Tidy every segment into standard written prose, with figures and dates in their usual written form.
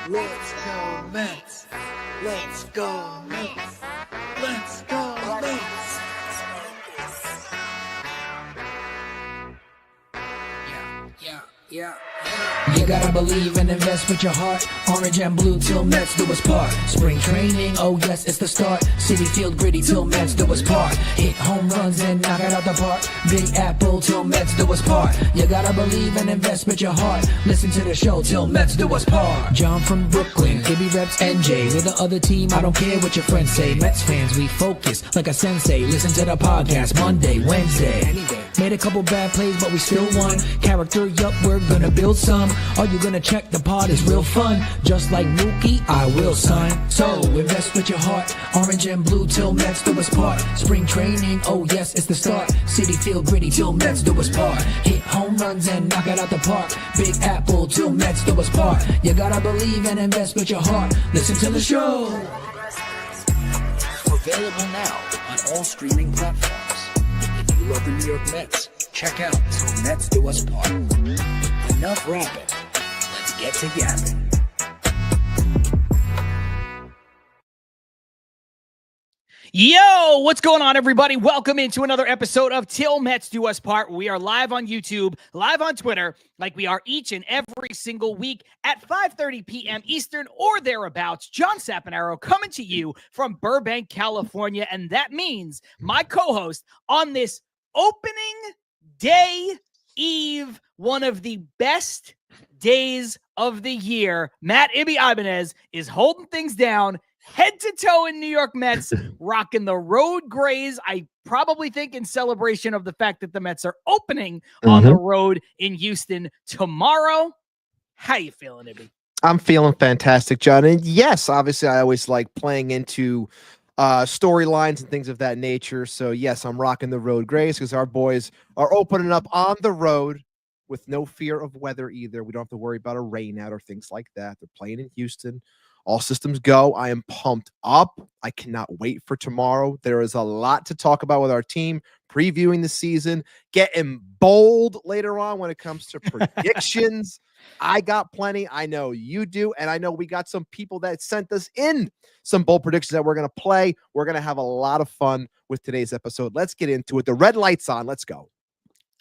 Let's go Mets. Let's go Mets. Let's go Mets. Yeah. You gotta believe and invest with your heart. Orange and blue till Mets do us part. Spring training, oh yes, it's the start. City Field gritty till Mets do us part. Hit home runs and knock it out the park. Big Apple till Mets do us part. You gotta believe and invest with your heart. Listen to the show till Mets do us part. John from Brooklyn, Gibby reps NJ. With the other team, I don't care what your friends say. Mets fans, we focus like a sensei. Listen to the podcast Monday, Wednesday. Made a couple bad plays, but we still won. Character, yup, we're gonna build some. Are you gonna check the pod? It's real fun. Just like Mookie, I will sign. So invest with your heart. Orange and blue till Mets do us part. Spring training, oh yes, it's the start. City Field gritty till Mets do us part. Hit home runs and knock it out the park. Big Apple till Mets do us part. You gotta believe and invest with your heart. Listen to the show. Available now on all streaming platforms. If you love the New York Mets, check out Till Mets Do Us Part. Enough rapping. Let's get to yapping. Yo, what's going on, everybody? Welcome into another episode of Til Mets Do Us Part. We are live on YouTube, live on Twitter, like we are each and every single week at 5:30 p.m. Eastern or thereabouts. John Saponaro coming to you from Burbank, California, and that means my co-host on this opening day eve, one of the best days of the year, Matt Ibanez is holding things down, head to toe in New York Mets, rocking the road grays. I probably think in celebration of the fact that the Mets are opening on the road in Houston tomorrow. How you feeling, Ibby? I'm feeling fantastic, John. And yes, obviously I always like playing into storylines and things of that nature. So yes, I'm rocking the road grays because our boys are opening up on the road with no fear of weather either. We don't have to worry about a rain out or things like that. They're playing in Houston. All systems go. I am pumped up. I cannot wait for tomorrow. There is a lot to talk about with our team, previewing the season, getting bold later on when it comes to predictions. I got plenty. I know you do. And I know we got some people that sent us in some bold predictions that we're going to play. We're going to have a lot of fun with today's episode. Let's get into it. The red light's on. Let's go.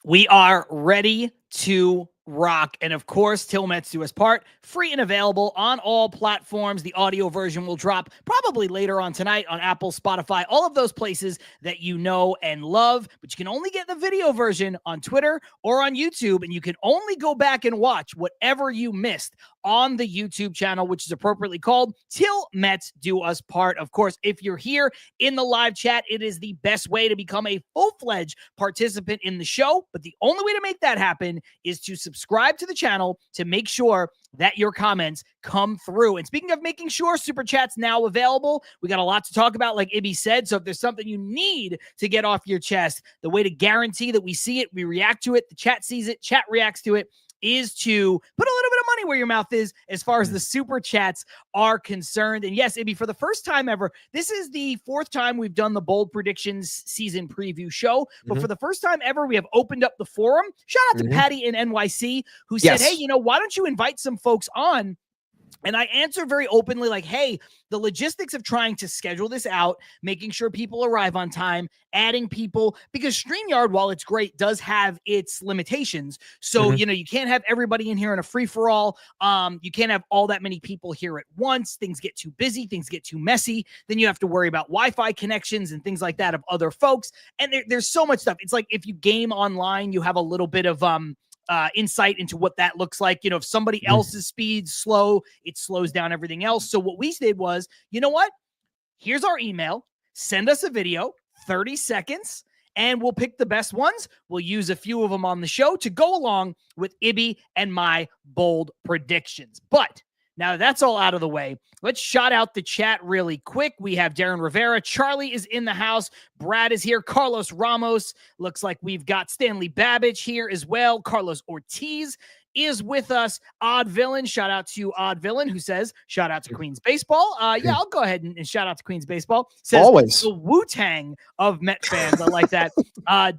We are ready to rock. And of course, Til Mets Do Us Part, free and available on all platforms. The audio version will drop probably later on tonight on Apple, Spotify, all of those places that you know and love. But you can only get the video version on Twitter or on YouTube. And you can only go back and watch whatever you missed on the YouTube channel, which is appropriately called Til Mets Do Us Part. Of course, if you're here in the live chat, it is the best way to become a full-fledged participant in the show. But the only way to make that happen is to subscribe to the channel to make sure that your comments come through. And speaking of making sure, Super Chat's now available. We got a lot to talk about, like Ibby said. So if there's something you need to get off your chest, the way to guarantee that we see it, we react to it, the chat sees it, chat reacts to it, is to put a little bit of money where your mouth is as far as the super chats are concerned. And yes, Ibby, for the first time ever, this is the fourth time we've done the Bold Predictions season preview show, but for the first time ever, we have opened up the forum. Shout out to Patty in NYC who said, hey, you know, why don't you invite some folks on? And I answered very openly, like, hey, the logistics of trying to schedule this out, making sure people arrive on time, adding people, because StreamYard, while it's great, does have its limitations. So, you know, you can't have everybody in here in a free-for-all. You can't have all that many people here at once. Things get too busy. Things get too messy. Then you have to worry about Wi-Fi connections and things like that of other folks. And there's so much stuff. It's like if you game online, you have a little bit of insight into what that looks like. You know, if somebody else's speed's slow, it slows down everything else. So what we did was, you know what? Here's our email. Send us a video, 30 seconds, and we'll pick the best ones. We'll use a few of them on the show to go along with Ibby and my bold predictions. But now that's all out of the way, let's shout out the chat really quick. We have Darren Rivera. Charlie is in the house. Brad is here. Carlos Ramos. Looks like we've got Stanley Babbage here as well. Carlos Ortiz is with us. Odd Villain, shout out to Odd Villain, who says, shout out to Queens Baseball. Yeah, I'll go ahead and shout out to Queens Baseball. Says, always the Wu-Tang of Met fans. I like that.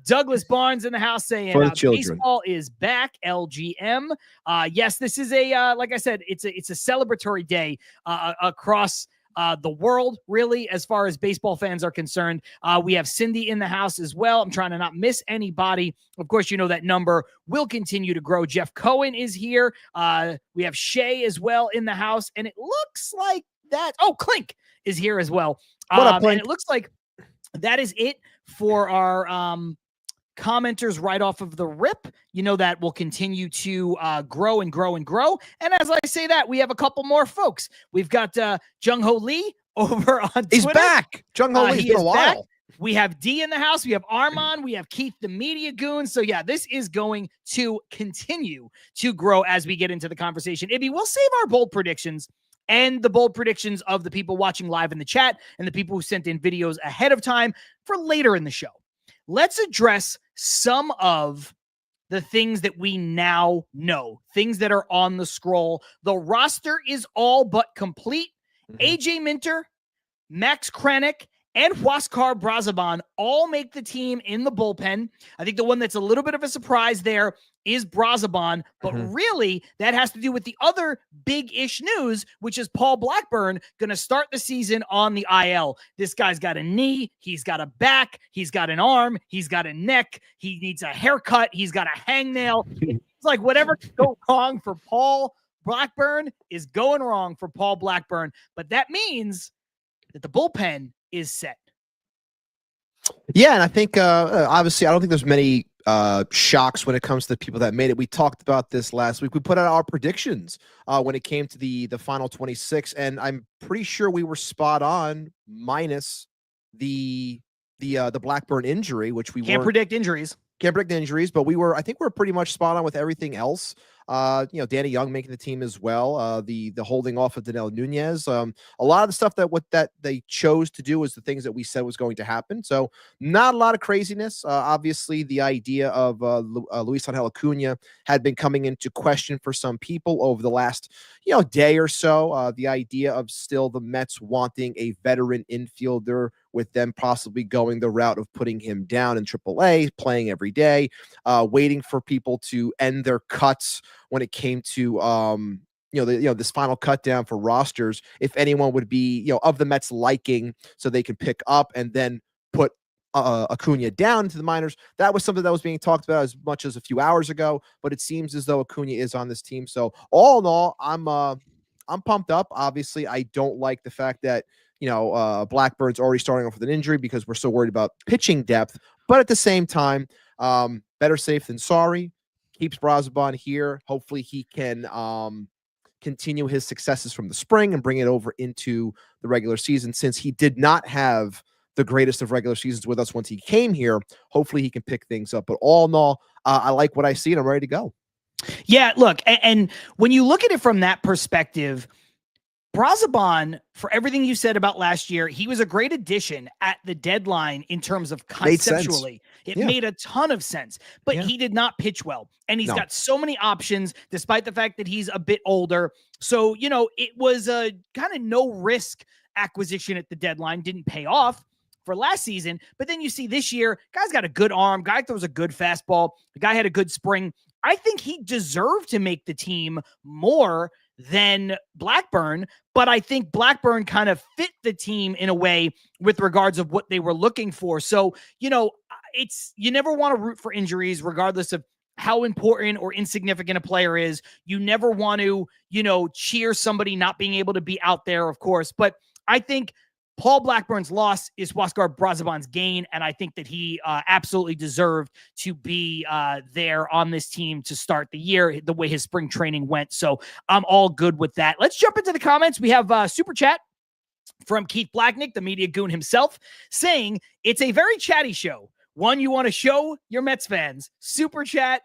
Douglas Barnes in the house saying, for the children. baseball is back, LGM. Yes, this is like I said, it's a celebratory day across the world, really, as far as baseball fans are concerned. We have Cindy in the house as well. I'm trying to not miss anybody. Of course, you know that number will continue to grow. Jeff Cohen is here. We have Shay as well in the house, and it looks like that. Oh, Clink is here as well. What up, Clink? And it looks like that is it for our commenters right off of the rip. You know that will continue to grow and grow and grow. And as I say that, we have a couple more folks. We've got Jung Ho Lee over on Twitter. He's back. Jung Ho Lee's been a while. Back. We have D in the house. We have Armand. We have Keith, the media goon. So yeah, this is going to continue to grow as we get into the conversation. Ibby, we'll save our bold predictions and the bold predictions of the people watching live in the chat and the people who sent in videos ahead of time for later in the show. Let's address some of the things that we now know, things that are on the scroll. The roster is all but complete. AJ Minter, Max Kranick, and Huascar Brazaban all make the team in the bullpen. I think the one that's a little bit of a surprise there is Brazaban, but really that has to do with the other big-ish news, which is Paul Blackburn going to start the season on the IL. This guy's got a knee, he's got a back, he's got an arm, he's got a neck, he needs a haircut, he's got a hangnail. It's like whatever can go wrong for Paul Blackburn is going wrong for Paul Blackburn, but that means that the bullpen is set. Yeah, and I think obviously I don't think there's many shocks when it comes to the people that made it. We talked about this last week. We put out our predictions when it came to the final 26, and I'm pretty sure we were spot on, minus the Blackburn injury, which we can't predict injuries. Can't predict injuries, but I think we're pretty much spot on with everything else. Danny Young making the team as well. The holding off of Danilo Nunez. A lot of the stuff that they chose to do is the things that we said was going to happen. So not a lot of craziness. Obviously, the idea of Luis Angel Acuña had been coming into question for some people over the last day or so. The idea of still the Mets wanting a veteran infielder, with them possibly going the route of putting him down in AAA, playing every day, waiting for people to end their cuts when it came to this final cut down for rosters, if anyone would be of the Mets liking, so they could pick up and then put Acuña down into the minors. That was something that was being talked about as much as a few hours ago, but it seems as though Acuña is on this team. So all in all, I'm pumped up. Obviously, I don't like the fact that Blackburn's already starting off with an injury because we're so worried about pitching depth. But at the same time, better safe than sorry. Keeps Brazaban here. Hopefully he can continue his successes from the spring and bring it over into the regular season, since he did not have the greatest of regular seasons with us once he came here. Hopefully he can pick things up. But all in all, I like what I see and I'm ready to go. Yeah, look, and when you look at it from that perspective, Brazaban, for everything you said about last year, he was a great addition at the deadline in terms of conceptually. It made a ton of sense, but he did not pitch well. And he's got so many options, despite the fact that he's a bit older. So, it was a kind of no risk acquisition at the deadline, didn't pay off for last season. But then you see this year, guy's got a good arm, guy throws a good fastball, the guy had a good spring. I think he deserved to make the team more than Blackburn, but I think Blackburn kind of fit the team in a way with regards of what they were looking for. So, you never want to root for injuries, regardless of how important or insignificant a player is. You never want to, cheer somebody not being able to be out there, of course. But I think Paul Blackburn's loss is Huascar Brazaban's gain, and I think that he absolutely deserved to be there on this team to start the year, the way his spring training went. So I'm all good with that. Let's jump into the comments. We have super chat from Keith Blacknick, the media goon himself, saying it's a very chatty show. One you want to show your Mets fans. Super chat.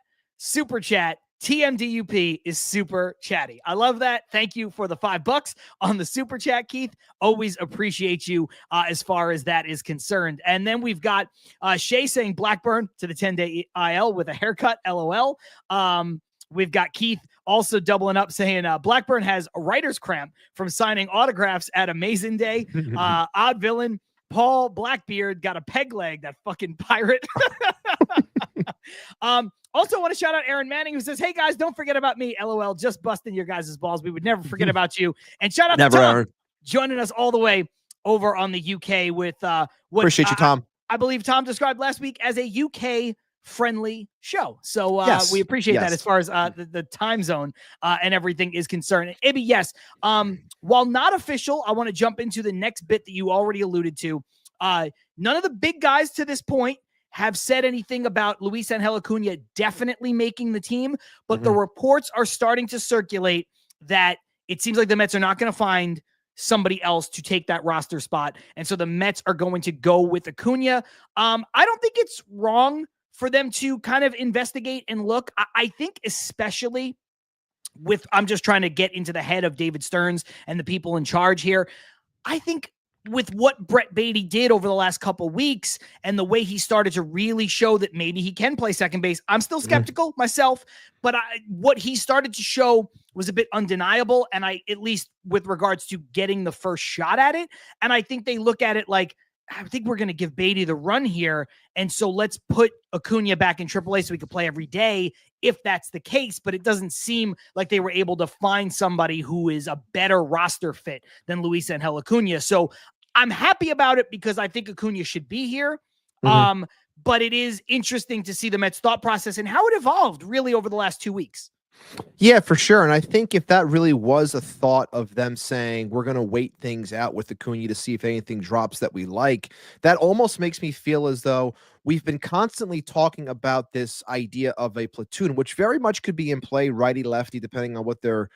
TMDUP is super chatty. I love that. Thank you for the $5 on the super chat, Keith. Always appreciate you as far as that is concerned. And then we've got Shay saying Blackburn to the 10-day IL with a haircut. LOL. We've got Keith also doubling up saying Blackburn has a writer's cramp from signing autographs at Amazing Day. Odd Villain, Paul Blackbeard got a peg leg, that fucking pirate. Also want to shout out Aaron Manning, who says, hey guys, don't forget about me. LOL, just busting your guys' balls. We would never forget about you. And shout out to Tom, Aaron. joining us all the way over on the UK with what Appreciate you, Tom. I believe Tom described last week as a UK friendly show. So Yes. we appreciate that Yes. as far as the time zone and everything is concerned. Ibby, yes. While not official, I want to jump into the next bit that you already alluded to. None of the big guys to this point have said anything about Luis Angel Acuña definitely making the team, but the reports are starting to circulate that it seems like the Mets are not going to find somebody else to take that roster spot. And so the Mets are going to go with Acuña. I don't think it's wrong for them to kind of investigate and look. I think especially with, I'm just trying to get into the head of David Stearns and the people in charge here. I think with what Brett Baty did over the last couple weeks and the way he started to really show that maybe he can play second base, I'm still skeptical myself, but what he started to show was a bit undeniable. And at least with regards to getting the first shot at it. And I think they look at it like, I think we're going to give Baty the run here. And so let's put Acuña back in AAA so we could play every day if that's the case. But it doesn't seem like they were able to find somebody who is a better roster fit than Luis Angel Acuña. So I'm happy about it because I think Acuña should be here. But it is interesting to see the Mets thought process and how it evolved really over the last 2 weeks. Yeah, for sure. And I think if that really was a thought of them saying, we're going to wait things out with Acuña to see if anything drops that we like, that almost makes me feel as though we've been constantly talking about this idea of a platoon, which very much could be in play righty lefty, depending on what they're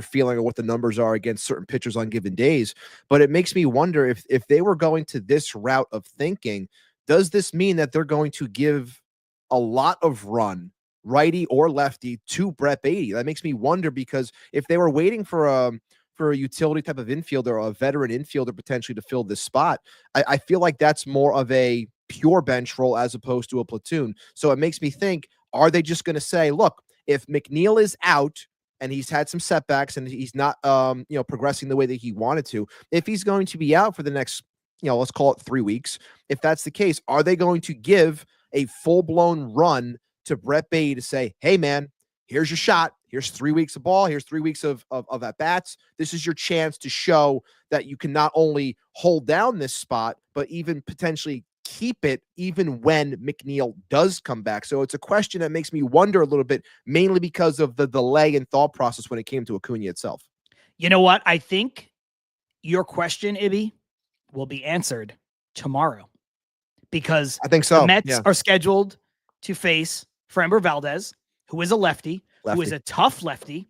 feeling or what the numbers are against certain pitchers on given days. But it makes me wonder if they were going to this route of thinking, does this mean that they're going to give a lot of run, righty or lefty, to Brett Baty? That makes me wonder, because if they were waiting for a utility type of infielder or a veteran infielder potentially to fill this spot, I feel like that's more of a pure bench role as opposed to a platoon. So it makes me think, are they just going to say, look, if McNeil is out and he's had some setbacks and he's not progressing the way that he wanted to, if he's going to be out for the next, let's call it 3 weeks, if that's the case, are they going to give a full-blown run to Brett Baty to say, hey man, here's your shot. Here's 3 weeks of ball. Here's 3 weeks of at-bats. This is your chance to show that you can not only hold down this spot, but even potentially keep it even when McNeil does come back. So it's a question that makes me wonder a little bit, mainly because of the delay in thought process when it came to Acuña itself. You know what? I think your question, Ibby, will be answered tomorrow, because I think so. The Mets are scheduled to face Framber Valdez, who is a lefty, who is a tough lefty.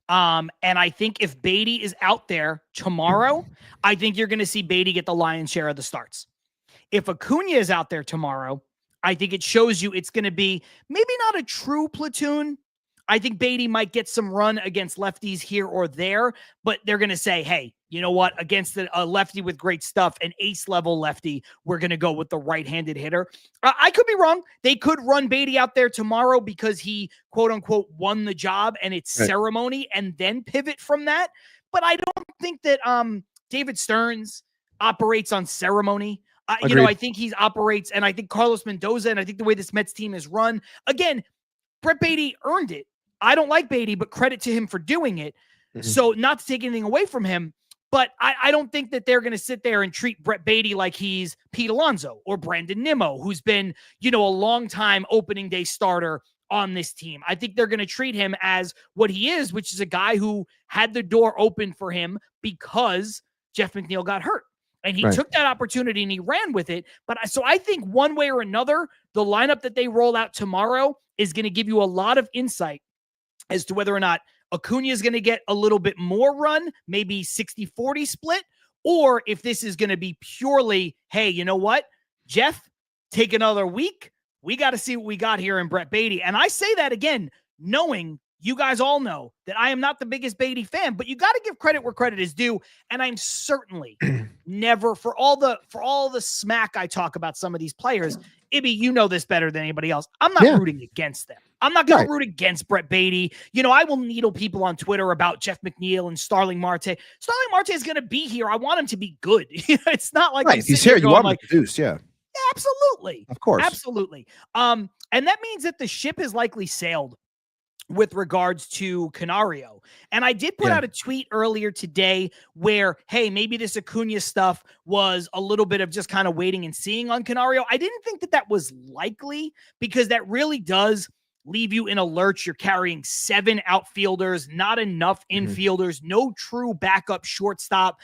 And I think if Baty is out there tomorrow, I think you're going to see Baty get the lion's share of the starts. If Acuña is out there tomorrow, I think it shows you it's going to be maybe not a true platoon. I think Baty might get some run against lefties here or there, but they're going to say, hey, you know what? Against a lefty with great stuff, an ace-level lefty, we're going to go with the right-handed hitter. I could be wrong. They could run Baty out there tomorrow because he, quote-unquote, won the job and it's ceremony, and then pivot from that. But I don't think that David Stearns operates on ceremony. I think he operates, and I think Carlos Mendoza, and I think the way this Mets team is run, again, Brett Baty earned it. I don't like Baty, but credit to him for doing it. So not to take anything away from him, but I don't think that they're going to sit there and treat Brett Baty like he's Pete Alonso or Brandon Nimmo, who's been, a long-time opening day starter on this team. I think they're going to treat him as what he is, which is a guy who had the door open for him because Jeff McNeil got hurt. And he took that opportunity and he ran with it. But so I think one way or another, the lineup that they roll out tomorrow is going to give you a lot of insight as to whether or not Acuña is going to get a little bit more run, maybe 60-40 split, or if this is going to be purely, hey, you know what, Jeff, take another week. We got to see what we got here in Brett Baty. And I say that again, knowing you guys all know that I am not the biggest Beatty fan, but you got to give credit where credit is due. And I'm certainly never, for all the smack I talk about some of these players, Ibby, you know this better than anybody else. I'm not rooting against them. I'm not going to root against Brett Beatty. You know, I will needle people on Twitter about Jeff McNeil and Starling Marte. Starling Marte is going to be here. I want him to be good. It's not like I'm he's here. You want him to produce, absolutely, of course, absolutely. And that means that the ship has likely sailed with regards to Canario. And I did put out a tweet earlier today where, hey, maybe this Acuña stuff was a little bit of just kind of waiting and seeing on Canario. I didn't think that was likely, because that really does leave you in a lurch. You're carrying 7 outfielders, not enough infielders, no true backup shortstop.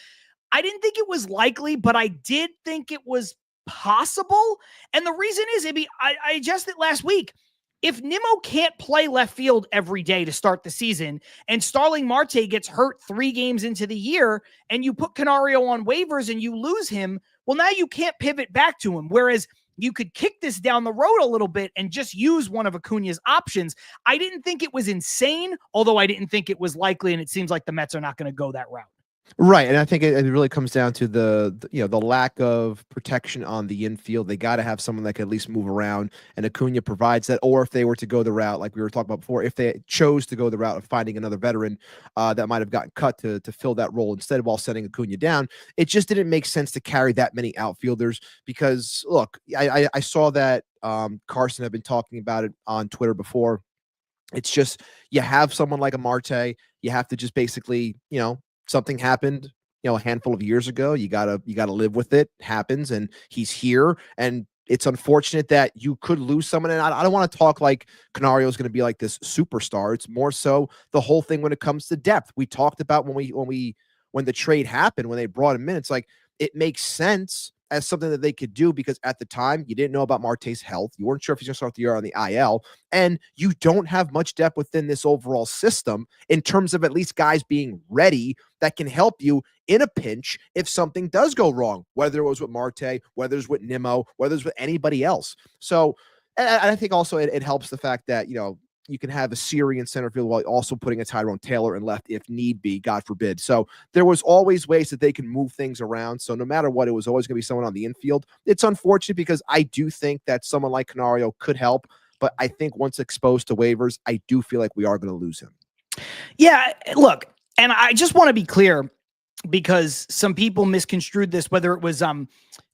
I didn't think it was likely, but I did think it was possible. And the reason is, I adjusted last week. If Nimmo can't play left field every day to start the season, and Starling Marte gets hurt 3 games into the year, and you put Canario on waivers and you lose him, well, now you can't pivot back to him. Whereas you could kick this down the road a little bit and just use one of Acuña's options. I didn't think it was insane, although I didn't think it was likely, and it seems like the Mets are not going to go that route. Right, and I think it really comes down to the lack of protection on the infield. They got to have someone that can at least move around, and Acuña provides that. Or if they were to go the route, like we were talking about before, if they chose to go the route of finding another veteran that might have gotten cut to fill that role instead of all sending Acuña down, it just didn't make sense to carry that many outfielders. Because look, I saw that Carson had been talking about it on Twitter before. It's just, you have someone like a Marte, you have to just basically, something happened, a handful of years ago. You gotta live with it. Happens, and he's here. And it's unfortunate that you could lose someone. And I don't want to talk like Canario is going to be like this superstar. It's more so the whole thing when it comes to depth. We talked about when the trade happened, when they brought him in. It's like, it makes sense as something that they could do, because at the time you didn't know about Marte's health. You weren't sure if he's going to start the year on the IL, and you don't have much depth within this overall system in terms of at least guys being ready that can help you in a pinch if something does go wrong, whether it was with Marte, whether it's with Nimmo, whether it's with anybody else. So, and I think also it helps the fact that, you can have a Siri in center field while also putting a Tyrone Taylor in left if need be, God forbid. So there was always ways that they can move things around. So no matter what, it was always going to be someone on the infield. It's unfortunate because I do think that someone like Canario could help, but I think once exposed to waivers, I do feel like we are going to lose him. Yeah, look, and I just want to be clear, because some people misconstrued this, whether it was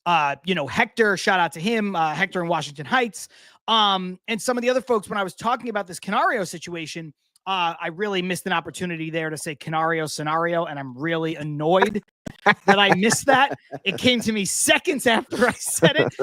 Hector, shout out to him, Hector in Washington Heights, and some of the other folks, when I was talking about this Canario situation, I really missed an opportunity there to say Canario scenario, and I'm really annoyed that I missed that. It came to me seconds after I said it.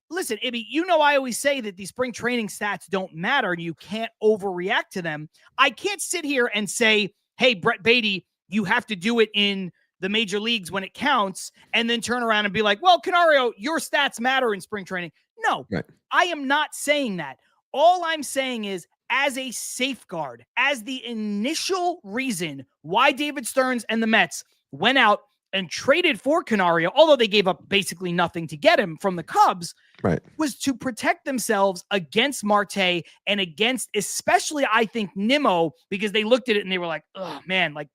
Listen, Ibby, I always say that these spring training stats don't matter, and you can't overreact to them. I can't sit here and say, hey, Brett Beatty, you have to do it in the major leagues when it counts, and then turn around and be like, well, Canario, your stats matter in spring training. No, right. I am not saying that. All I'm saying is, as a safeguard, as the initial reason why David Stearns and the Mets went out and traded for Canario, although they gave up basically nothing to get him from the Cubs, right, was to protect themselves against Marte and against, especially, I think, Nimmo, because they looked at it and they were like, oh, man, like,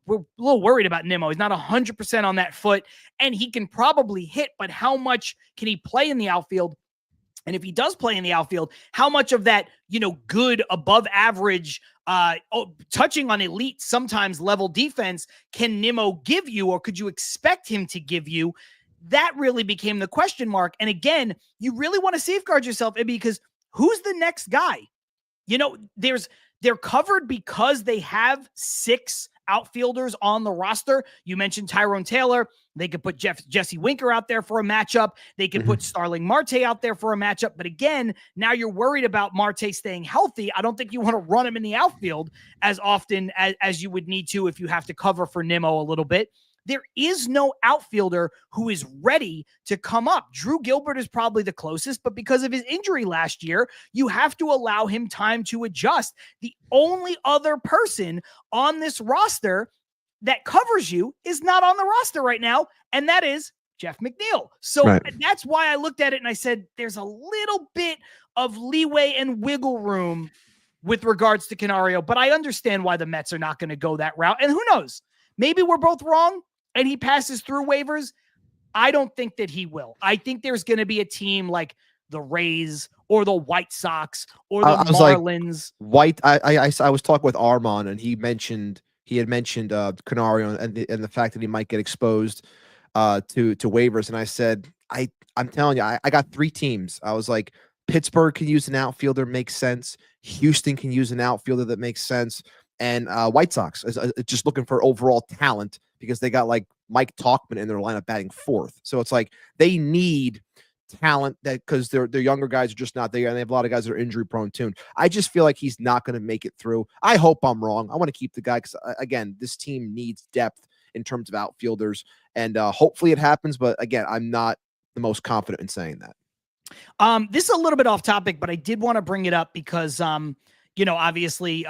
we're a little worried about Nimmo. He's not 100% on that foot, and he can probably hit, but how much can he play in the outfield? And if he does play in the outfield, how much of that, good, above average, touching on elite, sometimes level defense can Nimmo give you, or could you expect him to give you? That really became the question mark. And again, you really want to safeguard yourself, because who's the next guy? They're covered because they have 6 outfielders on the roster. You mentioned Tyrone Taylor. They could put Jesse Winker out there for a matchup. They could put Starling Marte out there for a matchup. But again, now you're worried about Marte staying healthy. I don't think you want to run him in the outfield as often as you would need to if you have to cover for Nimmo a little bit. There is no outfielder who is ready to come up. Drew Gilbert is probably the closest, but because of his injury last year, you have to allow him time to adjust. The only other person on this roster that covers you is not on the roster right now, and that is Jeff McNeil. So That's why I looked at it and I said, there's a little bit of leeway and wiggle room with regards to Canario, but I understand why the Mets are not going to go that route. And who knows? Maybe we're both wrong and he passes through waivers. I don't think that he will. I think there's going to be a team like the Rays or the White Sox or the Marlins. I was talking with Armand, and he had mentioned Canario and the fact that he might get exposed to waivers. And I said, I'm telling you, I got 3 teams. I was like, Pittsburgh can use an outfielder, makes sense. Houston can use an outfielder that makes sense. And White Sox is just looking for overall talent because they got like Mike Tauchman in their lineup batting 4th. So it's like they need talent that because their younger guys are just not there, and they have a lot of guys that are injury prone too. I just feel like he's not going to make it through. I hope I'm wrong. I want to keep the guy because again, this team needs depth in terms of outfielders, and hopefully it happens. But again, I'm not the most confident in saying that. This is a little bit off topic, but I did want to bring it up because obviously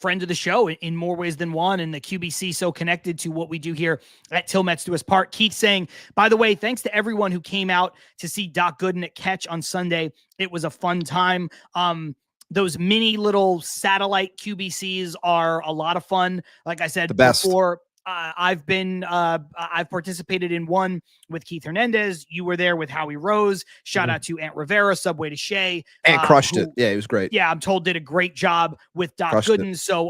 friend of the show in more ways than one, and the QBC so connected to what we do here at Til Mets Do Us Part. Keith saying, by the way, thanks to everyone who came out to see Doc Gooden at Catch on Sunday. It was a fun time. Those mini little satellite QBCs are a lot of fun. Like I said before, I've participated in one with Keith Hernandez. You were there with Howie Rose. Shout out to Aunt Rivera, Subway to Shea. And crushed it. Yeah, it was great. Yeah, I'm told did a great job with Doc Gooden. So,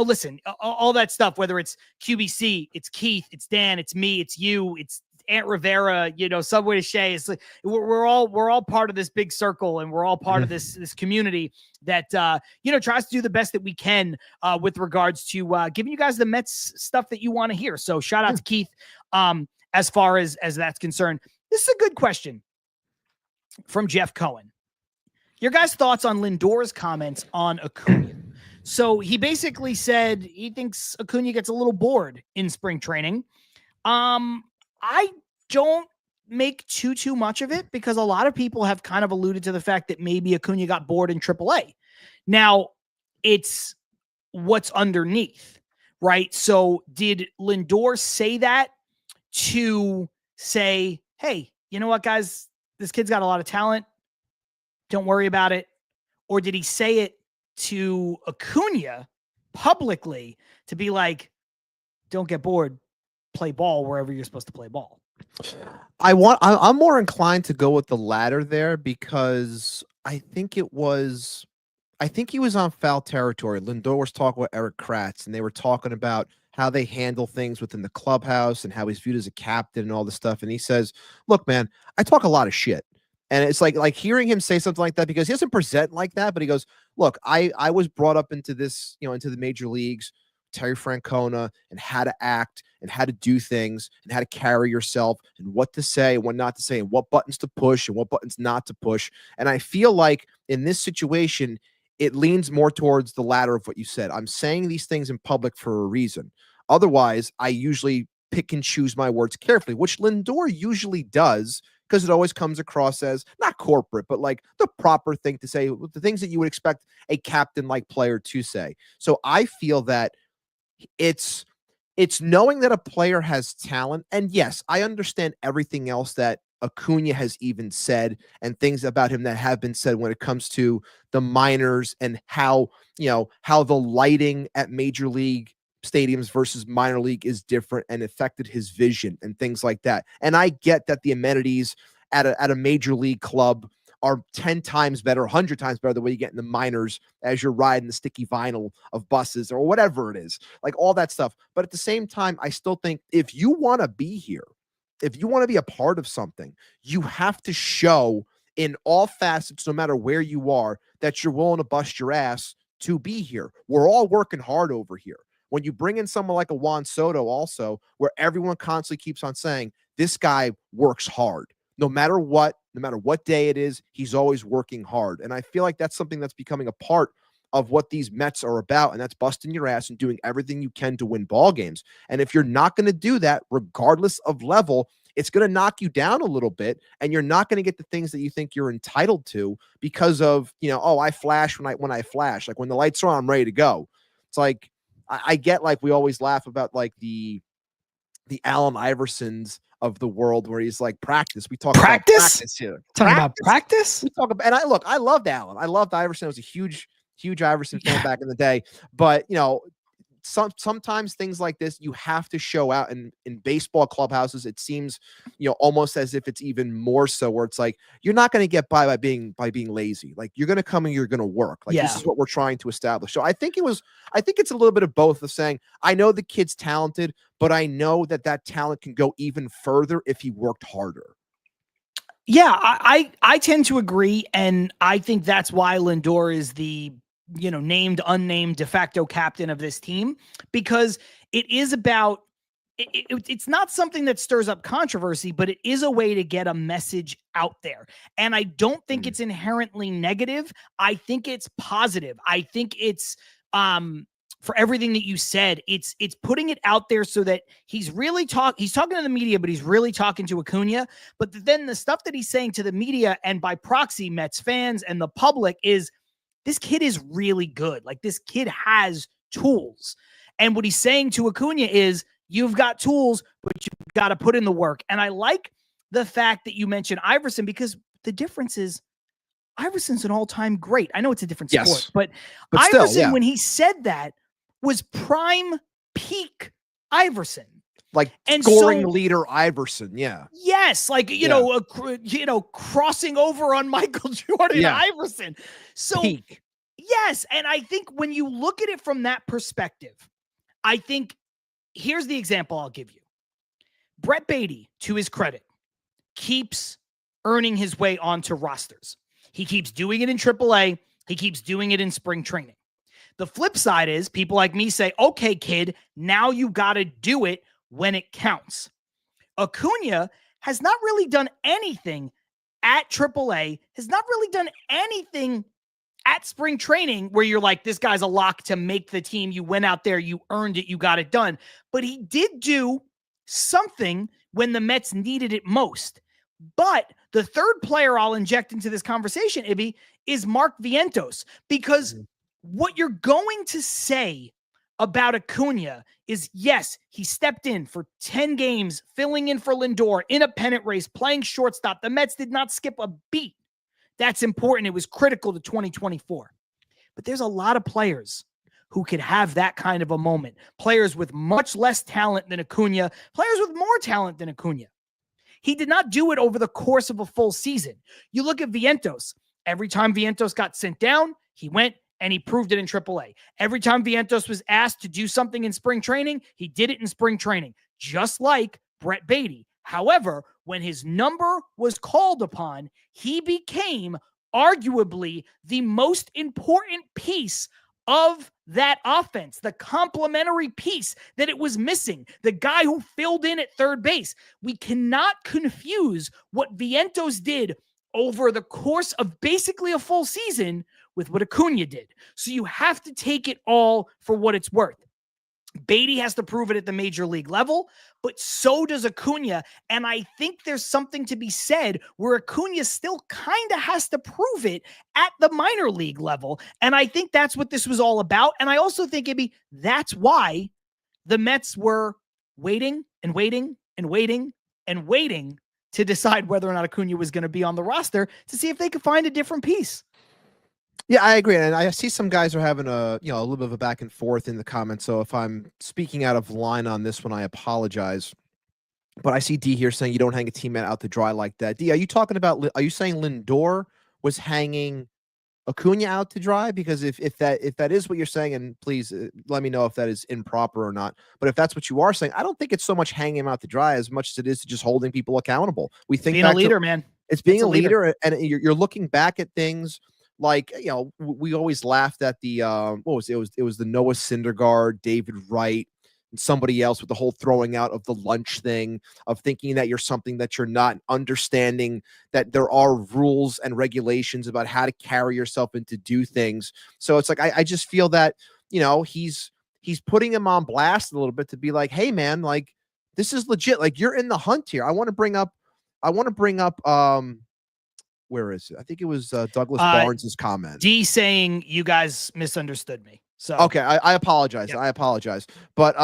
listen, all that stuff, whether it's QBC, it's Keith, it's Dan, it's me, it's you, it's Aunt Rivera, Subway to Shea. It's like we're all part of this big circle, and we're all part of this community that tries to do the best that we can with regards to giving you guys the Mets stuff that you want to hear. So shout out to Keith as far as that's concerned. This is a good question from Jeff Cohen. Your guys' thoughts on Lindor's comments on Acuña. So he basically said he thinks Acuña gets a little bored in spring training. I don't make too much of it because a lot of people have kind of alluded to the fact that maybe Acuña got bored in AAA. Now, it's what's underneath, right? So did Lindor say that to say, hey, you know what, guys, this kid's got a lot of talent. Don't worry about it. Or did he say it to Acuña publicly to be like, don't get bored, play ball wherever you're supposed to play ball? I'm more inclined to go with the latter there because I think he was on foul territory. Lindor was talking with Eric Kratz, and they were talking about how they handle things within the clubhouse and how he's viewed as a captain and all this stuff. And he says, look, man, I talk a lot of shit. And it's like hearing him say something like that, because he doesn't present like that, but he goes, look, I was brought up into this, into the major leagues, Terry Francona, and how to act and how to do things and how to carry yourself and what to say and what not to say and what buttons to push and what buttons not to push. And I feel like in this situation, it leans more towards the latter of what you said. I'm saying these things in public for a reason. Otherwise, I usually pick and choose my words carefully, which Lindor usually does, because it always comes across as not corporate, but like the proper thing to say, the things that you would expect a captain-like player to say. So I feel that it's knowing that a player has talent. And yes, I understand everything else that Acuña has even said and things about him that have been said when it comes to the minors and how the lighting at major league stadiums versus minor league is different and affected his vision and things like that. And I get that the amenities at a major league club are 10 times better, 100 times better than what you get in the minors as you're riding the sticky vinyl of buses or whatever it is, like all that stuff. But at the same time, I still think if you want to be here, if you want to be a part of something, you have to show in all facets, no matter where you are, that you're willing to bust your ass to be here. We're all working hard over here. When you bring in someone like a Juan Soto also, where everyone constantly keeps on saying, this guy works hard. No matter what day it is, he's always working hard. And I feel like that's something that's becoming a part of what these Mets are about, and that's busting your ass and doing everything you can to win ball games. And if you're not going to do that, regardless of level, it's going to knock you down a little bit, and you're not going to get the things that you think you're entitled to because of, I flash when I flash. Like when the lights are on, I'm ready to go. It's like, I get, like, we always laugh about like the Allen Iversons of the world where he's like, practice. We talk about practice here. Talking about practice. We talk about, and I loved Allen. I loved Iverson. I was a huge huge Iverson fan back in the day. But, sometimes things like this, you have to show out. And in baseball clubhouses, it seems, almost as if it's even more so, where it's like, you're not going to get by being lazy. Like, you're going to come and you're going to work. Like, this is what we're trying to establish. So I think it's a little bit of both, of saying, I know the kid's talented, but I know that talent can go even further if he worked harder. Yeah, I tend to agree. And I think that's why Lindor is the, named, unnamed de facto captain of this team, because it is about, it's not something that stirs up controversy, but it is a way to get a message out there. And I don't think it's inherently negative. I think it's positive. I think it's, for everything that you said, it's putting it out there so that he's talking to the media, but he's really talking to Acuña. But then the stuff that he's saying to the media and by proxy Mets fans and the public is, this kid is really good. Like, this kid has tools. And what he's saying to Acuña is, you've got tools, but you've got to put in the work. And I like the fact that you mentioned Iverson, because the difference is Iverson's an all-time great. I know it's a different sport, but Iverson, still, when he said that, was prime peak Iverson. Like, scoring leader Iverson, yes, like crossing over on Michael Jordan, Iverson. So peak. Yes, and I think when you look at it from that perspective, I think here's the example I'll give you. Brett Beatty, to his credit, keeps earning his way onto rosters. He keeps doing it in AAA. He keeps doing it in spring training. The flip side is people like me say, okay, kid, now you got to do it when it counts. Acuña has not really done anything at AAA, has not really done anything at spring training where you're like, this guy's a lock to make the team. You went out there, you earned it, you got it done. But he did do something when the Mets needed it most. But the third player I'll inject into this conversation, Ibby, is Mark Vientos, because what you're going to say about Acuña is, yes, he stepped in for 10 games, filling in for Lindor in a pennant race, playing shortstop. The Mets did not skip a beat. That's important. It was critical to 2024. But there's a lot of players who could have that kind of a moment. Players with much less talent than Acuña, players with more talent than Acuña. He did not do it over the course of a full season. You look at Vientos. Every time Vientos got sent down, he went and he proved it in AAA. Every time Vientos was asked to do something in spring training, he did it in spring training, just like Brett Beatty. However, when his number was called upon, he became arguably the most important piece of that offense, the complementary piece that it was missing, the guy who filled in at third base. We cannot confuse what Vientos did over the course of basically a full season with what Acuña did. So you have to take it all for what it's worth. Beatty has to prove it at the major league level, but so does Acuña. And I think there's something to be said where Acuña still kind of has to prove it at the minor league level. And I think that's what this was all about. And I also think, Ibby, that's why the Mets were waiting and waiting and waiting and waiting to decide whether or not Acuña was going to be on the roster to see if they could find a different piece. Yeah, I agree. And I see some guys are having a little bit of a back and forth in the comments. So if I'm speaking out of line on this one, I apologize. But I see D here saying you don't hang a teammate out to dry like that. D, are you saying Lindor was hanging Acuña out to dry? Because if that is what you're saying, and please let me know if that is improper or not. But if that's what you are saying, I don't think it's so much hanging him out to dry as much as it is to just holding people accountable. We think being a leader, man. It's being a leader, and you're looking back at things. Like, we always laughed at the it was the Noah Syndergaard, David Wright, and somebody else with the whole throwing out of the lunch thing, of thinking that you're something that you're not, understanding that there are rules and regulations about how to carry yourself and to do things. So it's like I just feel that he's putting him on blast a little bit to be like, hey man, like this is legit. Like you're in the hunt here. I want to bring up where is it? I think it was Douglas Barnes's comment. D saying you guys misunderstood me. So okay, I apologize. Yep. I apologize. But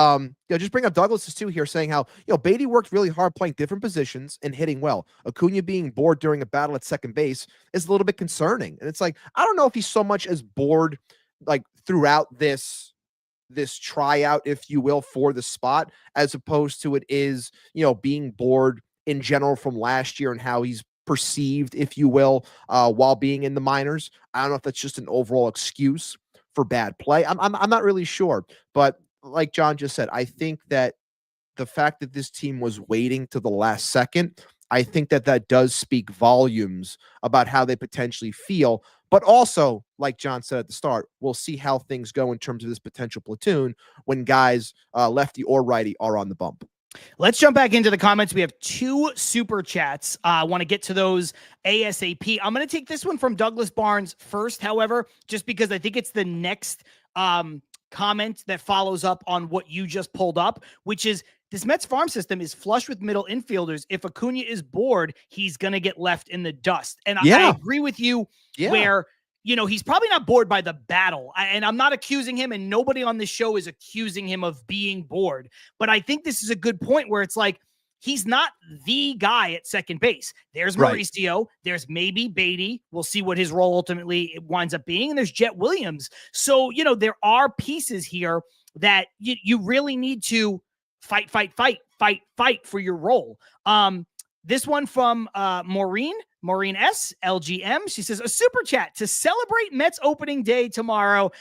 just bring up Douglas's too here, saying how Beatty worked really hard playing different positions and hitting well. Acuña being bored during a battle at second base is a little bit concerning. And it's like, I don't know if he's so much as bored like throughout this tryout, if you will, for the spot, as opposed to it is, being bored in general from last year and how he's perceived, if you will, while being in the minors. I don't know if that's just an overall excuse for bad play. I'm not really sure, but like John just said, I think that the fact that this team was waiting to the last second, I think that does speak volumes about how they potentially feel. But also, like John said at the start, we'll see how things go in terms of this potential platoon when guys, lefty or righty, are on the bump. Let's jump back into the comments. We have 2 super chats. I want to get to those ASAP. I'm going to take this one from Douglas Barnes first, however, just because I think it's the next comment that follows up on what you just pulled up, which is, this Mets farm system is flush with middle infielders. If Acuña is bored, he's going to get left in the dust. And I agree with you where, he's probably not bored by the battle. And I'm not accusing him, and nobody on this show is accusing him of being bored. But I think this is a good point where it's like, he's not the guy at second base. There's Mauricio. Right. There's maybe Beatty. We'll see what his role ultimately winds up being. And there's Jet Williams. So, there are pieces here that you really need to fight for your role. This one from Maureen S. LGM. She says, a super chat to celebrate Mets opening day tomorrow.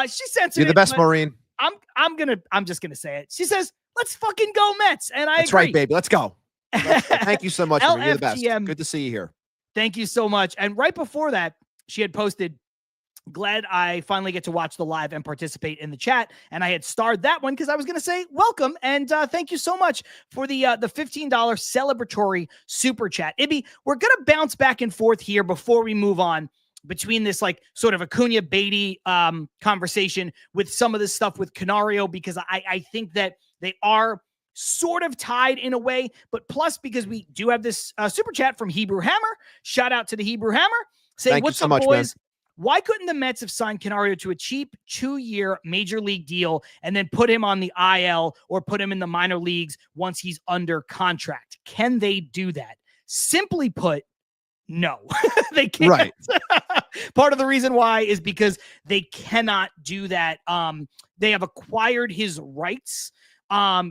She sent You're the best, Maureen. I'm just gonna say it. She says, let's fucking go Mets. And That's agree. Right, baby. Let's go. Thank you so much, Maureen. You're the best. Good to see you here. Thank you so much. And right before that, she had posted, glad I finally get to watch the live and participate in the chat. And I had starred that one because I was going to say welcome. And thank you so much for the $15 celebratory super chat. Ibby, we're going to bounce back and forth here before we move on between this like sort of Acuña Beatty conversation with some of this stuff with Canario, because I think that they are sort of tied in a way, but plus because we do have this super chat from Hebrew Hammer. Shout out to the Hebrew Hammer. Say, what's up, boys? Man. Why couldn't the Mets have signed Canario to a cheap 2-year major league deal and then put him on the IL or put him in the minor leagues once he's under contract? Can they do that? Simply put, no, they can't. Right. Part of the reason why is because they cannot do that. They have acquired his rights.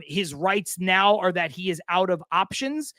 His rights now are that he is out of options.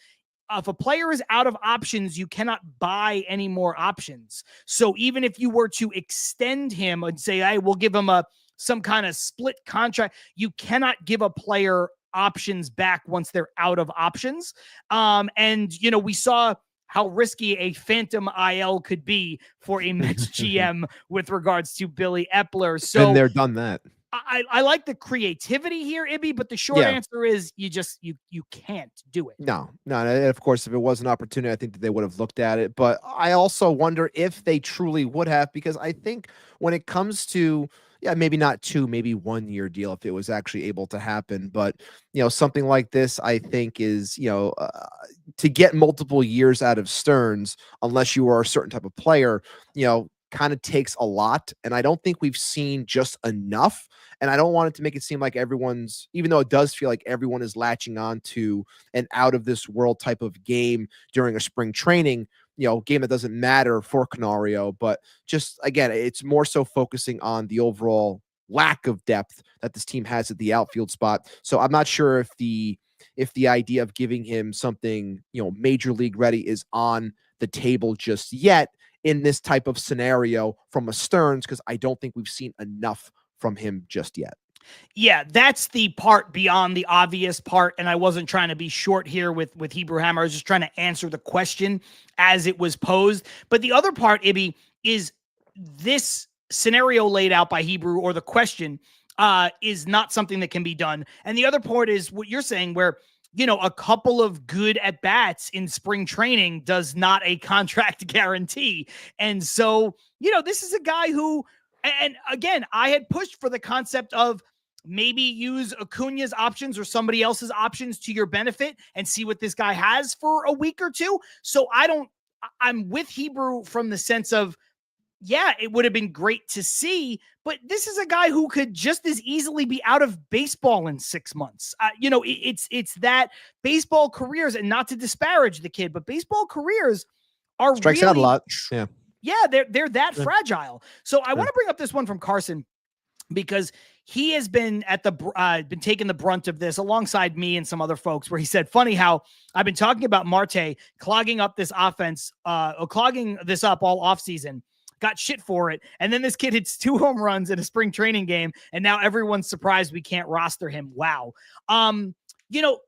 If a player is out of options, you cannot buy any more options. So even if you were to extend him and say, hey, we'll give him some kind of split contract, you cannot give a player options back once they're out of options. And, we saw how risky a phantom IL could be for a Mets GM with regards to Billy Epler. So and they're done that. I like the creativity here, Ibby, but the short answer is you can't do it. No. Of course, if it was an opportunity, I think that they would have looked at it. But I also wonder if they truly would have, because I think when it comes to, maybe not 2, maybe 1-year deal if it was actually able to happen. But, something like this, I think is, to get multiple years out of Stearns, unless you are a certain type of player, kind of takes a lot. And I don't think we've seen just enough. And I don't want it to make it seem like everyone's, even though it does feel like everyone is latching on to an out of this world type of game during a spring training, game that doesn't matter for Canario. But just, again, it's more so focusing on the overall lack of depth that this team has at the outfield spot. So I'm not sure if the idea of giving him something, major league ready is on the table just yet in this type of scenario from a Stearns, because I don't think we've seen enough from him just yet. Yeah, that's the part beyond the obvious part. And I wasn't trying to be short here with Hebrew Hammer. I was just trying to answer the question as it was posed. But the other part, Ibby, is this scenario laid out by Hebrew, or the question, is not something that can be done. And the other part is what you're saying, where a couple of good at-bats in spring training does not a contract guarantee. And so, this is a guy who, and again, I had pushed for the concept of maybe use Acuña's options or somebody else's options to your benefit and see what this guy has for a week or two. So I'm with Hebrew from the sense of, it would have been great to see, but this is a guy who could just as easily be out of baseball in 6 months. It's that baseball careers, and not to disparage the kid, but baseball careers are strikes out a lot. Yeah, they're that fragile. So I want to bring up this one from Carson. because he has been been taking the brunt of this alongside me and some other folks, where he said, funny how I've been talking about Marte clogging up this offense, clogging this up all offseason, got shit for it. And then this kid hits 2 home runs in a spring training game. And now everyone's surprised we can't roster him. Wow. You know,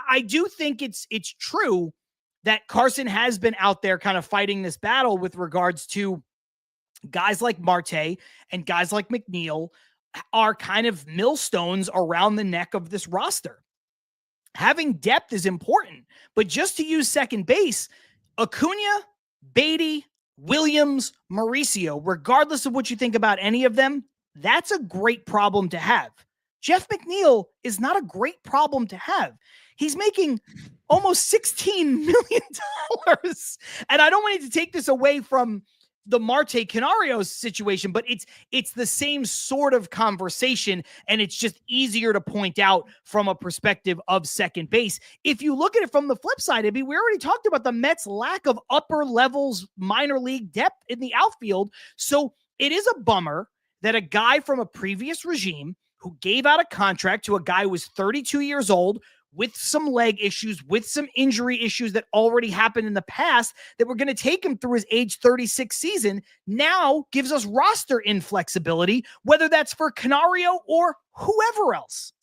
I do think it's true that Carson has been out there kind of fighting this battle with regards to guys like Marte and guys like McNeil are kind of millstones around the neck of this roster. Having depth is important, but just to use second base, Acuña, Beatty, Williams, Mauricio, regardless of what you think about any of them, that's a great problem to have. Jeff McNeil is not a great problem to have. He's making almost $16 million. And I don't want you to take this away from the Marte Canario situation, but it's the same sort of conversation, and it's just easier to point out from a perspective of second base. If you look at it from the flip side, we already talked about the Mets' lack of upper levels minor league depth in the outfield. So it is a bummer that a guy from a previous regime who gave out a contract to a guy who was 32 years old with some leg issues, with some injury issues that already happened in the past, that we're going to take him through his age 36 season, now gives us roster inflexibility, whether that's for Canario or whoever else.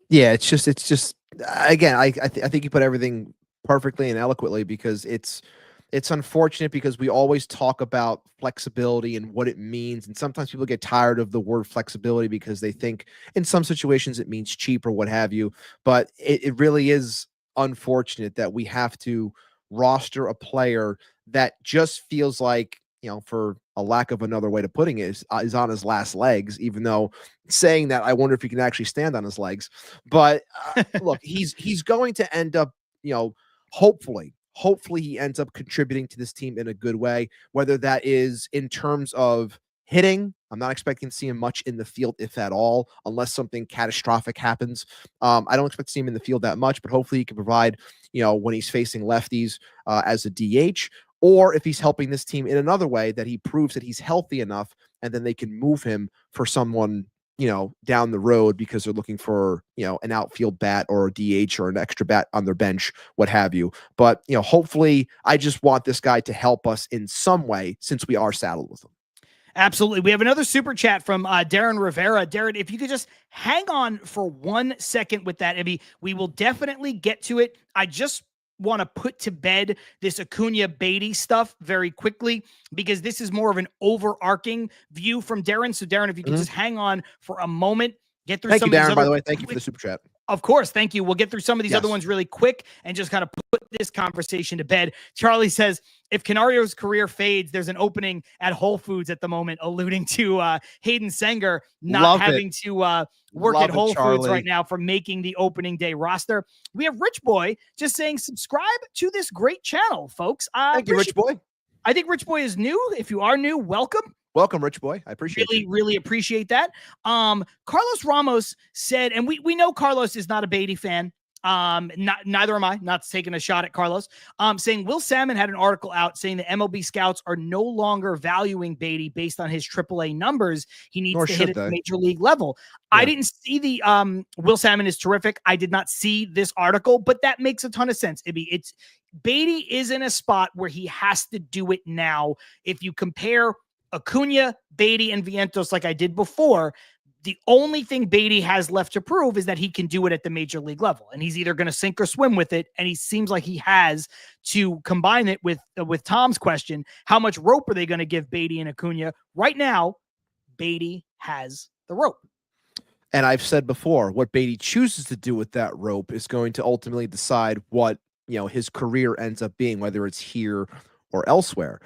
Yeah, it's just again, I think you put everything perfectly and eloquently, because it's unfortunate, because we always talk about flexibility and what it means. And sometimes people get tired of the word flexibility because they think in some situations it means cheap or what have you. But it really is unfortunate that we have to roster a player that just feels like, for a lack of another way to putting it, is on his last legs, even though saying that, I wonder if he can actually stand on his legs. But look, he's going to end up, hopefully he ends up contributing to this team in a good way, whether that is in terms of hitting. I'm not expecting to see him much in the field, if at all, unless something catastrophic happens. I don't expect to see him in the field that much, but hopefully he can provide, when he's facing lefties as a DH, or if he's helping this team in another way, that he proves that he's healthy enough, and then they can move him for someone, down the road, because they're looking for, an outfield bat or a DH or an extra bat on their bench, what have you. But, hopefully, I just want this guy to help us in some way, since we are saddled with him. Absolutely. We have another super chat from Darren Rivera. Darren, if you could just hang on for 1 second with that, we will definitely get to it. I just want to put to bed this Acuña Beatty stuff very quickly, because this is more of an overarching view from Darren. So Darren, if you could just hang on for a moment, get through some of these Darren, other, by the way. Thank you for the super chat. Of course. Thank you. We'll get through some of these other ones really quick and just kind of put this conversation to bed. Charlie says, if Canario's career fades, there's an opening at Whole Foods at the moment, alluding to Hayden Senger not having to work at Whole Foods right now for making the opening day roster. We have Rich Boy just saying, subscribe to this great channel, folks. Thank you, Rich Boy. I think Rich Boy is new. If you are new, welcome. Welcome, Rich Boy. I appreciate it. Really appreciate that. Carlos Ramos said, and we know Carlos is not a Beatty fan. Neither am I. Not taking a shot at Carlos. Saying Will Salmon had an article out saying the MLB scouts are no longer valuing Beatty based on his AAA numbers. He needs to hit at the major league level. Yeah. I didn't see the Will Salmon is terrific. I did not see this article, but that makes a ton of sense. It's Beatty is in a spot where he has to do it now. If you compare Acuña, Beatty, and Vientos like I did before, the only thing Beatty has left to prove is that he can do it at the major league level, and he's either going to sink or swim with it. And he seems like he has. To combine it with Tom's question, how much rope are they going to give Beatty and Acuña? Right now, Beatty has the rope. And I've said before, what Beatty chooses to do with that rope is going to ultimately decide what, his career ends up being, whether it's here or elsewhere.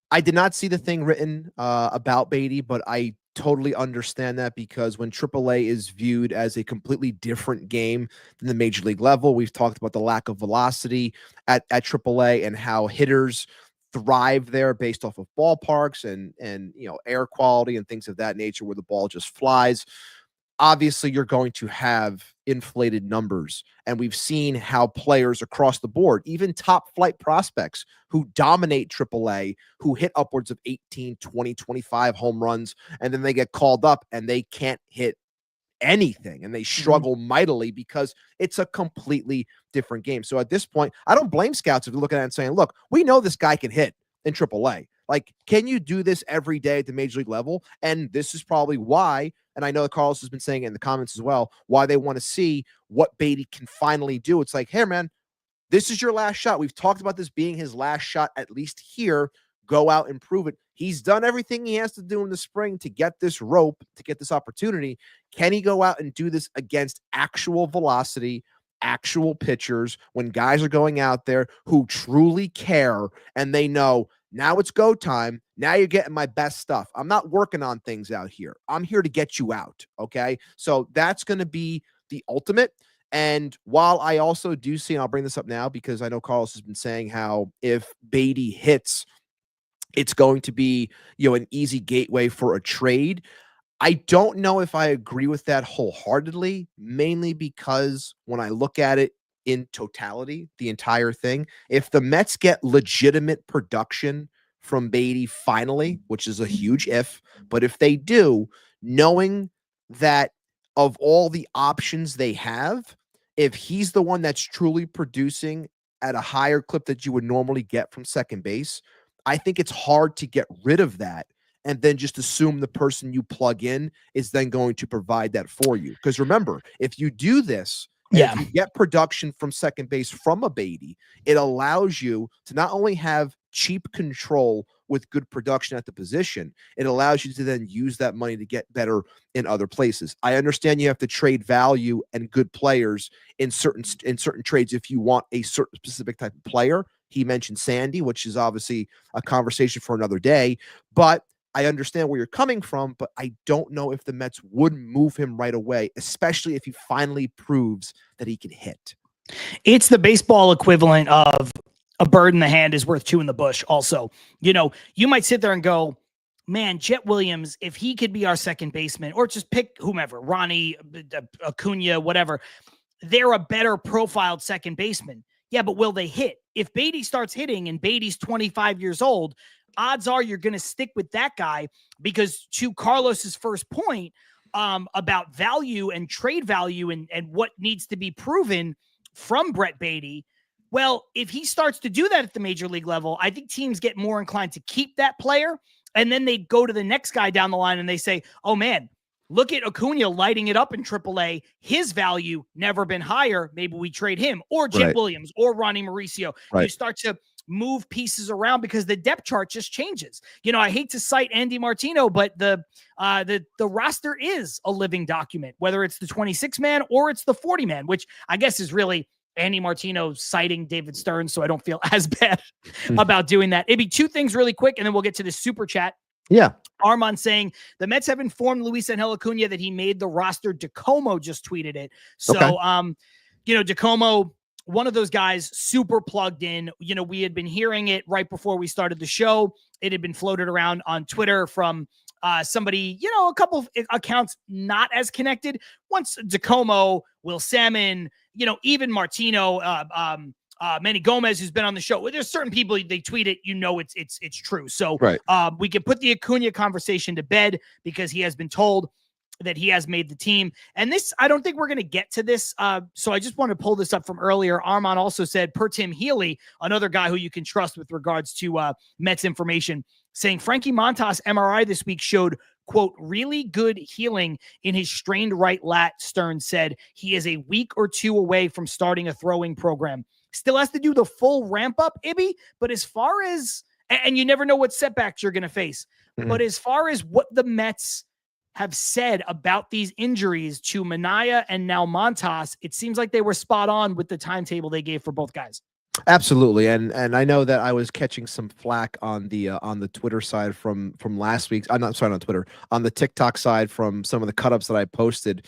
I did not see the thing written about Beatty, but I totally understand that, because when AAA is viewed as a completely different game than the major league level, we've talked about the lack of velocity at AAA and how hitters thrive there based off of ballparks and air quality and things of that nature, where the ball just flies. obviously you're going to have inflated numbers. And we've seen how players across the board, even top flight prospects who dominate AAA, who hit upwards of 18, 20, 25 home runs, and then they get called up and they can't hit anything and they struggle mightily because it's a completely different game. So at this point, I don't blame scouts if they're looking at it and saying, look, we know this guy can hit in AAA. Like, can you do this every day at the major league level? And this is probably why, and I know that Carlos has been saying it in the comments as well, why they want to see what Beatty can finally do. It's like, hey, man, this is your last shot. We've talked about this being his last shot, at least here. Go out and prove it. He's done everything he has to do in the spring to get this rope, to get this opportunity. Can he go out and do this against actual velocity, actual pitchers, when guys are going out there who truly care and they know now it's go time. Now you're getting my best stuff. I'm not working on things out here. I'm here to get you out. Okay. So that's going to be the ultimate. And while I also do see, and I'll bring this up now because I know Carlos has been saying how if Beatty hits, it's going to be, an easy gateway for a trade. I don't know if I agree with that wholeheartedly, mainly because when I look at it in totality, the entire thing, if the Mets get legitimate production from Beatty finally, which is a huge if, but if they do, knowing that of all the options they have, if he's the one that's truly producing at a higher clip that you would normally get from second base, I think it's hard to get rid of that and then just assume the person you plug in is then going to provide that for you. Because remember, if you do this, if you get production from second base from a Beatty, it allows you to not only have cheap control with good production at the position, it allows you to then use that money to get better in other places. I understand you have to trade value and good players in certain trades if you want a certain specific type of player. He mentioned Sandy, which is obviously a conversation for another day, but I understand where you're coming from, but I don't know if the Mets would move him right away, especially if he finally proves that he can hit. It's the baseball equivalent of a bird in the hand is worth two in the bush. Also, you might sit there and go, man, Jet Williams, if he could be our second baseman, or just pick whomever, Ronnie, Acuña, whatever, they're a better profiled second baseman. Yeah, but will they hit? If Beatty starts hitting and Beatty's 25 years old, odds are you're going to stick with that guy because to Carlos's first point about value and trade value and what needs to be proven from Brett Beatty, well, if he starts to do that at the major league level, I think teams get more inclined to keep that player. And then they go to the next guy down the line and they say, oh, man, look at Acuña lighting it up in AAA. His value never been higher. Maybe we trade him or Jet Williams or Ronnie Mauricio. You start to move pieces around because the depth chart just changes. I hate to cite Andy Martino, but the roster is a living document, whether it's the 26 man or it's the 40 man, which I guess is really Andy Martino citing David Stern. So I don't feel as bad about doing that. It'd be two things really quick. And then we'll get to the super chat. Yeah. Armand saying the Mets have informed Luis Angel Acuña that he made the roster. DeComo just tweeted it. So, DeComo, one of those guys, super plugged in. We had been hearing it right before we started the show. It had been floated around on Twitter from somebody, a couple of accounts not as connected. Once DeComo, Will Salmon, even Martino, Manny Gomez, who's been on the show. There's certain people, they tweet it, it's true. So we can put the Acuña conversation to bed because he has been told that he has made the team. And this, I don't think we're going to get to this. So I just want to pull this up from earlier. Armand also said, per Tim Healy, another guy who you can trust with regards to Mets information, saying Frankie Montas MRI this week showed, quote, really good healing in his strained right lat. Stern said he is a week or two away from starting a throwing program. Still has to do the full ramp up, Ibby, but as far as, and you never know what setbacks you're going to face, but as far as what the Mets have said about these injuries to Minaya and now Montas, it seems like they were spot on with the timetable they gave for both guys. Absolutely. And I know that I was catching some flack on the Twitter side from last week's, I'm not sorry, on Twitter, on the TikTok side from some of the cut-ups that I posted,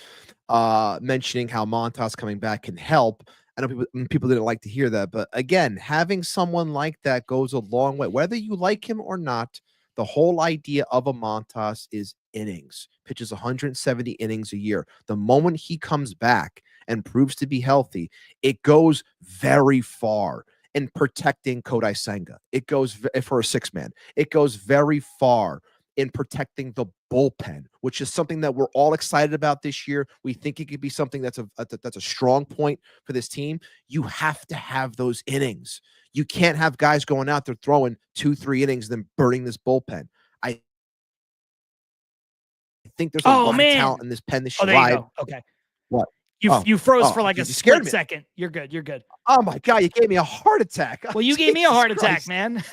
mentioning how Montas coming back can help. I know people didn't like to hear that, but again, having someone like that goes a long way. Whether you like him or not, the whole idea of a Montas is innings, pitches 170 innings a year. The moment he comes back and proves to be healthy, it goes very far in protecting Kodai Senga. It goes for a 6-man. It goes very far in protecting the bullpen, which is something that we're all excited about this year. We think it could be something that's a strong point for this team. You have to have those innings. You can't have guys going out there throwing 2-3 innings, then burning this bullpen. I think there's a lot of talent in this pen this year. There you go. Okay. What? You froze for like a split second. You're good. You're good. Oh my God, you gave me a heart attack. Well, you gave me a heart attack, man.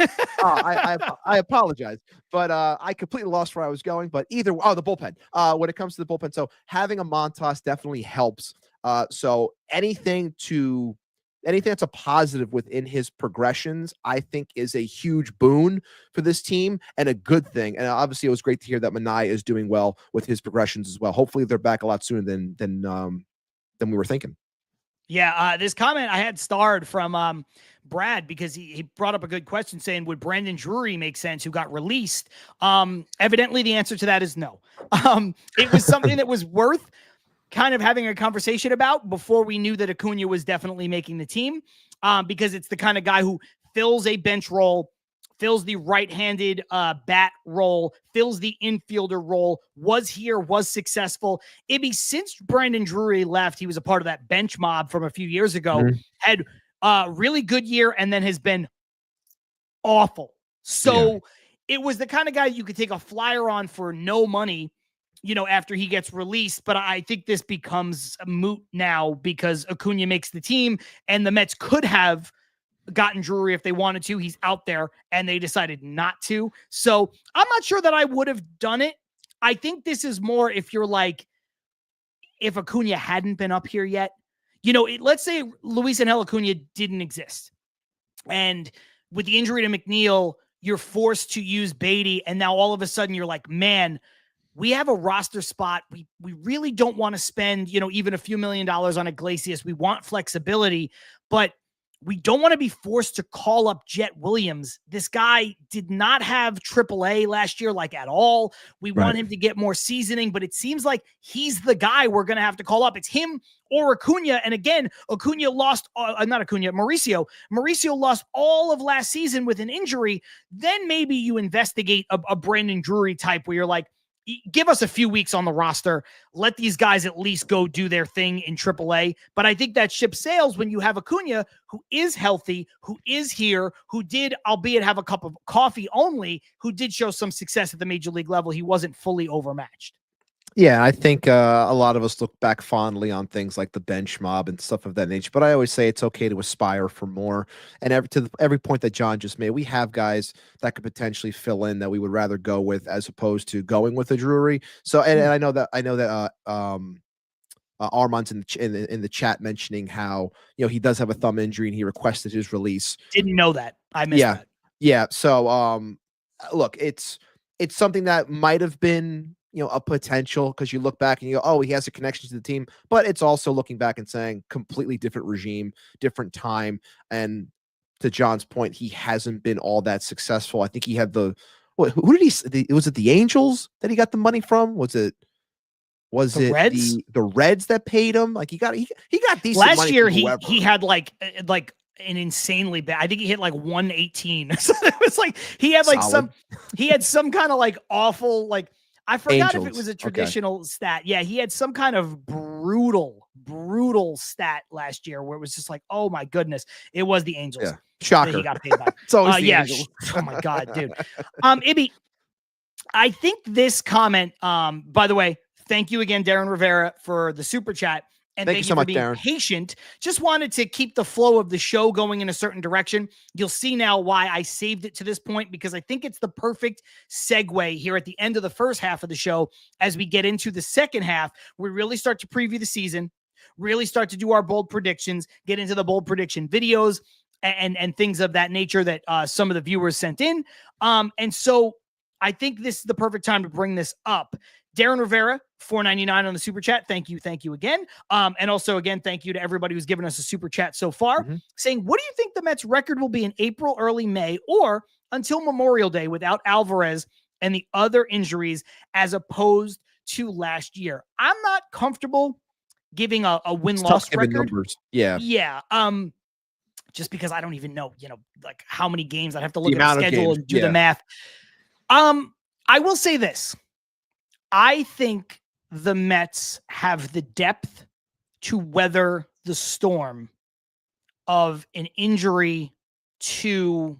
I apologize, but I completely lost where I was going. But the bullpen. When it comes to the bullpen, so having a Montas definitely helps. So anything that's a positive within his progressions, I think is a huge boon for this team and a good thing. And obviously, it was great to hear that Manai is doing well with his progressions as well. Hopefully, they're back a lot sooner than we were thinking. Yeah, this comment I had starred from Brad because he brought up a good question saying, would Brandon Drury make sense who got released? Evidently, the answer to that is no. It was something that was worth kind of having a conversation about before we knew that Acuña was definitely making the team because it's the kind of guy who fills a bench role, fills the right-handed bat role, fills the infielder role, was successful. Ibby, since Brandon Drury left, he was a part of that bench mob from a few years ago, had a really good year and then has been awful. So it was the kind of guy you could take a flyer on for no money, after he gets released. But I think this becomes a moot now because Acuña makes the team and the Mets could have gotten Drury if they wanted to. He's out there and they decided not to. So I'm not sure that I would have done it. I think this is more if you're like, if Acuña hadn't been up here yet, let's say Luis Angel Acuña didn't exist. And with the injury to McNeil, you're forced to use Beatty. And now all of a sudden you're like, man, we have a roster spot. We really don't want to spend, even a few $1 million on Iglesias. We want flexibility, but we don't want to be forced to call up Jet Williams. This guy did not have AAA last year, like at all. We want him to get more seasoning, but it seems like he's the guy we're going to have to call up. It's him or Acuña. And again, Acuña lost, not Acuña, Mauricio. Mauricio lost all of last season with an injury. Then maybe you investigate a Brandon Drury type where you're like, give us a few weeks on the roster. Let these guys at least go do their thing in AAA. But I think that ship sails when you have Acuña, who is healthy, who is here, who did, albeit have a cup of coffee only, who did show some success at the major league level. He wasn't fully overmatched. Yeah, I think a lot of us look back fondly on things like the bench mob and stuff of that nature. But I always say it's okay to aspire for more. And every point that John just made, we have guys that could potentially fill in that we would rather go with as opposed to going with a Drury. So, and I know that Armand's in the chat mentioning how he does have a thumb injury and he requested his release. Didn't know that. I missed that. Yeah. So, look, it's something that might have been a potential because you look back and you go, oh, he has a connection to the team, but it's also looking back and saying completely different regime, different time. And to John's point, he hasn't been all that successful. I think he had who did was it the Angels that he got the money from? Was it the Reds? The Reds that paid him? Like he got decent last money year. He had like an insanely bad. I think he hit like 118. So it was like he had like some kind of like awful like. I forgot if it was a traditional stat. Yeah, he had some kind of brutal stat last year where it was just like, oh my goodness, it was the Angels. Yeah. Shocker. He got paid back. So the Angels. Oh my God, dude. Ibby, I think this comment, by the way, thank you again, Darren Rivera, for the super chat. And thank you so much, for being Darren. Patient. Just wanted to keep the flow of the show going in a certain direction. You'll see now why I saved it to this point, because I think it's the perfect segue here at the end of the first half of the show. As we get into the second half, we really start to preview the season, really start to do our bold predictions, get into the bold prediction videos and things of that nature that some of the viewers sent in. And so I think this is the perfect time to bring this up. Darren Rivera, $4.99 on the super chat. Thank you again. And also, again, thank you to everybody who's given us a super chat so far, saying, what do you think the Mets record will be in April, early May, or until Memorial Day without Alvarez and the other injuries as opposed to last year. I'm not comfortable giving a win-loss record. Numbers. Yeah. Yeah. Just because I don't even know, like how many games. I'd have to look The at the amount of schedule games, and do the math. I will say this. I think the Mets have the depth to weather the storm of an injury to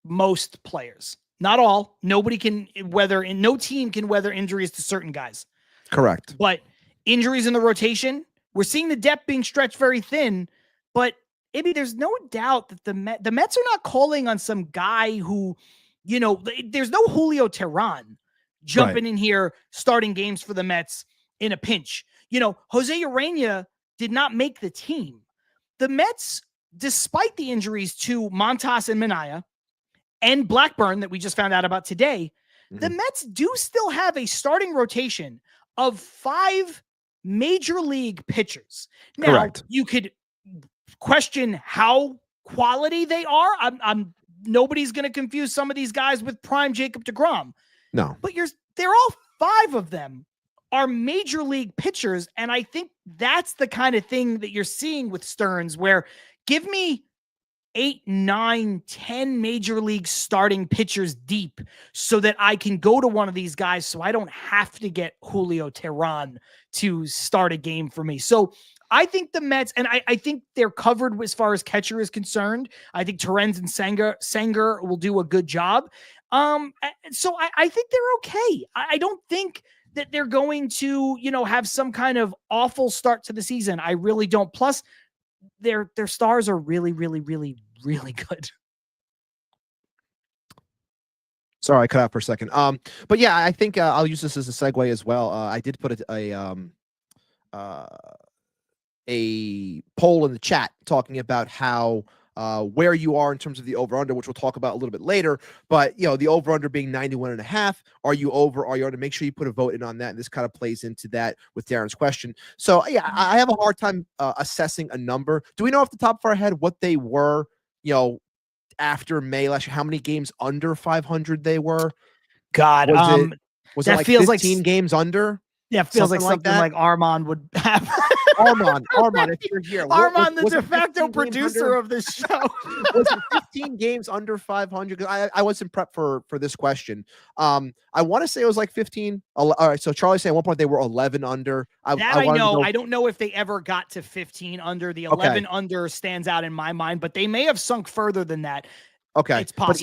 most players. Not all. Nobody can weather, and no team can weather injuries to certain guys. Correct. But injuries in the rotation, we're seeing the depth being stretched very thin, but maybe there's no doubt that the Mets are not calling on some guy who, there's no Julio Teheran jumping in here, starting games for the Mets in a pinch. Jose Urena did not make the team. The Mets, despite the injuries to Montas and Minaya and Blackburn that we just found out about today, the Mets do still have a starting rotation of 5 major league pitchers. Now, you could question how quality they are. Nobody's going to confuse some of these guys with prime Jacob deGrom. No. But they're all 5 of them are major league pitchers, and I think that's the kind of thing that you're seeing with Stearns, where give me 8, 9, 10 major league starting pitchers deep so that I can go to one of these guys so I don't have to get Julio Teheran to start a game for me. So I think the Mets, and I think they're covered as far as catcher is concerned. I think Torrens and Sanger will do a good job. So I think they're okay. I don't think that they're going to, have some kind of awful start to the season. I really don't. Plus, their stars are really, really, really, really good. Sorry, I cut out for a second. But yeah, I think I'll use this as a segue as well. I did put a poll in the chat talking about how where you are in terms of the over-under, which we'll talk about a little bit later. But, the over-under being 91.5. Are you over? Are you under? Make sure you put a vote in on that. And this kind of plays into that with Darren's question. So, yeah, I have a hard time assessing a number. Do we know off the top of our head what they were, after May last year? How many games under 500 they were? God, was that it like feels 15 like games under? Yeah, feels like something like Armand would have. Armand, if you're here. Armand, the de facto producer of this show. Was it 15 games under 500? Because I wasn't prepped for this question. I want to say it was like 15. All right, so Charlie said at one point they were 11 under. I know. I don't know if they ever got to 15 under. The 11 under stands out in my mind, but they may have sunk further than that. Okay, it's possible.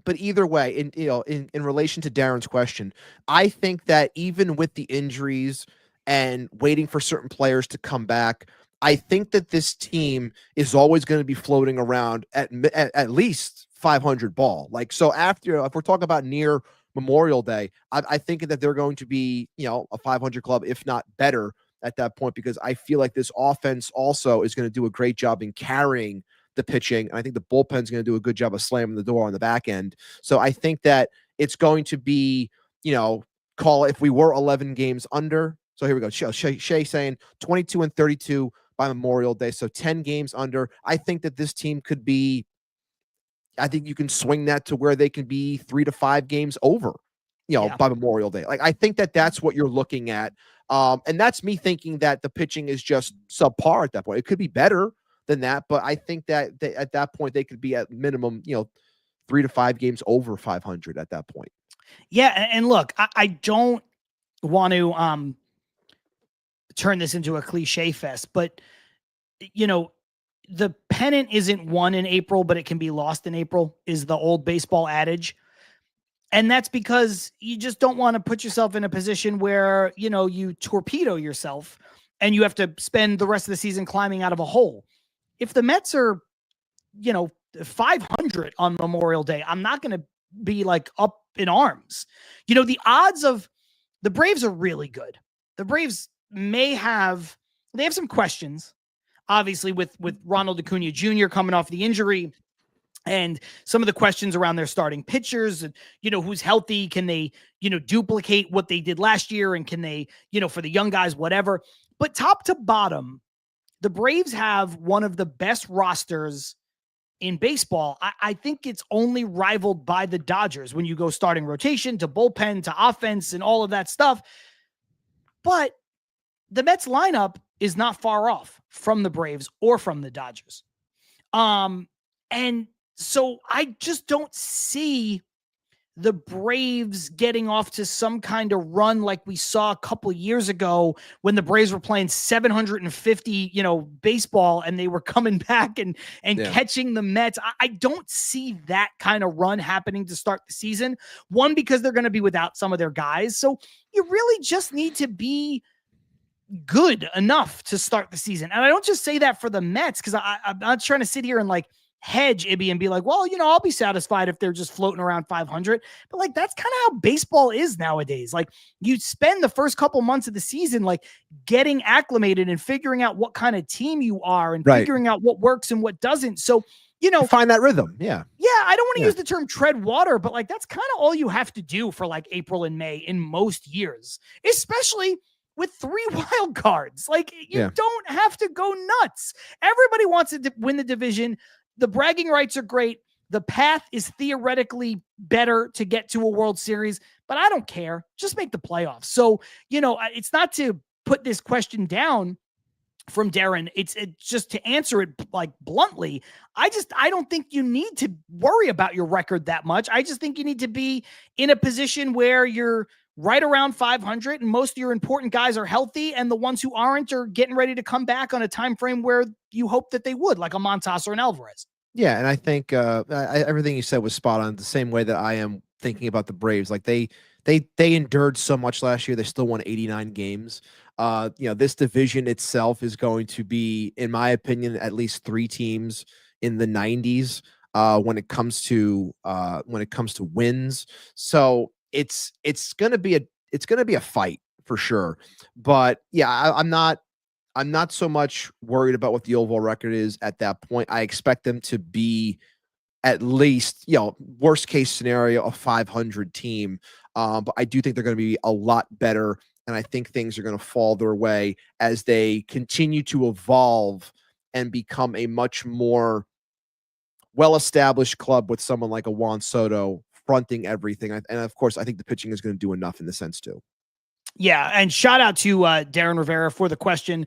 But either way, in relation to Darren's question, I think that even with the injuries and waiting for certain players to come back, I think that this team is always going to be floating around at least 500 ball. Like, so after, if we're talking about near Memorial Day, I think that they're going to be, a 500 club, if not better at that point, because I feel like this offense also is going to do a great job in carrying the pitching. And I think the bullpen's going to do a good job of slamming the door on the back end. So I think that it's going to be, call it, if we were 11 games under. So here we go. Shay saying 22 and 32 by Memorial Day. So 10 games under. I think that this team could be, I think you can swing that to where they can be 3 to 5 games over, by Memorial Day. Like, I think that that's what you're looking at. And that's me thinking that the pitching is just subpar at that point. It could be better than that, but I think that at that point they could be at minimum, 3 to 5 games over 500 at that point. Yeah, and look, I don't want to turn this into a cliche fest, but the pennant isn't won in April, but it can be lost in April, is the old baseball adage. And that's because you just don't want to put yourself in a position where, you torpedo yourself and you have to spend the rest of the season climbing out of a hole. If the Mets are, 500 on Memorial Day, I'm not going to be like up in arms. The odds of the Braves are really good. The Braves they have some questions, obviously, with Ronald Acuña Jr. coming off the injury and some of the questions around their starting pitchers and, who's healthy. Can they, duplicate what they did last year? And can they, for the young guys, whatever. But top to bottom, the Braves have one of the best rosters in baseball. I think it's only rivaled by the Dodgers when you go starting rotation to bullpen to offense and all of that stuff. But the Mets lineup is not far off from the Braves or from the Dodgers. And so I just don't see the Braves getting off to some kind of run like we saw a couple years ago when the Braves were playing 750, baseball, and they were coming back and catching the Mets. I don't see that kind of run happening to start the season. One, because they're going to be without some of their guys. So you really just need to be good enough to start the season. And I don't just say that for the Mets, because I'm not trying to sit here and like hedge Ibby and be like, well, I'll be satisfied if they're just floating around 500. But like, that's kind of how baseball is nowadays. Like, you spend the first couple months of the season like getting acclimated and figuring out what kind of team you are and figuring out what works and what doesn't. So, find that rhythm. Yeah. I don't want to use the term tread water, but like, that's kind of all you have to do for like April and May in most years, especially with 3 wild cards. Like, you don't have to go nuts. Everybody wants to win the division. The bragging rights are great. The path is theoretically better to get to a World Series, but I don't care. Just make the playoffs. So, it's not to put this question down from Darren. It's just to answer it like bluntly. I don't think you need to worry about your record that much. I just think you need to be in a position where you're right around 500 and most of your important guys are healthy, and the ones who aren't are getting ready to come back on a time frame where you hope that they would, like a Montas or an Alvarez. Yeah, and I think everything you said was spot on. The same way that I am thinking about the Braves. Like, they endured so much last year. They still won 89 games. This division itself is going to be, in my opinion, at least 3 teams in the 90s when it comes to wins. So it's gonna be a fight for sure. But yeah, I'm not so much worried about what the overall record is at that point. I expect them to be at least, worst case scenario, a 500 team. But I do think they're going to be a lot better. And I think things are going to fall their way as they continue to evolve and become a much more well-established club with someone like a Juan Soto fronting everything. And of course, I think the pitching is going to do enough in the sense too. Yeah, and shout out to Darren Rivera for the question,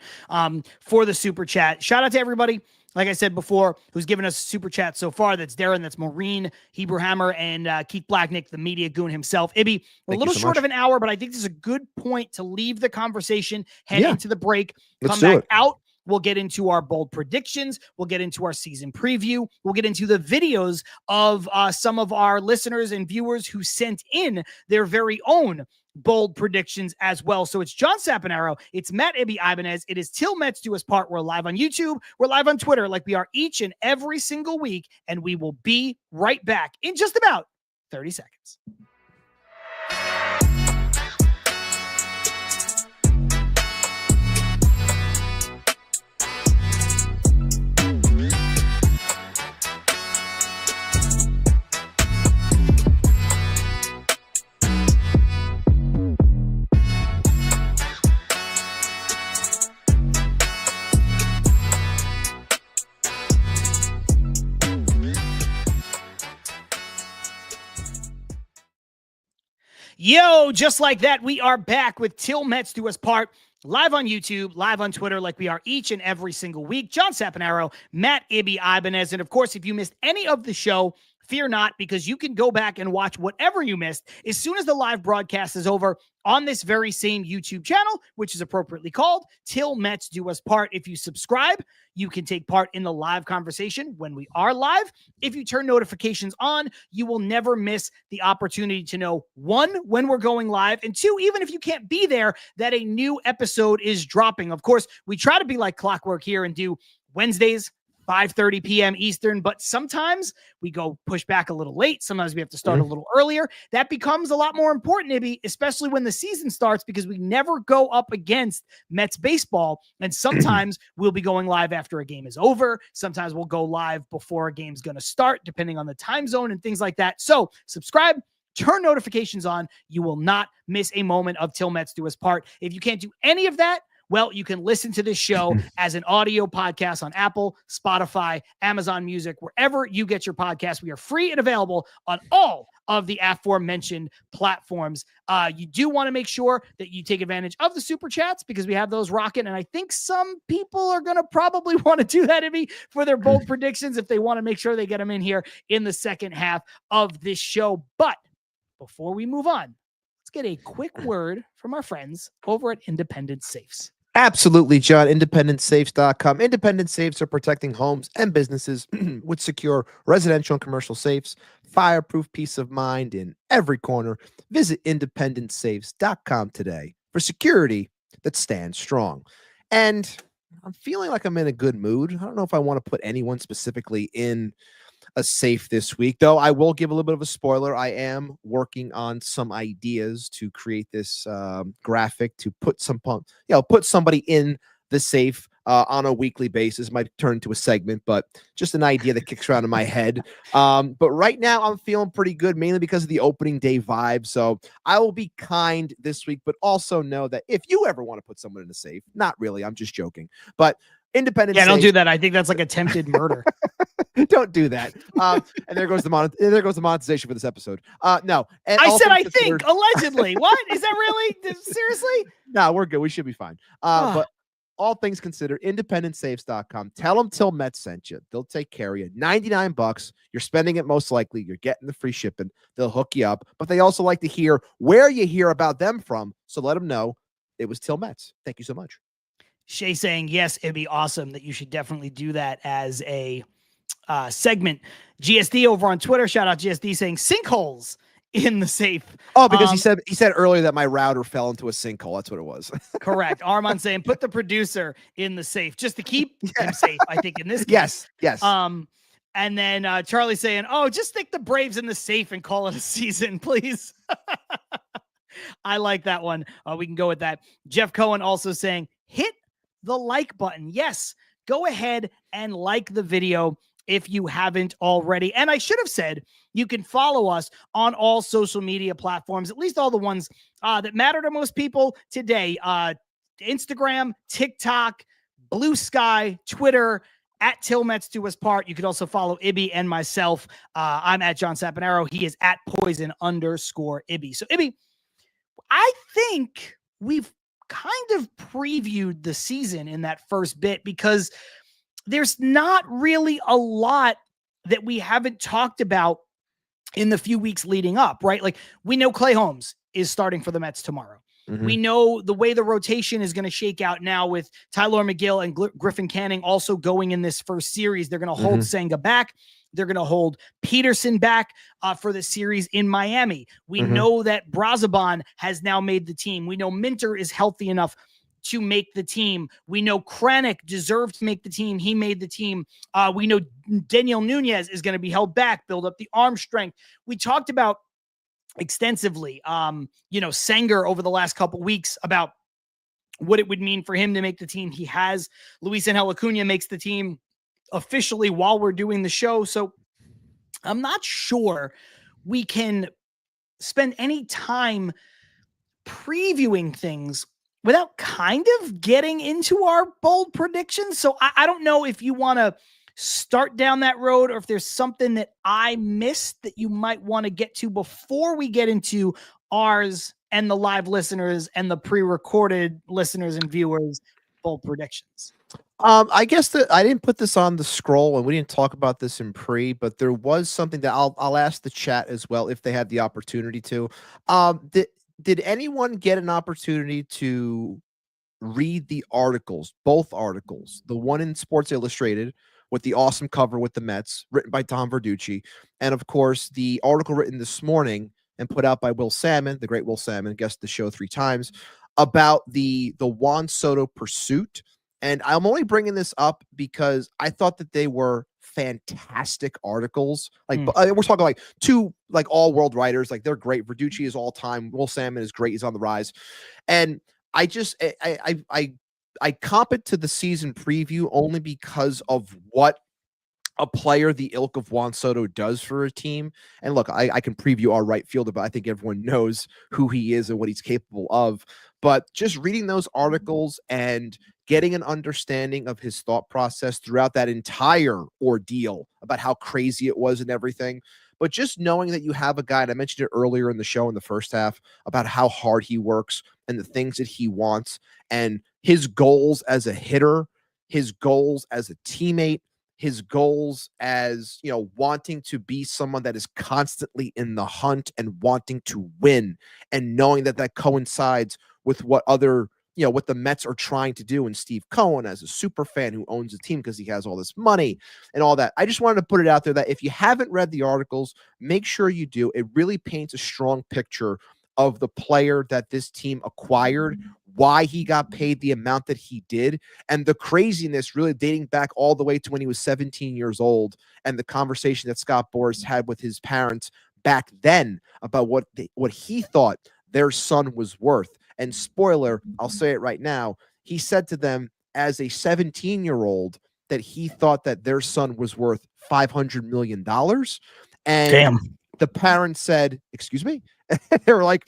for the super chat. Shout out to everybody, like I said before, who's given us a super chat so far. That's Darren, that's Maureen, Hebrew Hammer, and Keith Blacknick, the media goon himself. Ibby, we're a little short of an hour, but I think this is a good point to leave the conversation, head into the break, come back out. We'll get into our bold predictions. We'll get into our season preview. We'll get into the videos of some of our listeners and viewers who sent in their very own bold predictions as well. So it's John Saponaro. It's Matt Ibanez. It is Til Mets Do Us Part. We're live on YouTube. We're live on Twitter like we are each and every single week. And we will be right back in just about 30 seconds. Yo, just like that, we are back with Til Mets Do Us Part, live on YouTube, live on Twitter, like we are each and every single week. John Saponaro, Matt Ibanez, and of course, if you missed any of the show, fear not, because you can go back and watch whatever you missed as soon as the live broadcast is over on this very same YouTube channel, which is appropriately called Til Mets Do Us Part. If you subscribe, you can take part in the live conversation when we are live. If you turn notifications on, you will never miss the opportunity to know, 1, when we're going live, and 2, even if you can't be there, that a new episode is dropping. Of course, we try to be like clockwork here and do Wednesdays, 5:30 p.m. Eastern, but sometimes we go push back a little late. Sometimes we have to start a little earlier. That becomes a lot more important, Ibby, especially when the season starts, because we never go up against Mets baseball. And sometimes we'll be going live after a game is over. Sometimes we'll go live before a game's going to start, depending on the time zone and things like that. So subscribe, turn notifications on. You will not miss a moment of Til Mets Do Us Part. If you can't do any of that, Well, you can listen to this show as an audio podcast on Apple, Spotify, Amazon Music, wherever you get your podcast. We are free and available on all of the aforementioned platforms. You do want to make sure that you take advantage of the super chats because we have those rocking. And I think some people are going to probably want to do that to me for their bold predictions if they want to make sure they get them in here in the second half of this show. But before we move on, let's get a quick word from our friends over at Independent Safes. Absolutely, John. IndependentSafes.com. Independent Safes are protecting homes and businesses with secure residential and commercial safes, fireproof peace of mind in every corner. Visit IndependentSafes.com today for security that stands strong. And I'm feeling like I'm in a good mood. I don't know if I want to put anyone specifically in a safe this week, though I will give a little bit of a spoiler. I am working on some ideas to create this graphic to put put somebody in the safe on a weekly basis. Might turn into a segment, but just an idea that kicks around in my head. But right now I'm feeling pretty good, mainly because of the opening day vibe. So I will be kind this week, but also know that if you ever want to put someone in a safe, not really, I'm just joking, but Independent. Yeah, don't do that. I think that's like attempted murder. Don't do that. And there goes the monetization for this episode. No, and I said I think allegedly. What is that really? Seriously? No, we're good. We should be fine. But all things considered, IndependentSafes.com. Tell them Til Mets sent you. They'll take care of you. $99. You're spending it most likely. You're getting the free shipping. They'll hook you up. But they also like to hear where you hear about them from. So let them know it was Til Mets. Thank you so much. Shay saying, yes, it'd be awesome that you should definitely do that as a segment. GSD over on Twitter, shout out GSD, saying sinkholes in the safe. Oh, because he said earlier that my router fell into a sinkhole. That's what it was. Correct. Armand saying put the producer in the safe just to keep him safe, I think, in this case. Yes. And then Charlie saying, oh, just stick the Braves in the safe and call it a season, please. I like that one. We can go with that. Jeff Cohen also saying hit the like button. Yes, go ahead and like the video if you haven't already. And I should have said, you can follow us on all social media platforms, at least all the ones that matter to most people today. Instagram, TikTok, Blue Sky, Twitter, at Til Mets Do Us Part. You can also follow Ibby and myself. I'm at John Saponaro. He is at poison_Ibby. So Ibby, I think we've kind of previewed the season in that first bit because there's not really a lot that we haven't talked about in the few weeks leading up, right? Like we know Clay Holmes is starting for the Mets tomorrow. Mm-hmm. We know the way the rotation is going to shake out now with Tyler McGill and Griffin Canning also going in this first series. They're going to hold Senga back. They're going to hold Peterson back for the series in Miami. We know that Brazoban has now made the team. We know Minter is healthy enough to make the team. We know Kranick deserved to make the team. He made the team. We know Daniel Nunez is going to be held back, build up the arm strength. We talked about extensively, Sanger over the last couple weeks about what it would mean for him to make the team. He has. Luis Angel Acuña makes the team officially while we're doing the show. So I'm not sure we can spend any time previewing things without kind of getting into our bold predictions. So I don't know if you want to start down that road or if there's something that I missed that you might want to get to before we get into ours and the live listeners and the pre-recorded listeners and viewers bold predictions. I guess that I didn't put this on the scroll and we didn't talk about this in pre, but there was something that I'll ask the chat as well if they had the opportunity to. Did anyone get an opportunity to read the articles, both articles, the one in Sports Illustrated with the awesome cover with the Mets written by Tom Verducci, and of course the article written this morning and put out by Will Salmon, the great Will Salmon, guest the show 3 times, about the Juan Soto pursuit. And I'm only bringing this up because I thought that they were fantastic articles. Like we're talking like 2 like all world writers. Like they're great. Verducci is all time. Will Salmon is great. He's on the rise. And I just I comp it to the season preview only because of what a player the ilk of Juan Soto does for a team. And look, I can preview our right fielder, but I think everyone knows who he is and what he's capable of. But just reading those articles and getting an understanding of his thought process throughout that entire ordeal about how crazy it was and everything. But just knowing that you have a guy, and I mentioned it earlier in the show in the first half, about how hard he works and the things that he wants and his goals as a hitter, his goals as a teammate, his goals as, wanting to be someone that is constantly in the hunt and wanting to win, and knowing that that coincides with what what the Mets are trying to do. And Steve Cohen, as a super fan who owns a team because he has all this money and all that. I just wanted to put it out there that if you haven't read the articles, make sure you do. It really paints a strong picture of the player that this team acquired, why he got paid the amount that he did, and the craziness really dating back all the way to when he was 17 years old, and the conversation that Scott Boras had with his parents back then about what he thought their son was worth. And spoiler, I'll say it right now, he said to them as a 17-year-old that he thought that their son was worth $500 million. And Damn. the parents said, "Excuse me?" They were like,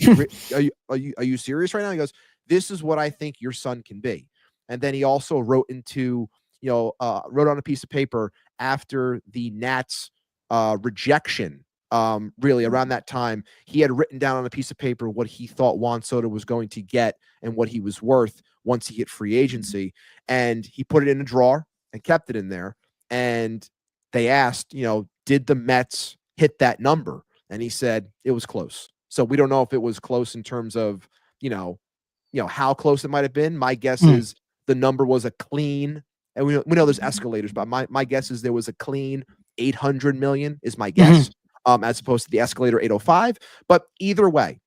are you serious right now? He goes, "This is what I think your son can be." And then he also wrote on a piece of paper after the Nats rejection. Really around that time, he had written down on a piece of paper what he thought Juan Soto was going to get and what he was worth once he hit free agency. And he put it in a drawer and kept it in there. And they asked, did the Mets hit that number? And he said it was close. So we don't know if it was close in terms of, how close it might have been. My guess is the number was a clean, and we know there's escalators, but my guess is there was a clean 800 million is my guess, as opposed to the escalator 805. But either way,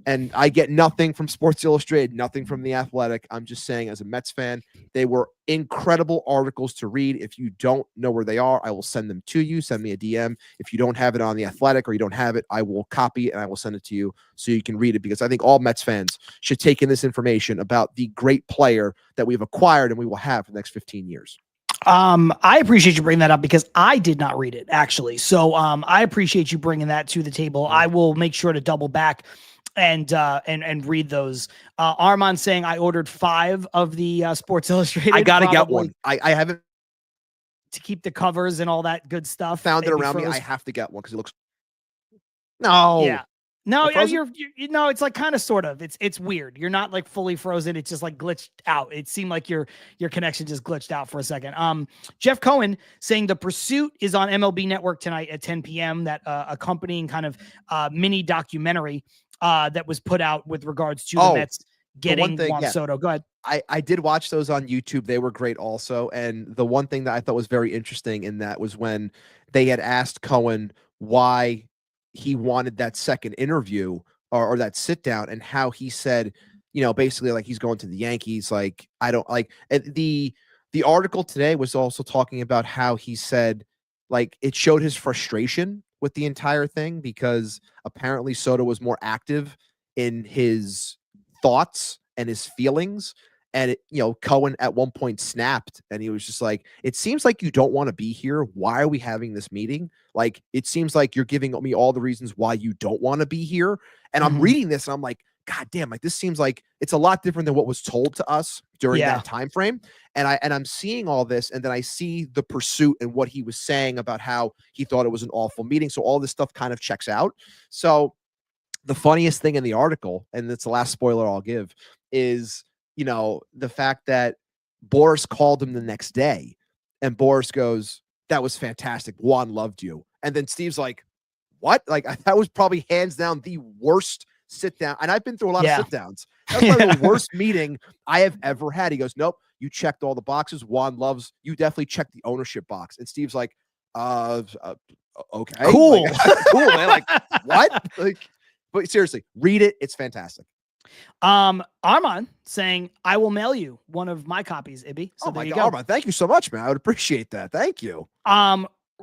and I get nothing from Sports Illustrated, nothing from The Athletic. I'm just saying, as a Mets fan, they were incredible articles to read. If you don't know where they are, I will send them to you. Send me a DM. If you don't have it on The Athletic or you don't have it, I will copy it and I will send it to you so you can read it, because I think all Mets fans should take in this information about the great player that we've acquired and we will have for the next 15 years. I appreciate you bringing that up because I did not read it, actually. So I appreciate you bringing that to the table. I will make sure to double back and read those. Armand saying I ordered 5 of the Sports Illustrated. I gotta get one. I haven't, to keep the covers and all that good stuff. Found it around me. I have to get one because it looks. No. Yeah. No, you're it's like kind of sort of. It's weird. You're not like fully frozen. It's just like glitched out. It seemed like your connection just glitched out for a second. Jeff Cohen saying The Pursuit is on MLB Network tonight at 10 p.m. That accompanying kind of mini documentary that was put out with regards to the Mets getting Juan Soto. Go ahead. I did watch those on YouTube. They were great also. And the one thing that I thought was very interesting in that was when they had asked Cohen why he wanted that second interview or that sit down, and how he said, basically like he's going to the Yankees. Like, I don't like the article today was also talking about how he said, like, it showed his frustration with the entire thing because apparently Soto was more active in his thoughts and his feelings. And, Cohen at one point snapped and he was just like, "It seems like you don't want to be here. Why are we having this meeting? Like, it seems like you're giving me all the reasons why you don't want to be here." And I'm reading this and I'm like, God damn, like this seems like it's a lot different than what was told to us during that time frame. And I'm seeing all this, and then I see The Pursuit and what he was saying about how he thought it was an awful meeting. So all this stuff kind of checks out. So the funniest thing in the article, and it's the last spoiler I'll give, is the fact that Boras called him the next day and Boras goes, "That was fantastic. Juan loved you." And then Steve's like, "What?" Like, that was probably hands down the worst sit down. And I've been through a lot of sit downs. That's probably the worst meeting I have ever had. He goes, "Nope, you checked all the boxes. Juan loves you. Definitely checked the ownership box." And Steve's like, okay, cool. Like, cool, man. Like, what? Like, but seriously, read it. It's fantastic. Armand saying, "I will mail you one of my copies, Ibby." So there you go. Armand, thank you so much, man. I would appreciate that. Thank you.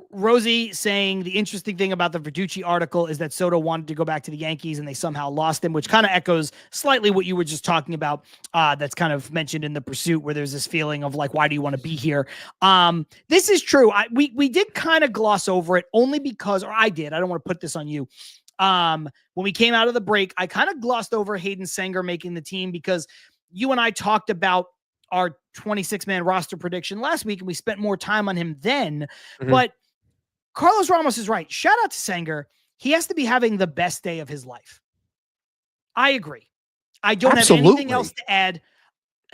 Rosie saying the interesting thing about the Verducci article is that Soto wanted to go back to the Yankees and they somehow lost him, which kind of echoes slightly what you were just talking about. That's kind of mentioned in The Pursuit, where there's this feeling of like, why do you want to be here? This is true. We did kind of gloss over it only because, or I did, I don't want to put this on you. When we came out of the break, I kind of glossed over Hayden Sanger making the team because you and I talked about our 26-man roster prediction last week, and we spent more time on him then. But Carlos Ramos is right. Shout out to Sanger. He has to be having the best day of his life. I agree. I don't have anything else to add.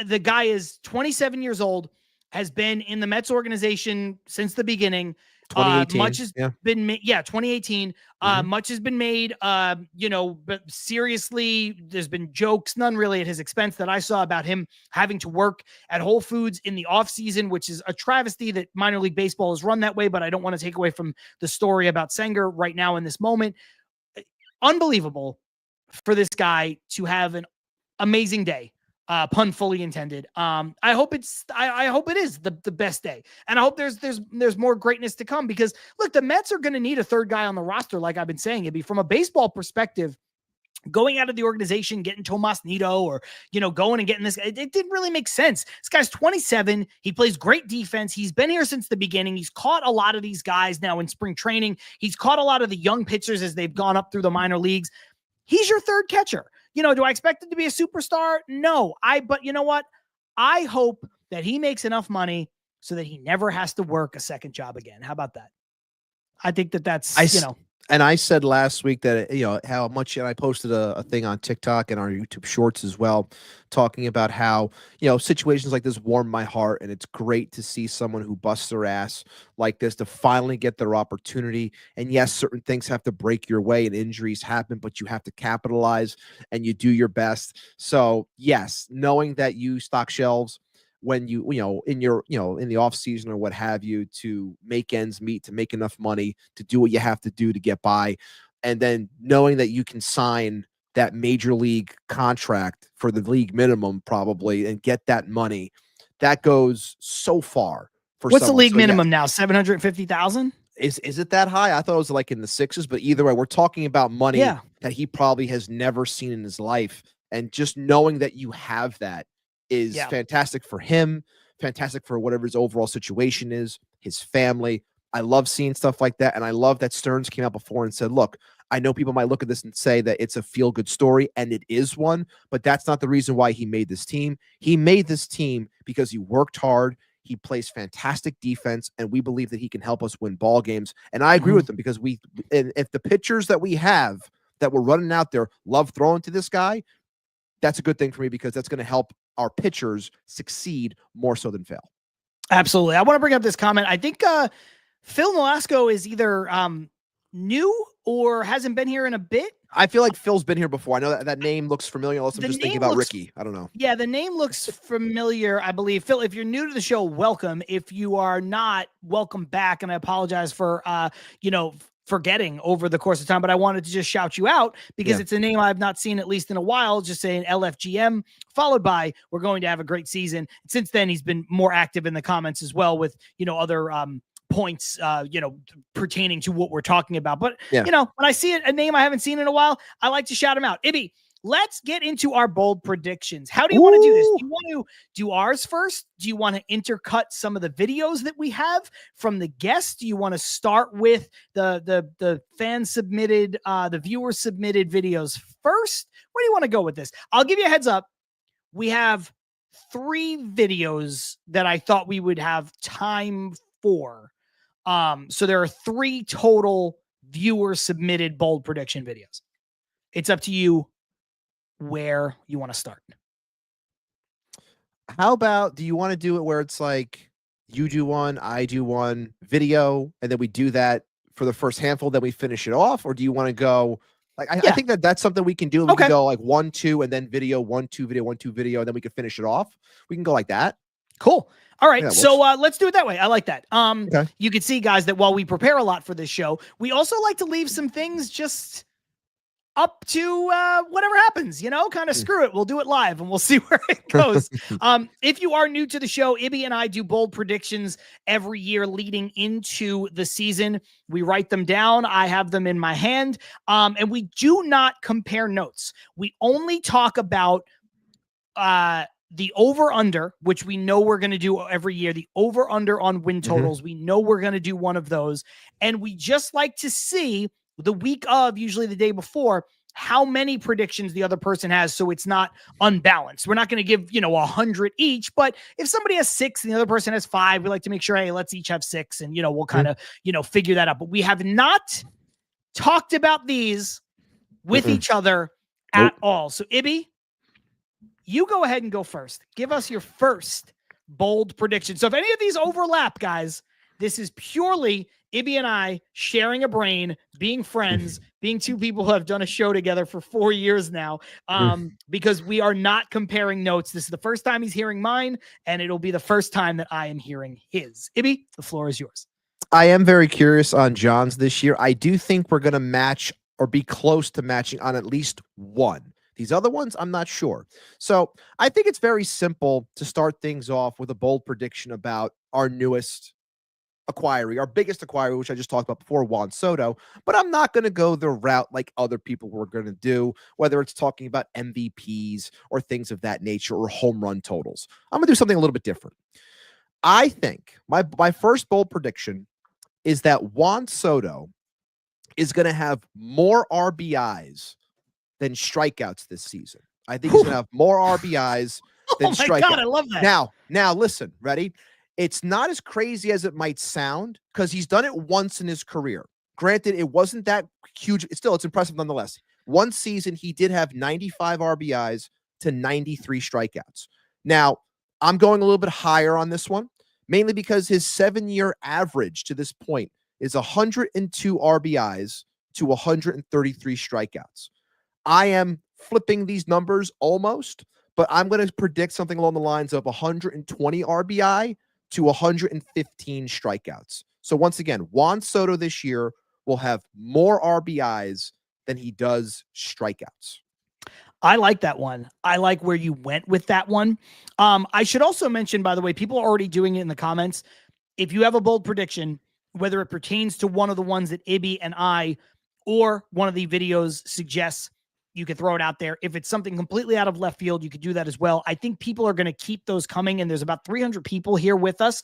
The guy is 27 years old, has been in the Mets organization since the beginning. 2018. Much has been made. Yeah, 2018. Much has been made. But seriously, there's been jokes, none really at his expense, that I saw about him having to work at Whole Foods in the offseason, which is a travesty that minor league baseball is run that way. But I don't want to take away from the story about Sanger right now in this moment. Unbelievable for this guy to have an amazing day. Pun fully intended. I hope it is the best day. And I hope there's more greatness to come, because look, the Mets are going to need a third guy on the roster. Like I've been saying, it'd be from a baseball perspective, going out of the organization, getting Tomas Nido, or, going and getting this. It didn't really make sense. This guy's 27. He plays great defense. He's been here since the beginning. He's caught a lot of these guys now in spring training. He's caught a lot of the young pitchers as they've gone up through the minor leagues. He's your third catcher. Do I expect him to be a superstar? No. But you know what? I hope that he makes enough money so that he never has to work a second job again. How about that? I think that's. And I said last week that, how much, and I posted a thing on TikTok and our YouTube shorts as well, talking about how, situations like this warm my heart. And it's great to see someone who busts their ass like this to finally get their opportunity. And yes, certain things have to break your way and injuries happen, but you have to capitalize and you do your best. So yes, knowing that you stock shelves when in the off season or what have you, to make ends meet, to make enough money, to do what you have to do to get by. And then knowing that you can sign that major league contract for the league minimum probably and get that money, that goes so far for what's someone. The league minimum now? 750,000? Is it that high? I thought it was like in the sixes, but either way, we're talking about money that he probably has never seen in his life. And just knowing that you have that is fantastic for him, fantastic for whatever his overall situation is, his family. I love seeing stuff like that. And I love that Stearns came out before and said, look, I know people might look at this and say that it's a feel-good story, and it is one, but that's not the reason why he made this team. He made this team because he worked hard. He plays fantastic defense, and we believe that he can help us win ball games. And I agree with him, because if the pitchers that we have that we're running out there love throwing to this guy, that's a good thing for me, because that's going to help our pitchers succeed more so than fail. Absolutely. I want to bring up this comment. I think Phil Nolasco is either new or hasn't been here in a bit. I feel like Phil's been here before. I know that name looks familiar. Also, I'm just thinking about Ricky. I don't know. Yeah, the name looks familiar, I believe. Phil, if you're new to the show, welcome. If you are not, welcome back. And I apologize for, forgetting over the course of time, but I wanted to just shout you out because it's a name I've not seen at least in a while. Just saying LFGM, followed by we're going to have a great season. Since then, he's been more active in the comments as well with, other points, pertaining to what we're talking about. But, when I see a name I haven't seen in a while, I like to shout him out. Ibby, let's get into our bold predictions. How do you want to do this? Do you want to do ours first? Do you want to intercut some of the videos that we have from the guests? Do you want to start with the fan submitted, the viewer submitted videos first? Where do you want to go with this? I'll give you a heads up. We have 3 videos that I thought we would have time for. So there are 3 total viewer submitted bold prediction videos. It's up to you where you want to start. How about, do you want to do it where it's like you do one, I do one video, and then we do that for the first handful, then we finish it off? Or do you want to go like, I think that's something we can do. We can go like 1, 2, and then video, 1, 2 video, 1, 2 video, and then we can finish it off. We can go like that. Cool. All right. So let's do it that way. I like that. You can see, guys, that while we prepare a lot for this show, we also like to leave some things just up to whatever happens, kind of screw it. We'll do it live and we'll see where it goes. If you are new to the show, Ibby and I do bold predictions every year leading into the season. We write them down. I have them in my hand. And we do not compare notes. We only talk about the over-under, which we know we're going to do every year, the over-under on win totals. We know we're going to do one of those. And we just like to see the week of, usually the day before, how many predictions the other person has, so it's not unbalanced. We're not going to give, 100 each, but if somebody has 6 and the other person has 5, we like to make sure, hey, let's each have 6, and, we'll kind of, figure that out. But we have not talked about these with each other at all. So, Ibby, you go ahead and go first. Give us your first bold prediction. So if any of these overlap, guys, this is purely Ibby and I sharing a brain, being friends, being two people who have done a show together for 4 years now, because we are not comparing notes. This is the first time he's hearing mine, and it'll be the first time that I am hearing his. Ibby, the floor is yours. I am very curious on John's this year. I do think we're going to match or be close to matching on at least one. These other ones, I'm not sure. So I think it's very simple to start things off with a bold prediction about our newest acquiree, our biggest acquiree, which I just talked about before, Juan Soto. But I'm not going to go the route like other people were going to do, whether it's talking about MVPs or things of that nature or home run totals. I'm going to do something a little bit different. I think my first bold prediction is that Juan Soto is going to have more RBIs than strikeouts this season. I think he's going to have more RBIs than strikeouts. Oh my God, I love that. Now listen, ready? It's not as crazy as it might sound because he's done it once in his career. Granted, it wasn't that huge. It's impressive nonetheless. One season, he did have 95 RBIs to 93 strikeouts. Now, I'm going a little bit higher on this one, mainly because his 7-year average to this point is 102 RBIs to 133 strikeouts. I am flipping these numbers almost, but I'm going to predict something along the lines of 120 RBI to 115 strikeouts. So once again, Juan Soto this year will have more RBIs than he does strikeouts. I like that one. I like where you went with that one. I should also mention, by the way, people are already doing it in the comments. If you have a bold prediction, whether it pertains to one of the ones that Ibby and I or one of the videos suggests, you could throw it out there. If it's something completely out of left field, you could do that as well. I think people are going to keep those coming, and there's about 300 people here with us.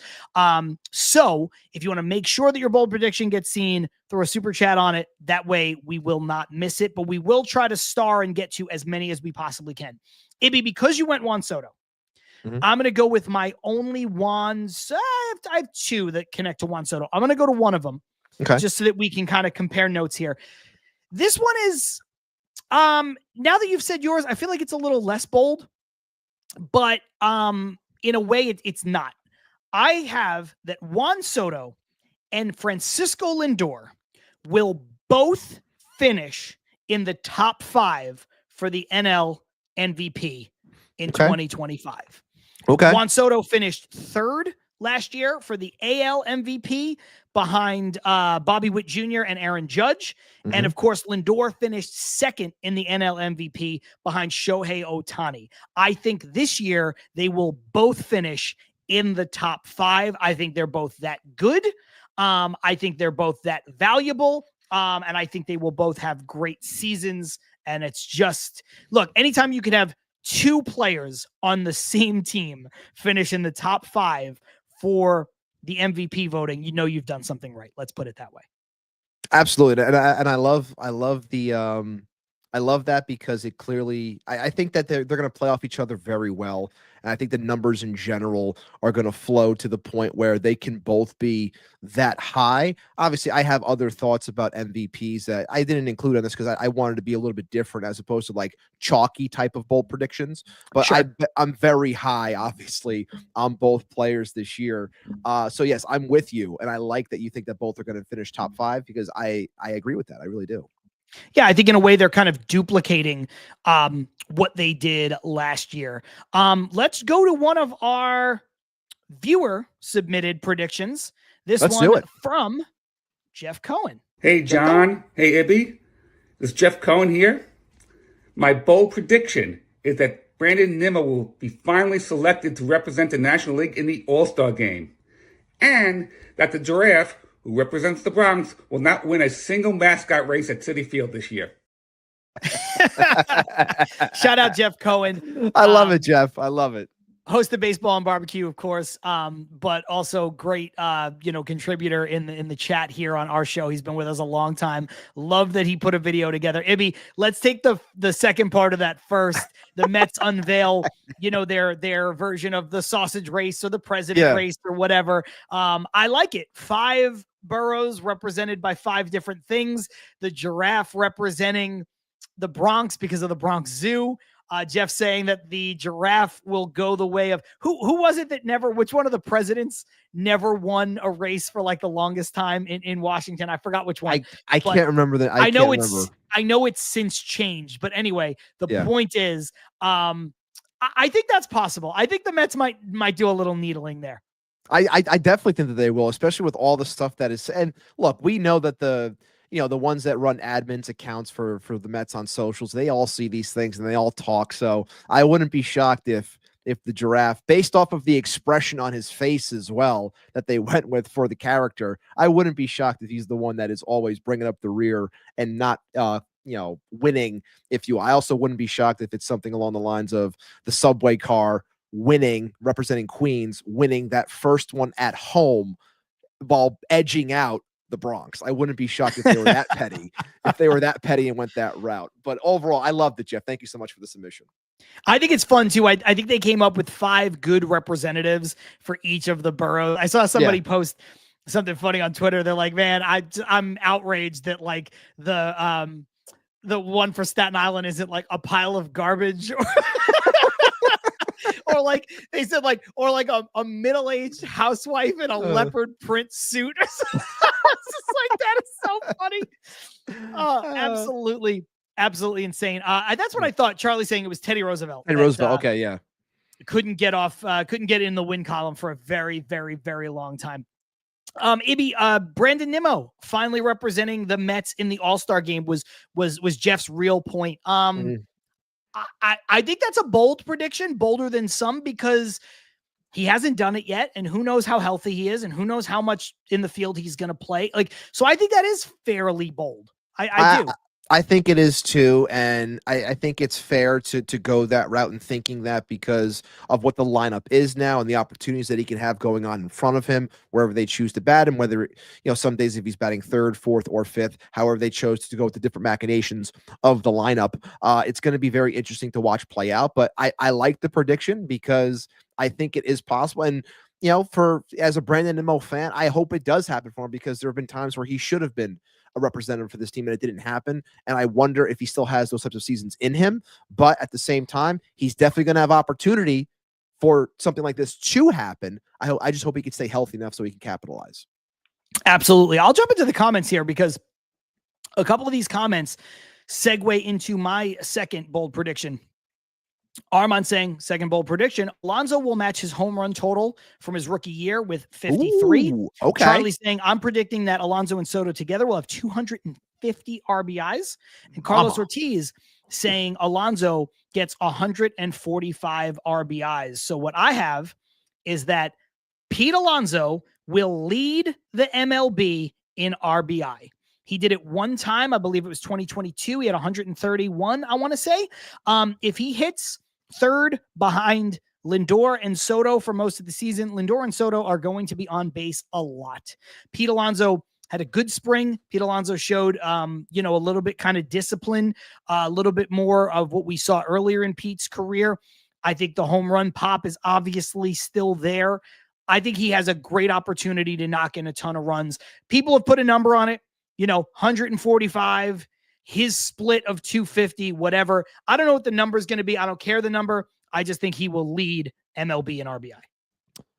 So if you want to make sure that your bold prediction gets seen, throw a super chat on it. That way we will not miss it, but we will try to star and get to as many as we possibly can. Ibby, because you went Juan Soto, I'm going to go with my only Juans. I have 2 that connect to Juan Soto. I'm going to go to one of them, just so that we can kind of compare notes here. This one is, now that you've said yours, I feel like it's a little less bold, but in a way it's not. I have that Juan Soto and Francisco Lindor will both finish in the top 5 for the NL MVP in 2025. Okay. Juan Soto finished 3rd last year for the AL MVP behind Bobby Witt Jr. and Aaron Judge. And of course, Lindor finished 2nd in the NL MVP behind Shohei Ohtani. I think this year they will both finish in the top 5. I think they're both that good. I think they're both that valuable. And I think they will both have great seasons. And it's just, look, anytime you can have 2 players on the same team finish in the top 5 for the MVP voting, you know you've done something right. Let's put it that way. Absolutely. And I love the I love that because it clearly, I think that they're going to play off each other very well. And I think the numbers in general are going to flow to the point where they can both be that high. Obviously, I have other thoughts about MVPs that I didn't include on this because I wanted to be a little bit different as opposed to like chalky type of bold predictions. But sure. I'm very high, obviously, on both players this year. So yes, I'm with you. And I like that you think that both are going to finish top 5 because I agree with that. I really do. Yeah, I think in a way they're kind of duplicating what they did last year. Let's go to one of our viewer submitted predictions. Let's one from Jeff Cohen. Hey, John. Hey, Ibby. This is Jeff Cohen here. My bold prediction is that Brandon Nimmo will be finally selected to represent the National League in the All-Star game. And that the Giraffe, who represents the Bronx, will not win a single mascot race at Citi Field this year. Shout out Jeff Cohen. I love it, Jeff. I love it. Host of Baseball and Barbecue, of course, but also great, contributor in the chat here on our show. He's been with us a long time. Love that he put a video together. Ibby, let's take the second part of that first. The Mets unveil, their version of the sausage race or the president race or whatever. I like it. 5 boroughs represented by 5 different things. The giraffe representing the Bronx because of the Bronx Zoo. Jeff saying that the giraffe will go the way of who was it that which one of the presidents never won a race for like the longest time in Washington? I forgot which one. I can't remember that. I know it's since changed, but anyway, the point is, I think that's possible. I think the Mets might do a little needling there. I definitely think that they will, especially with all the stuff that is. And look, we know that the ones that run admins accounts for the Mets on socials, they all see these things and they all talk. So I wouldn't be shocked if the giraffe, based off of the expression on his face as well, that they went with for the character, I wouldn't be shocked if he's the one that is always bringing up the rear and not, winning. I also wouldn't be shocked if it's something along the lines of the subway car winning, representing Queens, winning that first one at home while edging out the Bronx. I wouldn't be shocked if they were that petty, and went that route. But overall, I loved it, Jeff. Thank you so much for the submission. I think it's fun too. I think they came up with 5 good representatives for each of the boroughs. I saw somebody post something funny on Twitter. They're like, man, I'm outraged that like the one for Staten Island isn't like a pile of garbage or like they said a middle-aged housewife in a leopard print suit or something. It's just like, that is so funny. Absolutely insane. That's what I thought. Charlie saying it was Teddy Roosevelt. Okay, yeah. Couldn't get in the win column for a very, very, very long time. Brandon Nimmo finally representing the Mets in the All-Star game was Jeff's real point. I think that's a bold prediction, bolder than some, because he hasn't done it yet, and who knows how healthy he is, and who knows how much in the field he's going to play. So I think that is fairly bold. I do. I think it is too, and I think it's fair to go that route and thinking that because of what the lineup is now and the opportunities that he can have going on in front of him, wherever they choose to bat him, whether, some days if he's batting 3rd, 4th, or 5th, however they chose to go with the different machinations of the lineup. It's going to be very interesting to watch play out, but I like the prediction because I think it is possible. And, as a Brandon Nimmo fan, I hope it does happen for him because there have been times where he should have been a representative for this team and it didn't happen. And I wonder if he still has those types of seasons in him. But at the same time, he's definitely going to have opportunity for something like this to happen. I just hope he can stay healthy enough so he can capitalize. Absolutely. I'll jump into the comments here because a couple of these comments segue into my second bold prediction. Armand saying, second bold prediction, Alonso will match his home run total from his rookie year with 53. Ooh, okay. Charlie saying, I'm predicting that Alonso and Soto together will have 250 RBIs. And Carlos Ortiz saying Alonso gets 145 RBIs. So what I have is that Pete Alonso will lead the MLB in RBI. He did it one time. I believe it was 2022. He had 131, I want to say. If he hits 3rd behind Lindor and Soto for most of the season, Lindor and Soto are going to be on base a lot. Pete Alonso had a good spring. Pete Alonso showed, a little bit kind of discipline, a little bit more of what we saw earlier in Pete's career. I think the home run pop is obviously still there. I think he has a great opportunity to knock in a ton of runs. People have put a number on it, 145, his split of 250, whatever. I don't know what the number is going to be. I don't care the number. I just think he will lead MLB in RBI.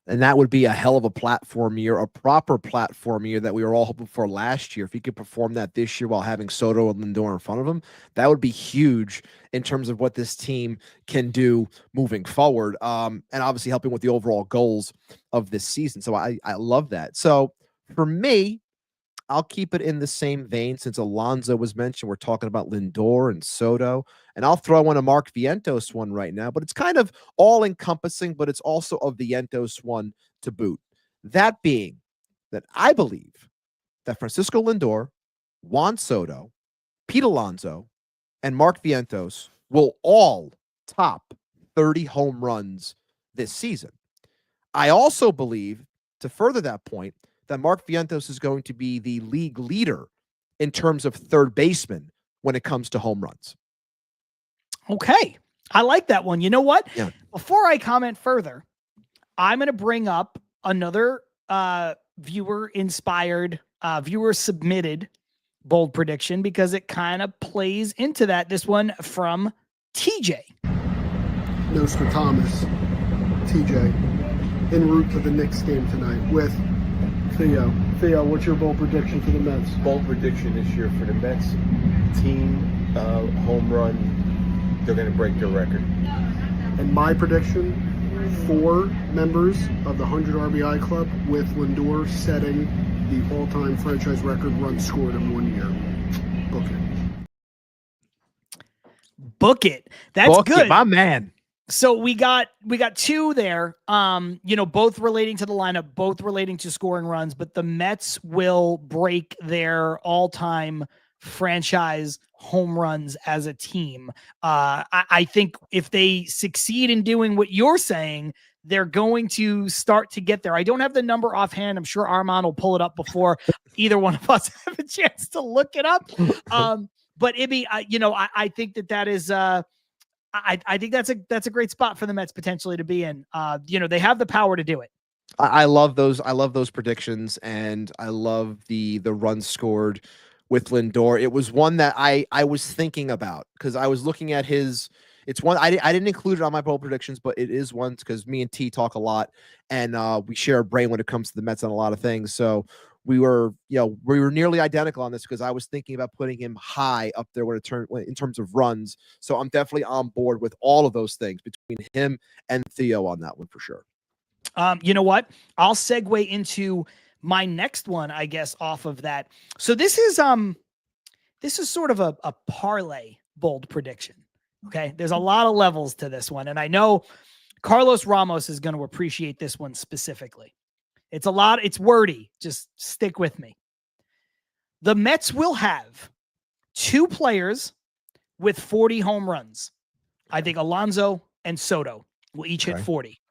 And that would be a hell of a platform year, a proper platform year that we were all hoping for last year. If he could perform that this year while having Soto and Lindor in front of him, that would be huge in terms of what this team can do moving forward. And obviously helping with the overall goals of this season. So I love that. So for me, I'll keep it in the same vein since Alonso was mentioned. We're talking about Lindor and Soto, and I'll throw in a Mark Vientos one right now, but it's kind of all encompassing, but it's also a Vientos one to boot. That being that I believe that Francisco Lindor, Juan Soto, Pete Alonso, and Mark Vientos will all top 30 home runs this season. I also believe, to further that point, that Mark Vientos is going to be the league leader in terms of third baseman when it comes to home runs. Okay. I like that one. You know what? Yeah. Before I comment further, I'm going to bring up another viewer-inspired, viewer-submitted bold prediction because it kind of plays into that. This one from TJ. Nostradamus, TJ, en route to the Knicks game tonight with Theo. Theo, what's your bold prediction for the Mets? Bold prediction this year for the Mets team, home run, they're going to break their record. And my prediction, 4 members of the 100 RBI club with Lindor setting the all-time franchise record runs scored in 1 year. Book it. Book it. That's Book good. it, my man. So we got 2 there, both relating to the lineup, both relating to scoring runs, but the Mets will break their all-time franchise home runs as a team. I think if they succeed in doing what you're saying, they're going to start to get there. I don't have the number offhand. I'm sure Armand will pull it up before either one of us have a chance to look it up. But Ibby, I think that is I think that's a great spot for the Mets potentially to be in. They have the power to do it. I love those. I love those predictions, and I love the runs scored with Lindor. It was one that I was thinking about because I was looking at his. It's one I didn't include it on my bold predictions, but it is one because me and T talk a lot, and we share a brain when it comes to the Mets on a lot of things. So we were nearly identical on this because I was thinking about putting him high up there in terms of runs. So I'm definitely on board with all of those things between him and Theo on that one for sure. You know what? I'll segue into my next one, I guess, off of that. So this is sort of a parlay bold prediction. Okay. There's a lot of levels to this one. And I know Carlos Ramos is going to appreciate this one specifically. It's wordy. Just stick with me. The Mets will have 2 players with 40 home runs. I think Alonso and Soto will each hit 40.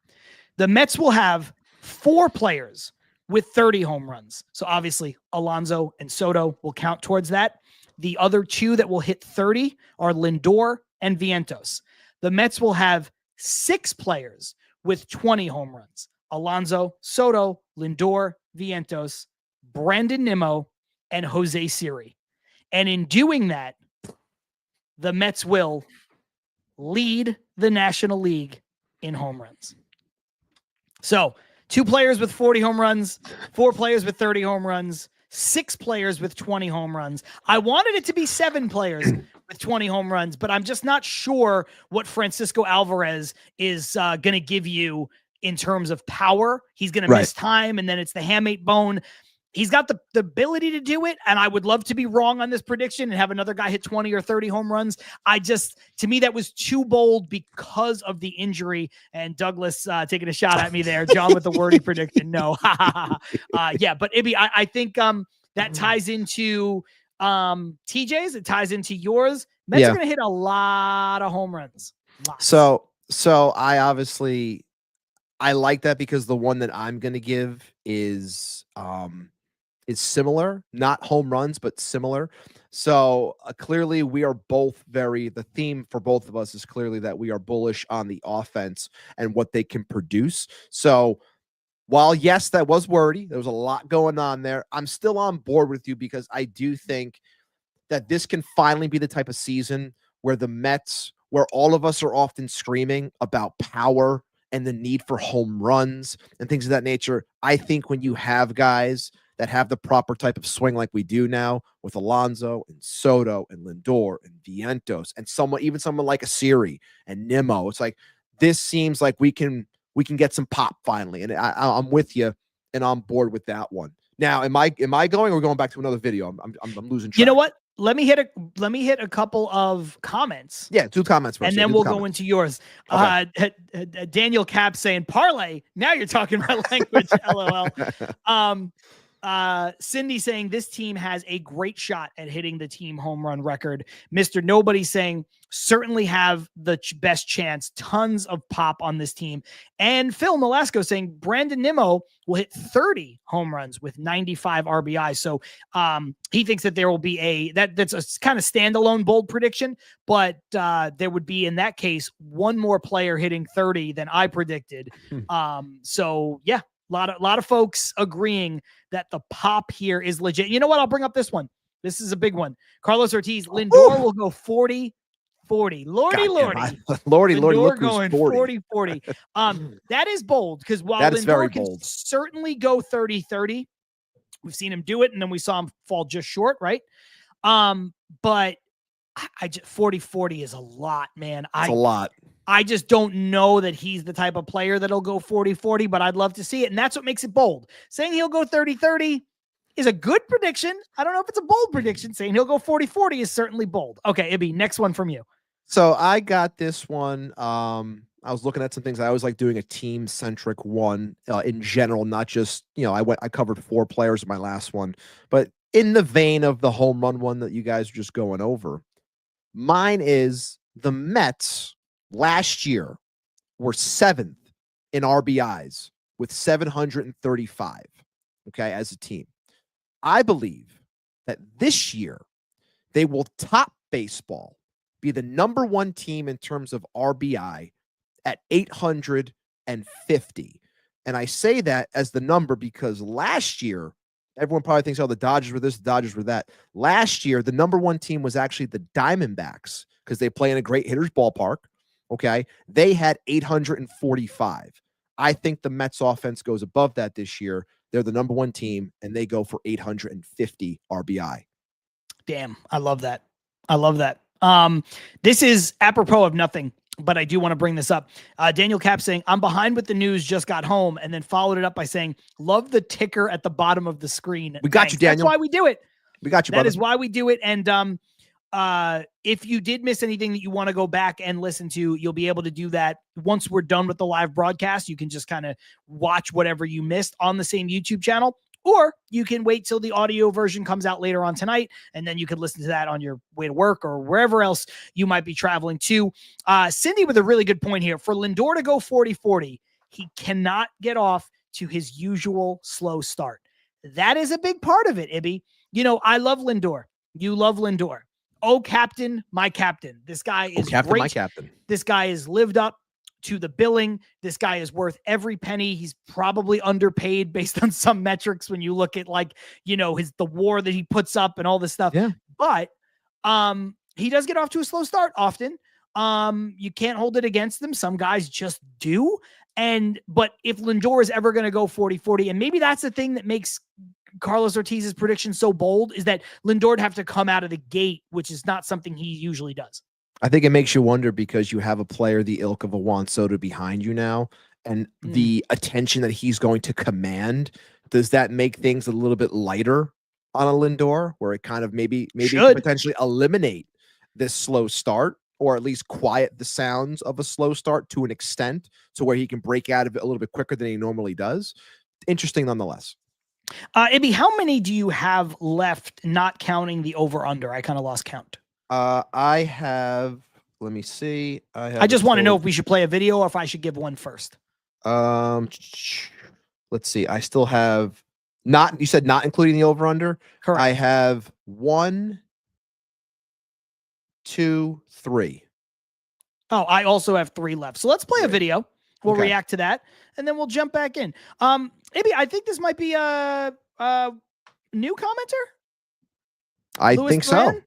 The Mets will have 4 players with 30 home runs. So obviously Alonso and Soto will count towards that. The other 2 that will hit 30 are Lindor and Vientos. The Mets will have 6 players with 20 home runs. Alonso, Soto, Lindor, Vientos, Brandon Nimmo, and Jose Siri. And in doing that, the Mets will lead the National League in home runs. So 2 players with 40 home runs, 4 players with 30 home runs, 6 players with 20 home runs. I wanted it to be 7 players with 20 home runs, but I'm just not sure what Francisco Alvarez is going to give you in terms of power. He's going to miss time, and then it's the hamate bone. He's got the ability to do it, and I would love to be wrong on this prediction and have another guy hit 20 or 30 home runs. To me, that was too bold because of the injury. And Douglas taking a shot at me there. John with the wordy prediction. No. Yeah, but Ibby, I think that ties into TJ's. It ties into yours. Mets are going to hit a lot of home runs. Lots. So I like that because the one that I'm going to give is similar, not home runs, but similar. So clearly we are both the theme for both of us is clearly that we are bullish on the offense and what they can produce. So while, yes, that was wordy, there was a lot going on there, I'm still on board with you because I do think that this can finally be the type of season where the Mets, where all of us are often screaming about power and the need for home runs and things of that nature. I think when you have guys that have the proper type of swing like we do now with Alonso and Soto and Lindor and Vientos and even someone like a Siri and Nimmo, it's like this seems like we can get some pop finally. And I'm with you and on board with that one Now, am I going or going back to another video? I'm losing track. You know what? Let me hit a couple of comments. Yeah, 2 comments first. And then we'll go into yours. Okay. Daniel Cap saying parlay. Now you're talking my language. LOL. Cindy saying this team has a great shot at hitting the team home run record. Mr. Nobody saying certainly have the best chance. Tons of pop on this team. And Phil Nolasco saying Brandon Nimmo will hit 30 home runs with 95 RBI. So he thinks that there will be that's a kind of standalone bold prediction, but there would be in that case one more player hitting 30 than I predicted. So yeah. A lot of folks agreeing that the pop here is legit. You know what? I'll bring up this one. This is a big one. Carlos Ortiz, Lindor will go 40-40. Lordy. Lord, going 40-40. That is bold because while Lindor can certainly go 30-30, we've seen him do it, and then we saw him fall just short, right? But 40-40 is a lot, man. It's a lot. I just don't know that he's the type of player that'll go 40-40, but I'd love to see it. And that's what makes it bold. Saying he'll go 30-30 is a good prediction. I don't know if it's a bold prediction. Saying he'll go 40-40 is certainly bold. Okay, Ibby, next one from you. So I got this one. I was looking at some things. I always like doing a team-centric one in general, not just, I covered 4 players in my last one. But in the vein of the home run one that you guys are just going over, mine is the Mets last year were 7th in RBIs with 735, okay, as a team. I believe that this year they will top baseball, be the number 1 team in terms of RBI at 850. And I say that as the number because last year, everyone probably thinks, the Dodgers were this, the Dodgers were that. Last year, the number 1 team was actually the Diamondbacks because they play in a great hitter's ballpark. Okay, they had 845. I think the Mets offense goes above that this year. They're the number 1 team, and they go for 850 RBI. Damn, I love that. This is apropos of nothing, but I do want to bring this up. Daniel Cap saying, I'm behind with the news, just got home, and then followed it up by saying, love the ticker at the bottom of the screen. We got you, Daniel. That's why we do it. We got you, brother. That is why we do it. And if you did miss anything that you want to go back and listen to, you'll be able to do that once we're done with the live broadcast. You can just kind of watch whatever you missed on the same YouTube channel, or you can wait till the audio version comes out later on tonight, and then you can listen to that on your way to work or wherever else you might be traveling to. Cindy with a really good point here. For Lindor to go 40-40, he cannot get off to his usual slow start. That is a big part of it, Ibby. I love Lindor. You love Lindor. Oh, captain, my captain. This guy is great. My captain. This guy has lived up to the billing. This guy is worth every penny. He's probably underpaid based on some metrics when you look at the WAR that he puts up and all this stuff. Yeah. But he does get off to a slow start often. You can't hold it against them. Some guys just do. But if Lindor is ever going to go 40-40, and maybe that's the thing that makes Carlos Ortiz's prediction so bold, is that Lindor would have to come out of the gate, which is not something he usually does. I think it makes you wonder because you have a player the ilk of a Juan Soto behind you now, and the attention that he's going to command. Does that make things a little bit lighter on a Lindor, where it kind of maybe potentially eliminate this slow start, or at least quiet the sounds of a slow start to an extent, to where he can break out of it a little bit quicker than he normally does? Interesting nonetheless. Ibby, how many do you have left, not counting the over-under? I kind of lost count. I have, let me see. I just want to know if we should play a video or if I should give one first. Let's see. I still have you said not including the over-under? Correct. I have 1, 2, 3. Oh, I also have 3 left. So let's play a video. We'll react to that, and then we'll jump back in. Maybe I think this might be a new commenter. I think so.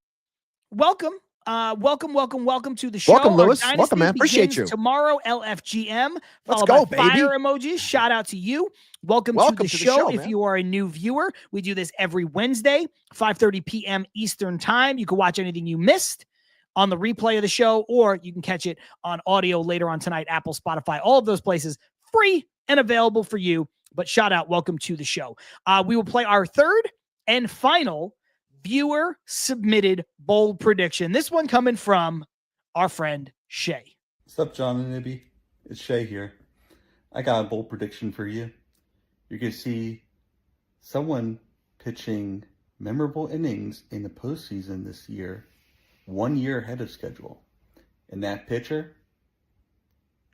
Welcome. Welcome to the show. Welcome, Lewis. Welcome, man. Appreciate you. Tomorrow, LFGM. Let's go, by baby. Fire emojis. Shout out to you. Welcome to the show. If you are a new viewer, we do this every Wednesday, 5:30 p.m. Eastern time. You can watch anything you missed on the replay of the show, or you can catch it on audio later on tonight, Apple, Spotify, all of those places, free and available for you. But shout out, welcome to the show. We will play our third and final viewer submitted bold prediction. This one coming from our friend Shay. What's up, John and Ibby? It's Shay here. I got a bold prediction for you. You're going to see someone pitching memorable innings in the postseason this year, 1 year ahead of schedule. And that pitcher,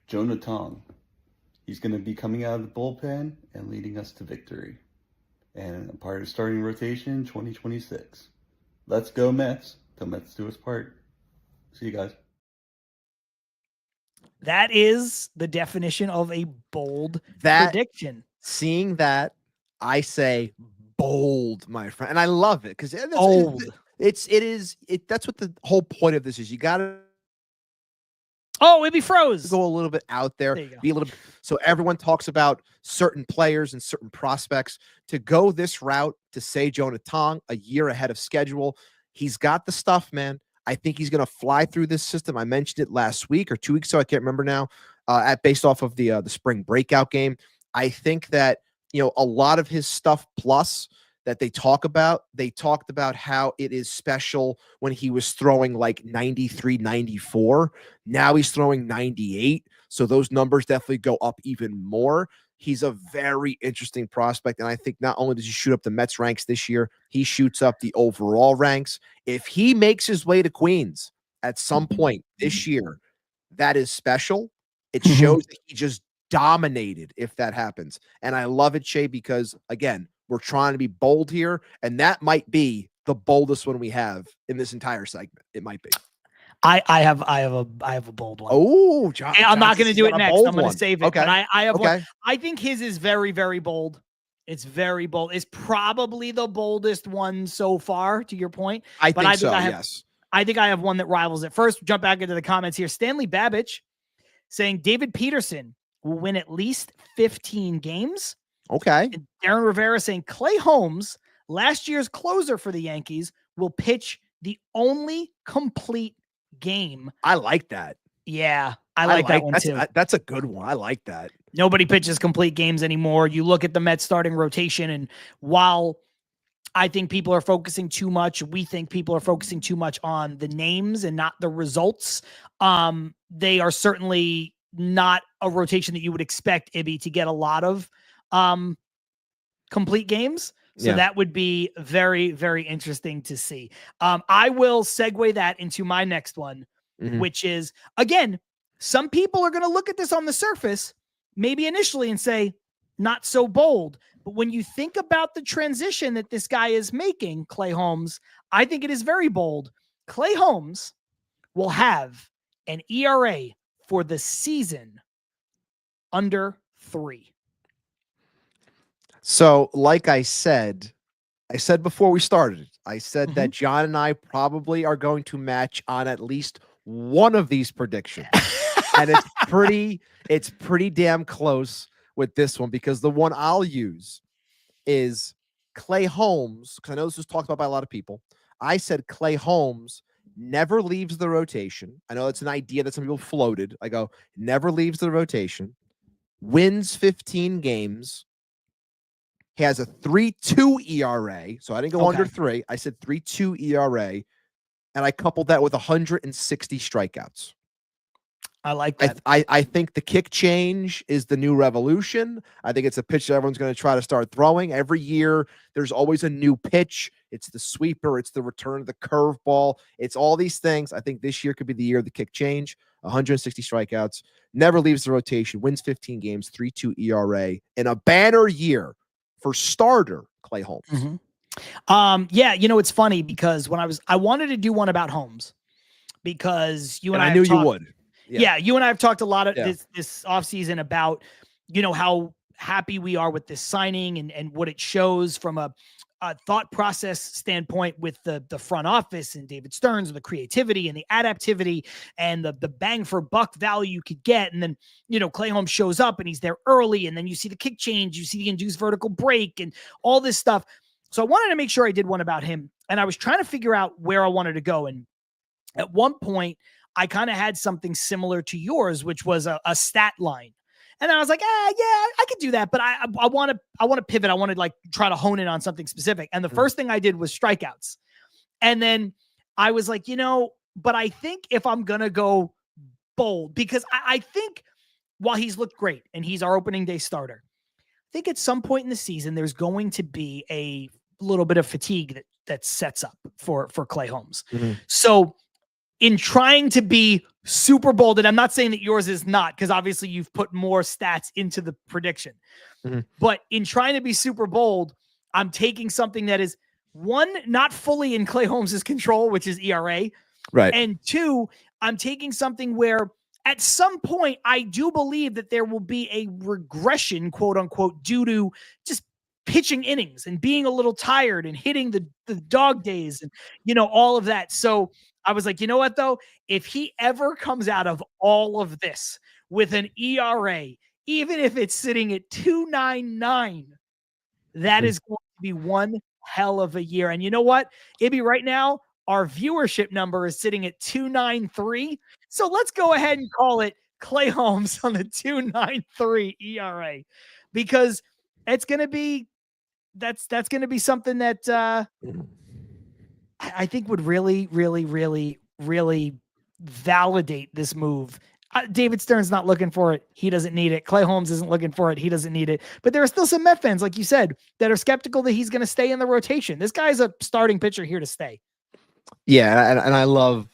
Jonah Tong. He's going to be coming out of the bullpen and leading us to victory. And a part of the starting rotation in 2026. Let's go Mets. Till Mets do us part. See you guys. That is the definition of a bold prediction. Seeing that, I say bold, my friend. And I love it because bold. That's what the whole point of this is. You got to it'd be froze. Go a little bit out there, you go. be a little. So everyone talks about certain players and certain prospects. To go this route, to say Jonah Tong a year ahead of schedule, he's got the stuff, man. I think he's going to fly through this system. I mentioned it last week or 2 weeks ago. I can't remember now. Based off of the spring breakout game, I think that a lot of his stuff plus that they talked about how it is special when he was throwing like 93, 94. Now he's throwing 98. So those numbers definitely go up even more. He's a very interesting prospect. And I think not only does he shoot up the Mets ranks this year, he shoots up the overall ranks. If he makes his way to Queens at some point this year, that is special. It shows that he just dominated if that happens. And I love it, Shay, because again, we're trying to be bold here, and that might be the boldest one we have in this entire segment. It might be. I have a bold one. Oh, John! I'm not going to do it next. I'm going to save it. Okay. But I have one. I think his is very, very bold. It's very bold. It's probably the boldest one so far. To your point, I think so. Yes. I think I have one that rivals it. First, jump back into the comments here. Stanley Babbage saying David Peterson will win at least 15 games. Okay. And Darren Rivera saying Clay Holmes, last year's closer for the Yankees, will pitch the only complete game. I like that. Yeah, I like that one too. That's a good one. I like that. Nobody pitches complete games anymore. You look at the Mets starting rotation, and while I think people are focusing too much, we think people are focusing too much on the names and not the results. They are certainly not a rotation that you would expect Ibby to get a lot of complete games. So that would be very, very interesting to see. I will segue that into my next one, which is, again, some people are going to look at this on the surface, maybe initially and say, not so bold. But when you think about the transition that this guy is making, Clay Holmes, I think it is very bold. Clay Holmes will have an ERA for the season under 3. So, like I said before we started, I said that John and I probably are going to match on at least one of these predictions. And it's pretty damn close with this one, because the one I'll use is Clay Holmes, because I know this was talked about by a lot of people. I said Clay Holmes never leaves the rotation. I know it's an idea that some people floated. I go, never leaves the rotation, wins 15 games. He has a 3.2 ERA. So I didn't go under 3. I said 3.2 ERA. And I coupled that with 160 strikeouts. I like that. I think the kick change is the new revolution. I think it's a pitch that everyone's going to try to start throwing. Every year, there's always a new pitch. It's the sweeper. It's the return of the curveball. It's all these things. I think this year could be the year of the kick change. 160 strikeouts. Never leaves the rotation. Wins 15 games. 3.2 ERA. In a banner year for starter Clay Holmes. It's funny because when I wanted to do one about Holmes because you and I knew you would. Yeah, you and I have talked a lot of this offseason about, how happy we are with this signing and what it shows from a thought process standpoint with the front office and David Stearns, and the creativity and the adaptivity and the bang for buck value you could get. And then, Clay Holmes shows up and he's there early, and then you see the kick change, you see the induced vertical break and all this stuff. So I wanted to make sure I did one about him, and I was trying to figure out where I wanted to go. And at one point, I kind of had something similar to yours, which was a stat line. And then I was like, yeah, I could do that, but I want to pivot. I want to like try to hone in on something specific. And the first thing I did was strikeouts. And then I was like, but I think if I'm going to go bold, because I think while he's looked great and he's our opening day starter, I think at some point in the season, there's going to be a little bit of fatigue that sets up for Clay Holmes. Mm-hmm. So in trying to be super bold, and I'm not saying that yours is not, because obviously you've put more stats into the prediction, but in trying to be super bold, I'm taking something that is, one, not fully in Clay Holmes's control, which is ERA. Right. And two, I'm taking something where at some point, I do believe that there will be a regression, quote unquote, due to just pitching innings and being a little tired and hitting the dog days and, all of that. So I was like, you know what, though? If he ever comes out of all of this with an ERA, even if it's sitting at 2.99, that is going to be one hell of a year. And you know what? Ibby, right now, our viewership number is sitting at 293. So let's go ahead and call it Clay Holmes on the 2.93 ERA, because it's going to be, that's going to be something that I think would really, really, really, really validate this move. David Stern's not looking for it. He doesn't need it. Clay Holmes isn't looking for it. He doesn't need it. But there are still some Met fans, like you said, that are skeptical that he's going to stay in the rotation. This guy's a starting pitcher here to stay. Yeah, and I love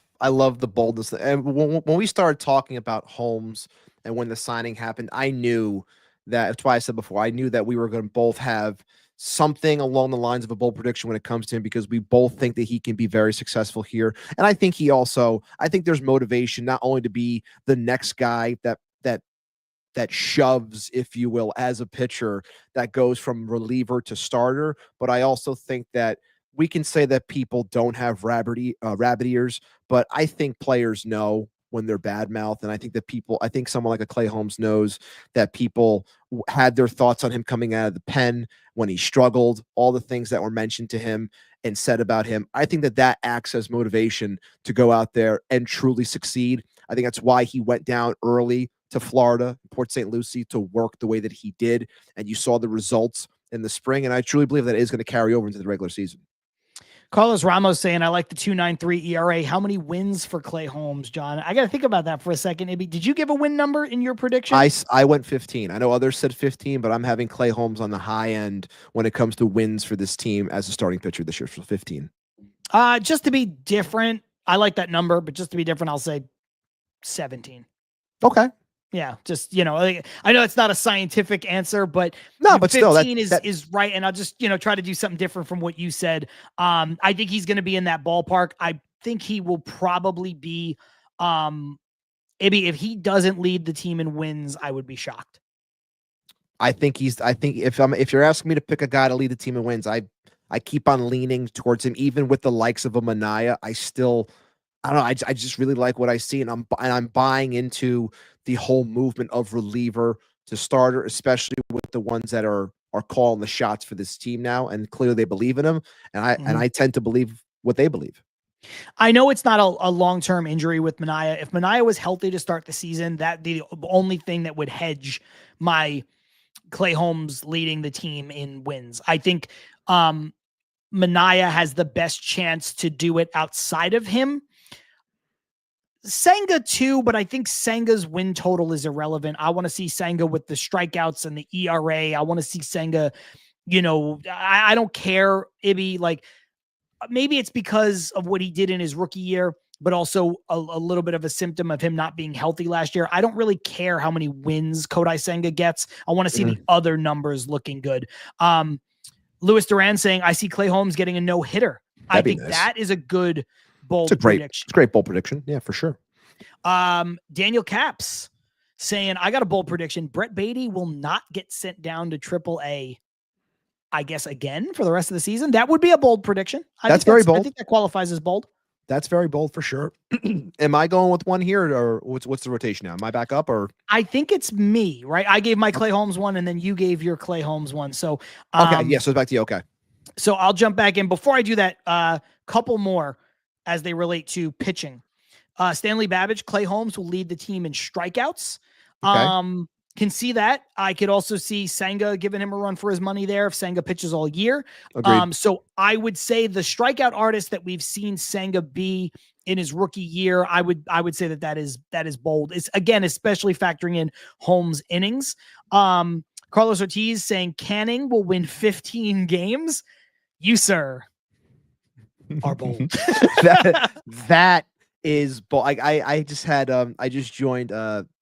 the boldness. And when we started talking about Holmes and when the signing happened, I knew that, that's why I said before, I knew that we were going to both have something along the lines of a bold prediction when it comes to him, because we both think that he can be very successful here. And I think I think there's motivation not only to be the next guy that shoves, if you will, as a pitcher that goes from reliever to starter, but I also think that we can say that people don't have rabbit ears, but I think players know when they're bad mouth. And I think someone like a Clay Holmes knows that people had their thoughts on him coming out of the pen when he struggled, all the things that were mentioned to him and said about him. I think that acts as motivation to go out there and truly succeed. I think that's why he went down early to Florida, Port St. Lucie, to work the way that he did. And you saw the results in the spring. And I truly believe that is going to carry over into the regular season. Carlos Ramos saying, I like the 2.93 ERA. How many wins for Clay Holmes, John? I got to think about that for a second. Did you give a win number in your prediction? I went 15. I know others said 15, but I'm having Clay Holmes on the high end when it comes to wins for this team as a starting pitcher this year, for 15. Just to be different, I like that number, but just to be different, I'll say 17. Okay. Yeah, just, I know it's not a scientific answer, but no, but 15 still, is right. And I'll just, try to do something different from what you said. I think he's going to be in that ballpark. I think he will probably be, if he doesn't lead the team in wins, I would be shocked. I think if you're asking me to pick a guy to lead the team in wins, I keep on leaning towards him, even with the likes of a Manaea. I don't know. I just really like what I see, and I'm buying into the whole movement of reliever to starter, especially with the ones that are calling the shots for this team now, and clearly they believe in him, and I tend to believe what they believe. I know it's not a long-term injury with Manaea. If Manaea was healthy to start the season, that the only thing that would hedge my Clay Holmes leading the team in wins. I think Manaea has the best chance to do it outside of him. Senga too, but I think Senga's win total is irrelevant. I want to see Senga with the strikeouts and the ERA. I want to see Senga, I don't care, Ibby, like maybe it's because of what he did in his rookie year, but also a little bit of a symptom of him not being healthy last year. I don't really care how many wins Kodai Senga gets. I want to see the other numbers looking good. Louis Duran saying, I see Clay Holmes getting a no-hitter. I think that is a good bold prediction. It's a great bold prediction. Yeah, for sure. Daniel Caps saying, I got a bold prediction. Brett Beatty will not get sent down to AAA, I guess, again for the rest of the season. That would be a bold prediction. That's very bold. I think that qualifies as bold. That's very bold for sure. Am I going with one here, or what's the rotation now? Am I back up, or? I think it's me, right? I gave my Clay Holmes one, and then you gave your Clay Holmes one. So, okay. Yeah. So it's back to you. Okay. So I'll jump back in. Before I do that, couple more as they relate to pitching. Stanley Babbage, Clay Holmes will lead the team in strikeouts. Okay. Can see that. I could also see Senga giving him a run for his money there if Senga pitches all year. Agreed. So I would say the strikeout artist that we've seen Senga be in his rookie year, I would say that is bold. It's again, especially factoring in Holmes' innings. Carlos Ortiz saying Canning will win 15 games. You, sir, are bold. that is bold. I just had I just joined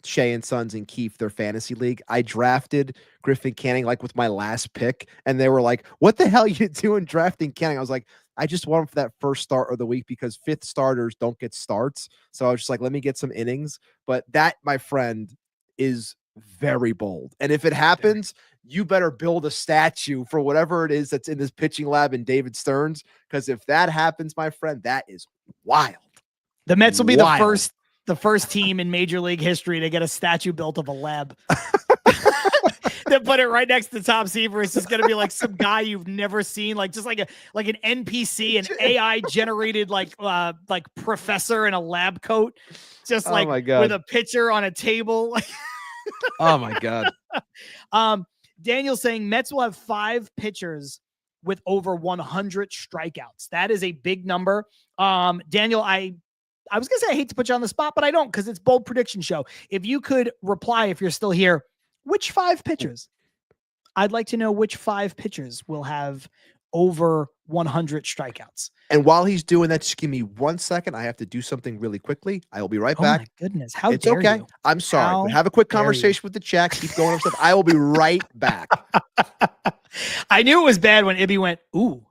Shea and Sons and Keefe, their fantasy league. I drafted Griffin Canning like with my last pick, and they were like, "What the hell are you doing drafting Canning?" I was like, I just want him for that first start of the week because fifth starters don't get starts. So I was just like, let me get some innings. But that, my friend, is very bold. And if it happens, you better build a statue for whatever it is that's in this pitching lab in David Stearns. Because if that happens, my friend, that is wild. The Mets will be the first team in Major League history to get a statue built of a lab. They put it right next to Tom Seaver. It's just going to be like some guy you've never seen, like just like an NPC, an AI generated like professor in a lab coat, just Oh like my God. with a pitcher on a table. Oh my God. Daniel saying Mets will have 5 pitchers with over 100 strikeouts. That is a big number. Daniel, I was going to say I hate to put you on the spot, but I don't, because it's bold prediction show. If you could reply, if you're still here, which 5 pitchers? I'd like to know which 5 pitchers will have over 100 strikeouts. And while he's doing that, just give me 1 second. I have to do something really quickly. I will be right back. Oh my goodness. How It's dare okay. you? I'm sorry. How But have a quick dare you? conversation with the chat. Keep going on stuff. I will be right back. I knew it was bad when Ibby went, ooh.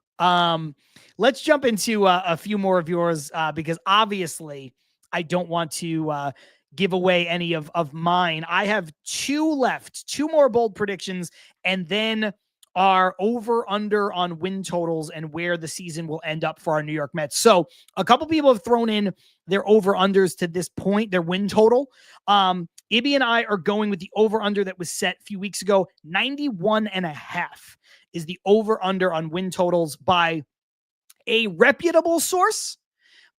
Let's jump into a few more of yours because obviously I don't want to give away any of mine. I have 2 left, 2 more bold predictions, and then our over under on win totals and where the season will end up for our New York Mets. So a couple people have thrown in their over unders to this point, their win total. Ibby and I are going with the over under that was set a few weeks ago. 91.5 is the over under on win totals by a reputable source,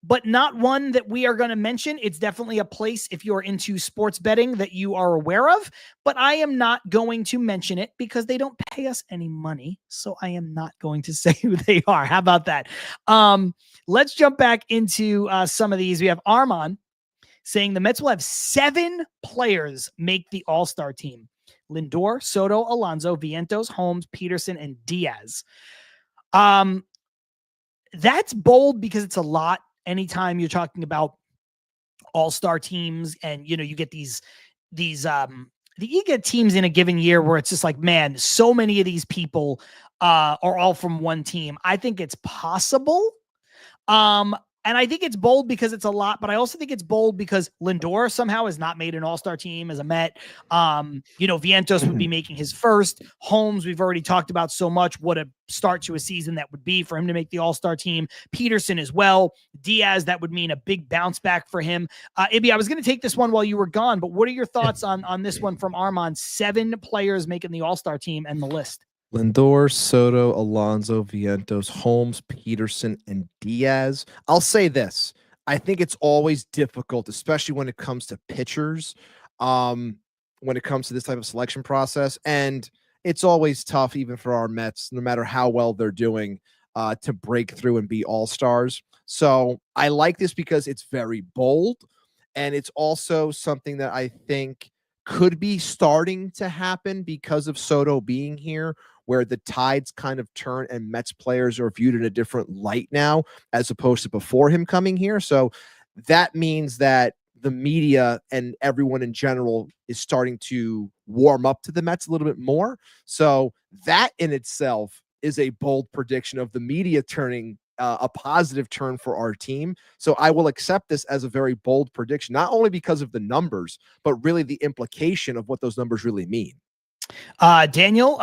but not one that we are going to mention. It's definitely a place, if you're into sports betting, that you are aware of, but I am not going to mention it because they don't pay us any money. So I am not going to say who they are. How about that? Let's jump back into some of these. We have Armand saying the Mets will have 7 players make the All-Star team. Lindor, Soto, Alonso, Vientos, Holmes, Peterson, and Diaz. That's bold because it's a lot. Anytime you're talking about all-star teams and, you know, you get you get teams in a given year where it's just like, man, so many of these people are all from one team. I think it's possible. And I think it's bold because it's a lot, but I also think it's bold because Lindor somehow has not made an all-star team as a Met. Vientos would be making his first. Holmes, we've already talked about so much. What a start to a season that would be for him to make the all-star team. Peterson as well. Diaz, that would mean a big bounce back for him. Ibby, I was going to take this one while you were gone, but what are your thoughts on this one from Armand? 7 players making the all-star team and the list. Lindor, Soto, Alonso, Vientos, Holmes, Peterson, and Diaz. I'll say this. I think it's always difficult, especially when it comes to pitchers, when it comes to this type of selection process. And it's always tough, even for our Mets, no matter how well they're doing, to break through and be all-stars. So I like this because it's very bold. And it's also something that I think could be starting to happen because of Soto being here, where the tides kind of turn and Mets players are viewed in a different light now as opposed to before him coming here. So that means that the media and everyone in general is starting to warm up to the Mets a little bit more. So that in itself is a bold prediction of the media turning a positive turn for our team. So I will accept this as a very bold prediction, not only because of the numbers, but really the implication of what those numbers really mean. Daniel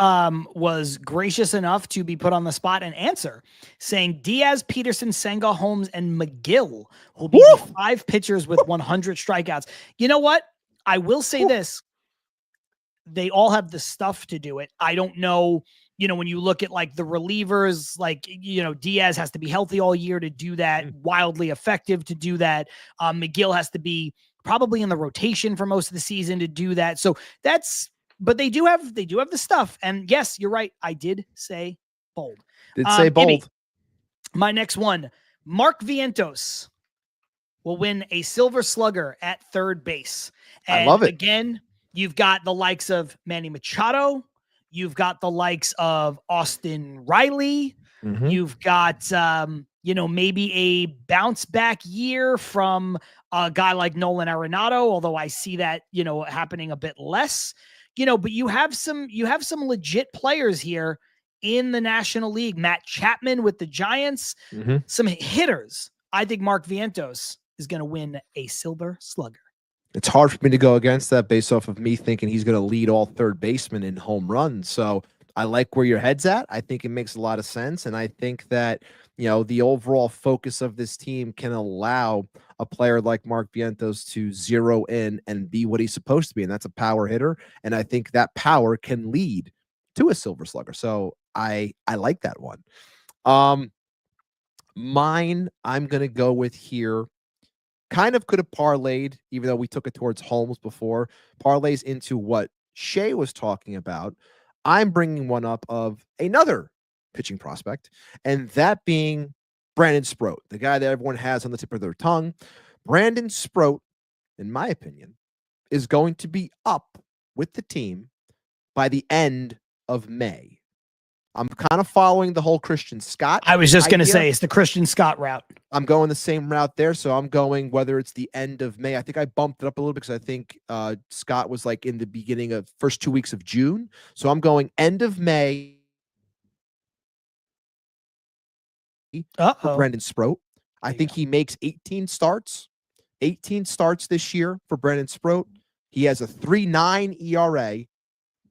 was gracious enough to be put on the spot and answer, saying Diaz, Peterson, Senga, Holmes, and McGill will be the 5 pitchers with 100 strikeouts. You know what? I will say this. They all have the stuff to do it. I don't know, when you look at like the relievers, Diaz has to be healthy all year to do that, wildly effective to do that. McGill has to be probably in the rotation for most of the season to do that. So but they do have the stuff. And yes, you're right. I did say bold. Did say bold. Ibby, my next one, Mark Vientos will win a Silver Slugger at third base. And I love it. Again, you've got the likes of Manny Machado. You've got the likes of Austin Riley. Mm-hmm. You've got, maybe a bounce back year from a guy like Nolan Arenado, although I see that, happening a bit less, but you have some legit players here in the National League. Matt Chapman with the Giants, some hitters. I think Mark Vientos is going to win a Silver Slugger. It's hard for me to go against that based off of me thinking he's going to lead all third basemen in home runs. So I like where your head's at. I think it makes a lot of sense. And I think that, the overall focus of this team can allow a player like Mark Vientos to zero in and be what he's supposed to be. And that's a power hitter. And I think that power can lead to a Silver Slugger. So I like that one. Mine, I'm going to go with here. Kind of could have parlayed, even though we took it towards Holmes before, parlays into what Shay was talking about. I'm bringing one up of another pitching prospect, and that being Brandon Sproat, the guy that everyone has on the tip of their tongue. Brandon Sproat, in my opinion, is going to be up with the team by the end of May. I'm kind of following the whole Christian Scott. I was just going to say it's the Christian Scott route. I'm going the same route there. So I'm going whether it's the end of May. I think I bumped it up a little bit because I think Scott was like in the beginning of first 2 weeks of June. So I'm going end of May for Brandon Sproat. I think he makes 18 starts this year for Brandon Sproat. He has a 3.9 ERA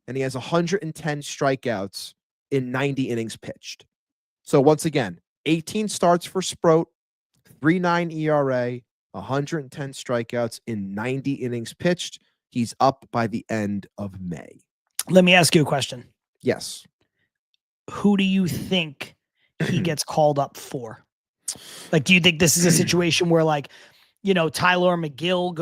and he has 110 strikeouts in 90 innings pitched. So once again, 18 starts for Sproat, 3.9 ERA, 110 strikeouts in 90 innings pitched. He's up by the end of May. Let me ask you a question. Yes. Who do you think he gets called up for? Like, do you think this is a situation where Tyler McGill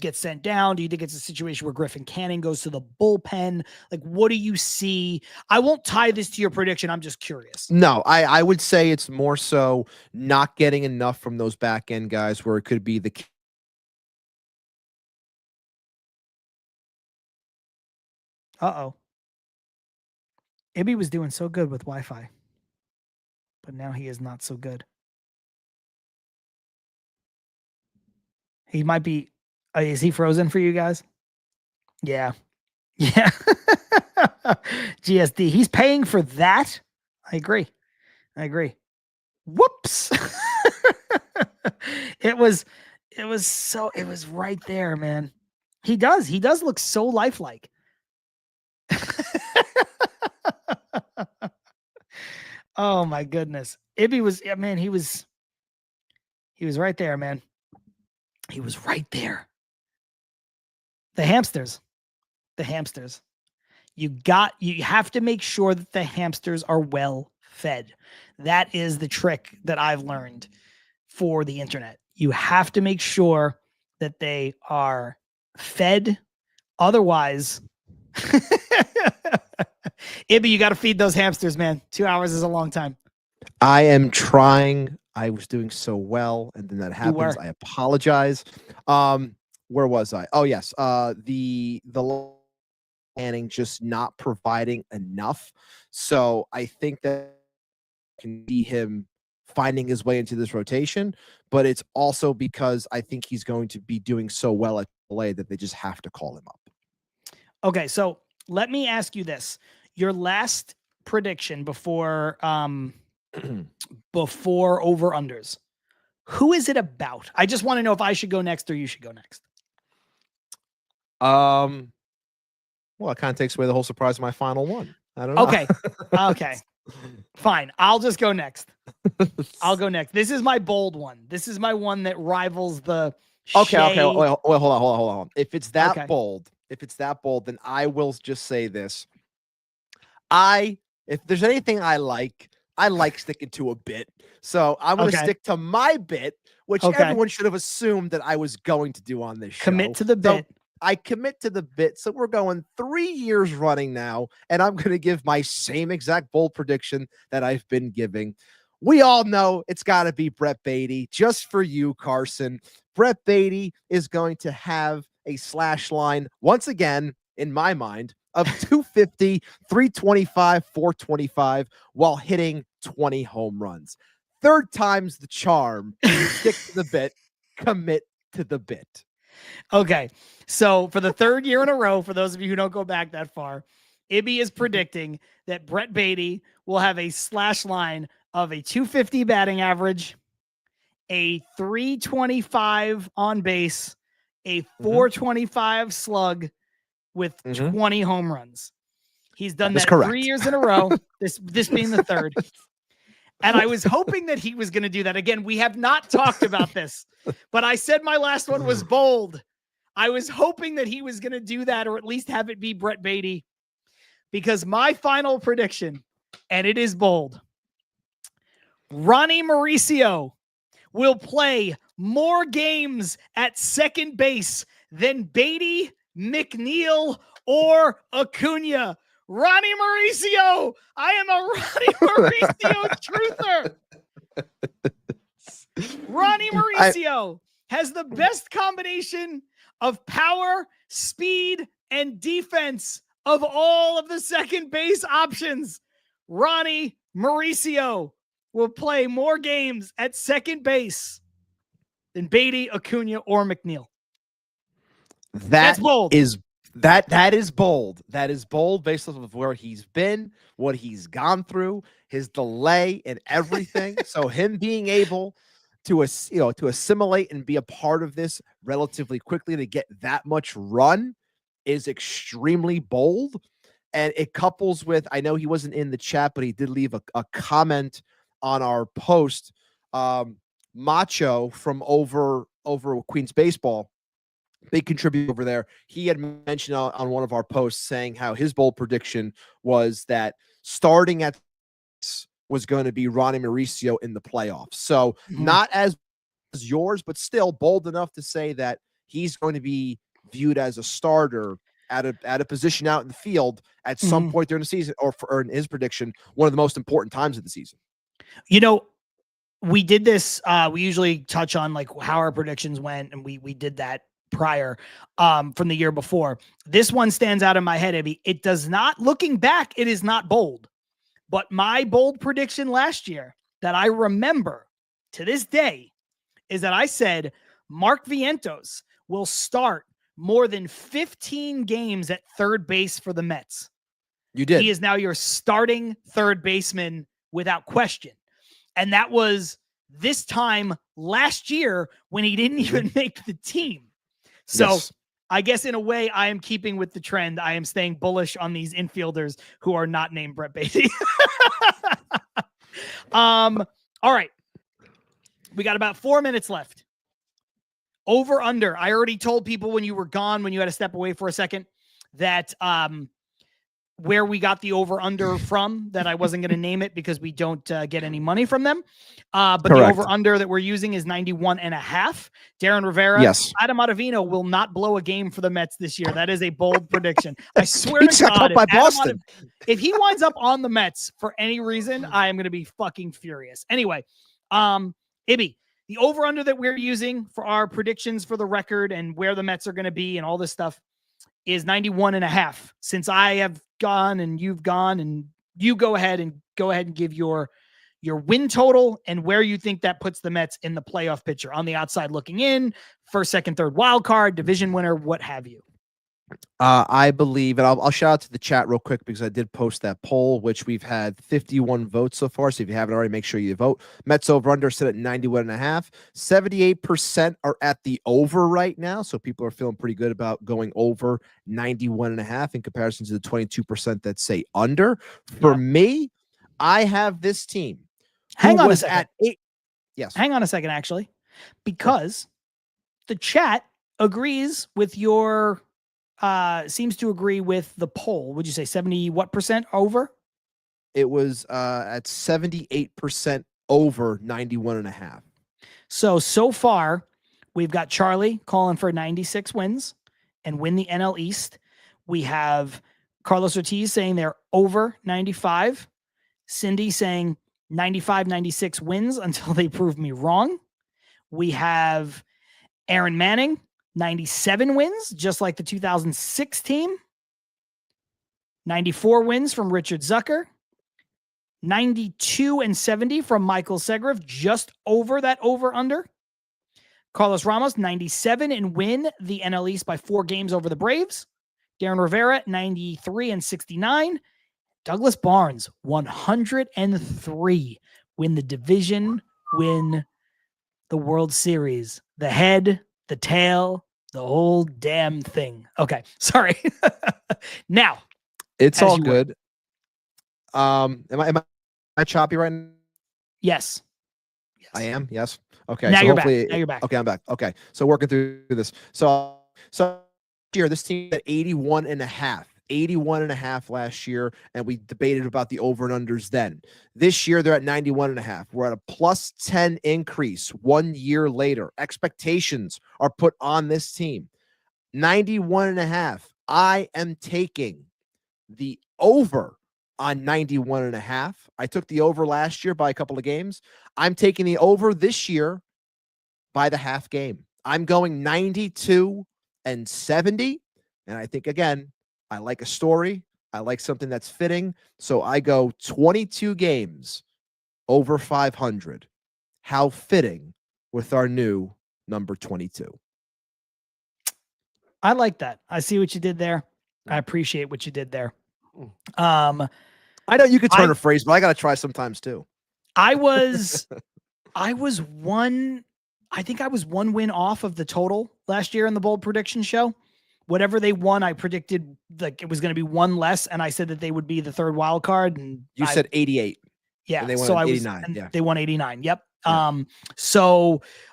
gets sent down? Do you think it's a situation where Griffin Canning goes to the bullpen? Like, what do you see? I won't tie this to your prediction. I'm just curious. No, I would say it's more so not getting enough from those back end guys where it could be the. Ibby was doing so good with Wi-Fi, but now he is not so good. He might be. Is he frozen for you guys? Yeah. GSD. He's paying for that. I agree. Whoops. It was right there, man. He does look so lifelike. Oh my goodness. Ibby was, he was right there, man. He was right there. The hamsters. You have to make sure that the hamsters are well fed. That is the trick that I've learned for the internet. You have to make sure that they are fed. Otherwise, Ibby, you got to feed those hamsters, man. 2 hours is a long time. I am trying. I was doing so well, and then that happens. I apologize. Where was I? Oh, yes. The planning just not providing enough. So I think that can be him finding his way into this rotation, but it's also because I think he's going to be doing so well at LA that they just have to call him up. Okay, so let me ask you this. Your last prediction before over-unders. Who is it about? I just want to know if I should go next or you should go next. Well, it kind of takes away the whole surprise of my final one. I don't know. Okay. Fine. I'll just go next. I'll go next. This is my bold one. This is my one that rivals the Okay. Shea. Wait, hold on. If it's that bold, then I will just say this. If there's anything I like I like sticking to a bit. So I'm going to Okay. stick to my bit, which Okay. everyone should have assumed that I was going to do on this show. Commit to the So bit. I commit to the bit. So we're going 3 years running now, and I'm going to give my same exact bold prediction that I've been giving. We all know it's got to be Brett Beatty. Just for you, Carson. Brett Beatty is going to have a slash line once again, in my mind, of 250, 325, 425 while hitting 20 home runs. Third time's the charm. Stick to the bit, commit to the bit. Okay. So for the third year in a row, for those of you who don't go back that far, Ibby is predicting that Brett Beatty will have a slash line of a 250 batting average, a 325 on base, a 425 slug with 20 home runs. He's done that 3 years in a row, this being the third. And I was hoping that he was going to do that. Again, we have not talked about this, but I said my last one was bold. I was hoping that he was going to do that, or at least have it be Brett Beatty, because my final prediction, and it is bold, Ronnie Mauricio will play more games at second base than Beatty, McNeil, or Acuña. Ronnie Mauricio. I am a Ronnie Mauricio truther. Ronnie Mauricio has the best combination of power, speed, and defense of all of the second base options. Ronnie Mauricio will play more games at second base than Beatty, Acuña, or McNeil. That's bold. That is bold. That is bold based off of where he's been, what he's gone through, his delay and everything. So him being able to assimilate and be a part of this relatively quickly to get that much run is extremely bold. And it couples with, I know he wasn't in the chat, but he did leave a comment on our post. Macho from over Queens Baseball, big contributor over there. He had mentioned on one of our posts saying how his bold prediction was that starting at was going to be Ronnie Mauricio in the playoffs. So not as yours, but still bold enough to say that he's going to be viewed as a starter at a position out in the field at some point during the season, or in his prediction, one of the most important times of the season. You know, we did this. We usually touch on like how our predictions went, and we did that prior from the year before. This one stands out in my head, Abby. It does not, looking back, it is not bold. But my bold prediction last year that I remember to this day is that I said Mark Vientos will start more than 15 games at third base for the Mets. You did. He is now your starting third baseman without question. And that was this time last year when he didn't even make the team. So yes. I guess in a way I am keeping with the trend. I am staying bullish on these infielders who are not named Brett Beatty. All right. We got about 4 minutes left. Over under. I already told people when you were gone, when you had to step away for a second, that where we got the over under from, that I wasn't going to name it because we don't get any money from them. But correct. The over under that we're using is 91.5. Darren Rivera, yes. Adam Ottavino will not blow a game for the Mets this year. That is a bold prediction. I swear to got God, by Boston. If he winds up on the Mets for any reason, I am going to be fucking furious. Anyway, Ibby, the over under that we're using for our predictions for the record and where the Mets are going to be and all this stuff is 91.5. Since I have gone and you've gone, and you go ahead and give your win total and where you think that puts the Mets in the playoff picture, on the outside looking in, first, second, third wild card, division winner, what have you. I believe, and I'll shout out to the chat real quick because I did post that poll, which we've had 51 votes so far. So if you haven't already, make sure you vote. Mets over under sit at 91.5. 78% are at the over right now. So people are feeling pretty good about going over 91.5 in comparison to the 22% that say under. For me, I have this team. Hang on a second. At 8. Yes. Hang on a second, actually, because the chat agrees with your seems to agree with the poll. Would you say 70 what % over? It was at 78% over 91.5. So far, we've got Charlie calling for 96 wins and win the NL East. We have Carlos Ortiz saying they're over 95. Cindy saying 95, 96 wins until they prove me wrong. We have Aaron Manning, 97 wins, just like the 2006 team. 94 wins from Richard Zucker. 92 and 70 from Michael Segriff, just over that over-under. Carlos Ramos, 97 and win the NL East by 4 games over the Braves. Darren Rivera, 93 and 69. Douglas Barnes, 103. Win the division, win the World Series. The head, the tail, the whole damn thing. Okay, sorry. Now, it's all good. Am I choppy right now? Yes. I am. Yes. Okay. Now so you're hopefully, back. Now you're back. Okay, I'm back. Okay. So working through this. So year, this team at 81.5. 81.5 last year, and we debated about the over and unders then. This year, they're at 91.5. We're at a plus 10 increase 1 year later. Expectations are put on this team. 91.5. I am taking the over on 91.5. I took the over last year by a couple of games. I'm taking the over this year by the half game. I'm going 92 and 70. And I think, again, I like a story. I like something that's fitting. So I go 22 games over 500. How fitting with our new number 22. I like that. I see what you did there. I appreciate what you did there. I know you could turn a phrase, but I got to try sometimes too. I was one win off of the total last year in the bold prediction show. Whatever they won, I predicted like it was going to be one less, and I said that they would be the third wild card. And you said 88. Yeah, and they won 89. They won 89. Yep. Yeah.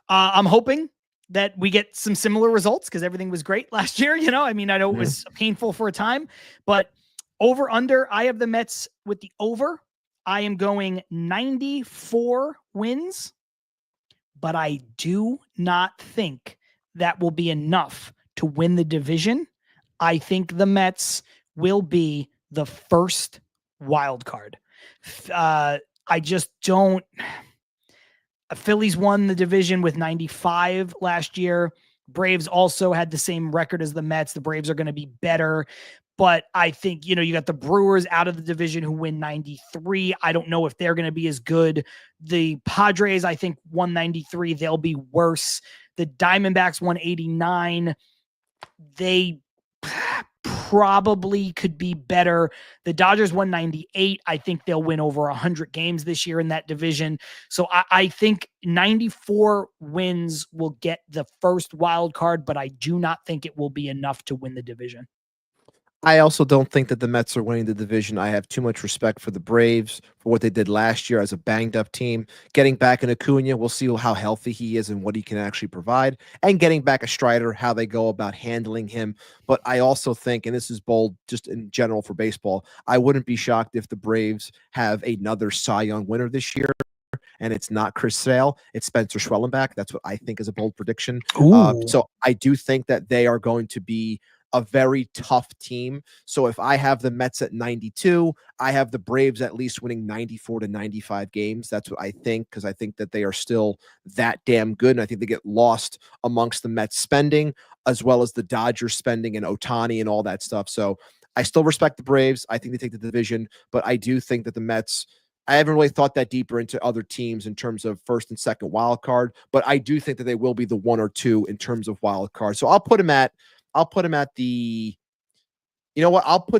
I'm hoping that we get some similar results because everything was great last year. You know, I mean, I know it was painful for a time, but over under, I have the Mets with the over. I am going 94 wins, but I do not think that will be enough to win the division. I think the Mets will be the first wild card. I just don't. Phillies won the division with 95 last year. Braves also had the same record as the Mets. The Braves are going to be better. But I think, you got the Brewers out of the division who win 93. I don't know if they're going to be as good. The Padres, I think, won 93. They'll be worse. The Diamondbacks won 89. They probably could be better. The Dodgers won 98. I think they'll win over 100 games this year in that division. So I think 94 wins will get the first wild card, but I do not think it will be enough to win the division. I also don't think that the Mets are winning the division. I have too much respect for the Braves, for what they did last year as a banged-up team. Getting back in Acuña, we'll see how healthy he is and what he can actually provide. And getting back a Strider, how they go about handling him. But I also think, and this is bold just in general for baseball, I wouldn't be shocked if the Braves have another Cy Young winner this year. And it's not Chris Sale, it's Spencer Schwellenbach. That's what I think is a bold prediction. So I do think that they are going to be a very tough team. So if I have the Mets at 92, I have the Braves at least winning 94 to 95 games. That's what I think, because I think that they are still that damn good. And I think they get lost amongst the Mets spending, as well as the Dodgers spending and Ohtani and all that stuff. So I still respect the Braves. I think they take the division, but I do think that the Mets, I haven't really thought that deeper into other teams in terms of first and second wild card, but I do think that they will be the 1 or 2 in terms of wild card. So I'll put them at the, I'll put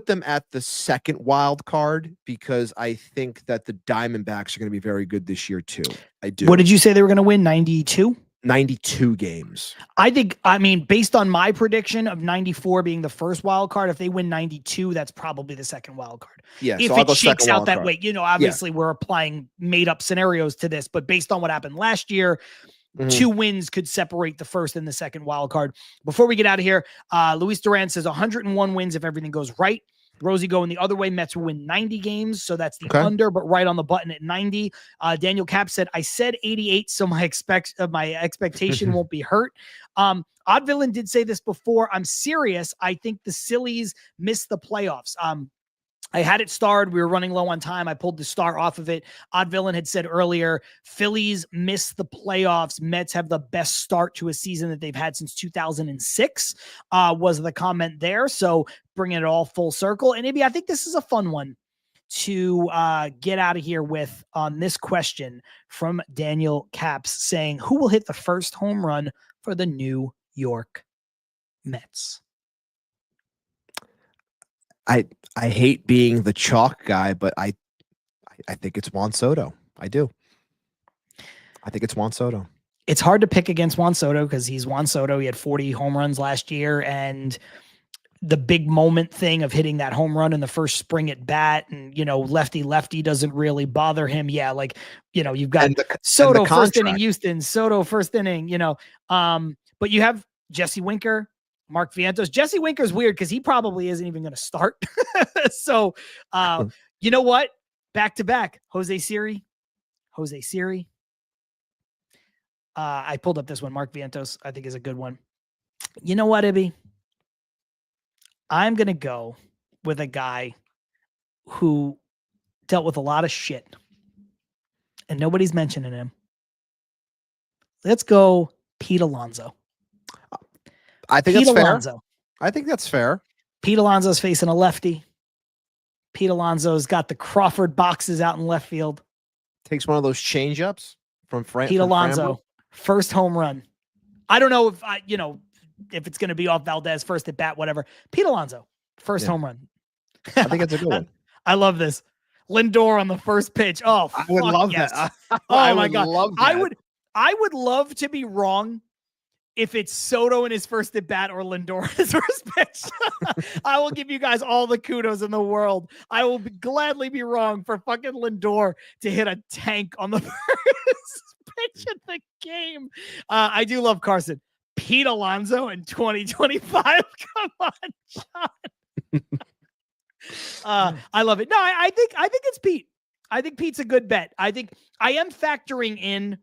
them at the second wild card, because I think that the Diamondbacks are going to be very good this year too. I do. What did you say they were going to win? 92? 92 games. I mean, based on my prediction of 94 being the first wild card, if they win 92, that's probably the second wild card. Yeah. If it shakes out that way, obviously we're applying made up scenarios to this, but based on what happened last year, 2 wins could separate the first and the second wild card. Before we get out of here, Luis Duran says 101 wins if everything goes right. Rosie going the other way. Mets will win 90 games. So that's the Okay. under, but right on the button at 90. Daniel Cap said, I said 88. So my expectation won't be hurt. Odd Villain did say this before. I'm serious. I think the Sillies missed the playoffs. I had it starred. We were running low on time. I pulled the star off of it. Odd Villain had said earlier, Phillies missed the playoffs. Mets have the best start to a season that they've had since 2006, was the comment there. So bringing it all full circle. And maybe I think this is a fun one to get out of here with on this question from Daniel Caps saying, who will hit the first home run for the New York Mets? I hate being the chalk guy, but I think it's Juan Soto. I do. I think it's Juan Soto. It's hard to pick against Juan Soto because he's Juan Soto. He had 40 home runs last year, and the big moment thing of hitting that home run in the first spring at bat, and lefty doesn't really bother him. Yeah, like you've got Soto first inning Houston, Soto first inning. But you have Jesse Winker, Mark Vientos. Jesse Winker's weird because he probably isn't even going to start. So, you know what? Back to back, Jose Siri. I pulled up this one. Mark Vientos, I think, is a good one. You know what, Ibby? I'm going to go with a guy who dealt with a lot of shit, and nobody's mentioning him. Let's go Pete Alonso. I think that's fair. I think that's fair. Pete Alonso's facing a lefty. Pete Alonso's got the Crawford boxes out in left field. Takes one of those change-ups from Frank. Pete Alonso, first home run. I don't know if it's going to be off Valdez first at bat, whatever. Pete Alonso, first home run. I think it's a good one. I love this. Lindor on the first pitch. Oh, I would love yes. that. Oh my God. I would love to be wrong if it's Soto in his first at bat or Lindor in his first pitch. I will give you guys all the kudos in the world. I will gladly be wrong for fucking Lindor to hit a tank on the first pitch of the game. I do love Carson. Pete Alonso in 2025. Come on, John. I love it. No, I think it's Pete. I think Pete's a good bet. I think I am factoring in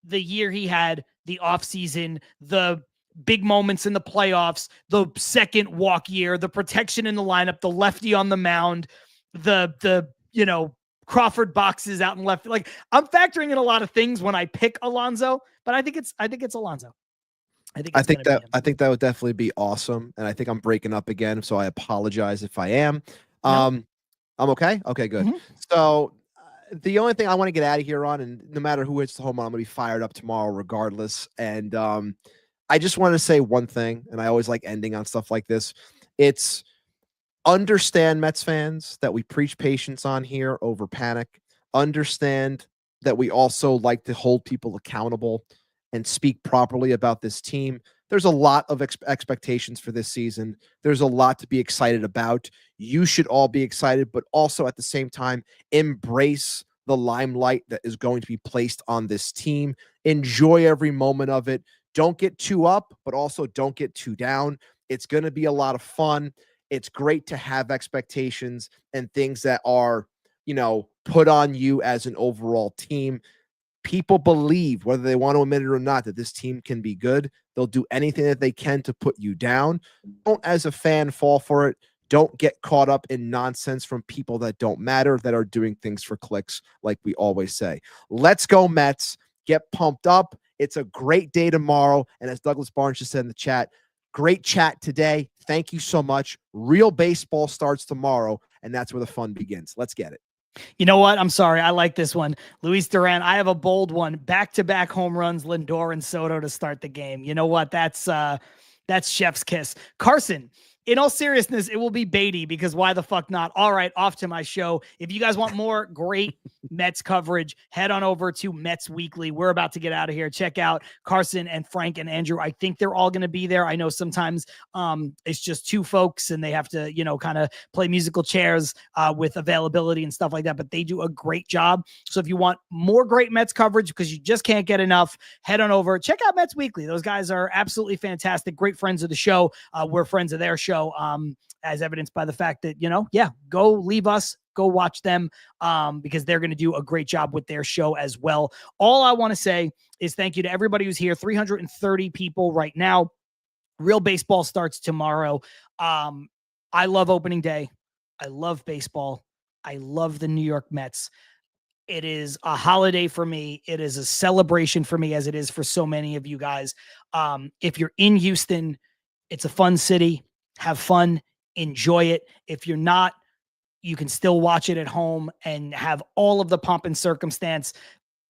the year he had, the offseason, the big moments in the playoffs, the second walk year, the protection in the lineup, the lefty on the mound, the Crawford boxes out in left. Like, I'm factoring in a lot of things when I pick Alonso, but I think it's Alonso. I think that would definitely be awesome. And I think I'm breaking up again, so I apologize if I am. I'm okay. Okay, good. Mm-hmm. So the only thing I want to get out of here on, and no matter who hits the home run, I'm going to be fired up tomorrow regardless. And I just want to say one thing, and I always like ending on stuff like this. It's understand, Mets fans, that we preach patience on here over panic. Understand that we also like to hold people accountable and speak properly about this team. There's a lot of expectations for this season. There's a lot to be excited about. You should all be excited, but also at the same time, embrace the limelight that is going to be placed on this team. Enjoy every moment of it. Don't get too up, but also don't get too down. It's going to be a lot of fun. It's great to have expectations and things that are, put on you as an overall team. People believe, whether they want to admit it or not, that this team can be good. They'll do anything that they can to put you down. Don't, as a fan, fall for it. Don't get caught up in nonsense from people that don't matter, that are doing things for clicks, like we always say. Let's go, Mets. Get pumped up. It's a great day tomorrow. And as Douglas Barnes just said in the chat, great chat today. Thank you so much. Real baseball starts tomorrow, and that's where the fun begins. Let's get it. You know what? I'm sorry. I like this one. Luis Duran, I have a bold one. Back-to-back home runs, Lindor and Soto to start the game. You know what? That's chef's kiss. Carson, in all seriousness, it will be Beatty, because why the fuck not? All right, off to my show. If you guys want more great Mets coverage, head on over to Mets Weekly. We're about to get out of here. Check out Carson and Frank and Andrew. I think they're all going to be there. I know sometimes it's just two folks and they have to, kind of play musical chairs with availability and stuff like that, but they do a great job. So if you want more great Mets coverage because you just can't get enough, head on over. Check out Mets Weekly. Those guys are absolutely fantastic. Great friends of the show. We're friends of their show. show, as evidenced by the fact that, go leave us, go watch them, because they're going to do a great job with their show as well. All I want to say is thank you to everybody who's here. 330 people right now. Real baseball starts tomorrow. I love opening day. I love baseball. I love the New York Mets. It is a holiday for me. It is a celebration for me, as it is for so many of you guys. If you're in Houston, it's a fun city. Have fun. Enjoy it. If you're not, you can still watch it at home and have all of the pomp and circumstance.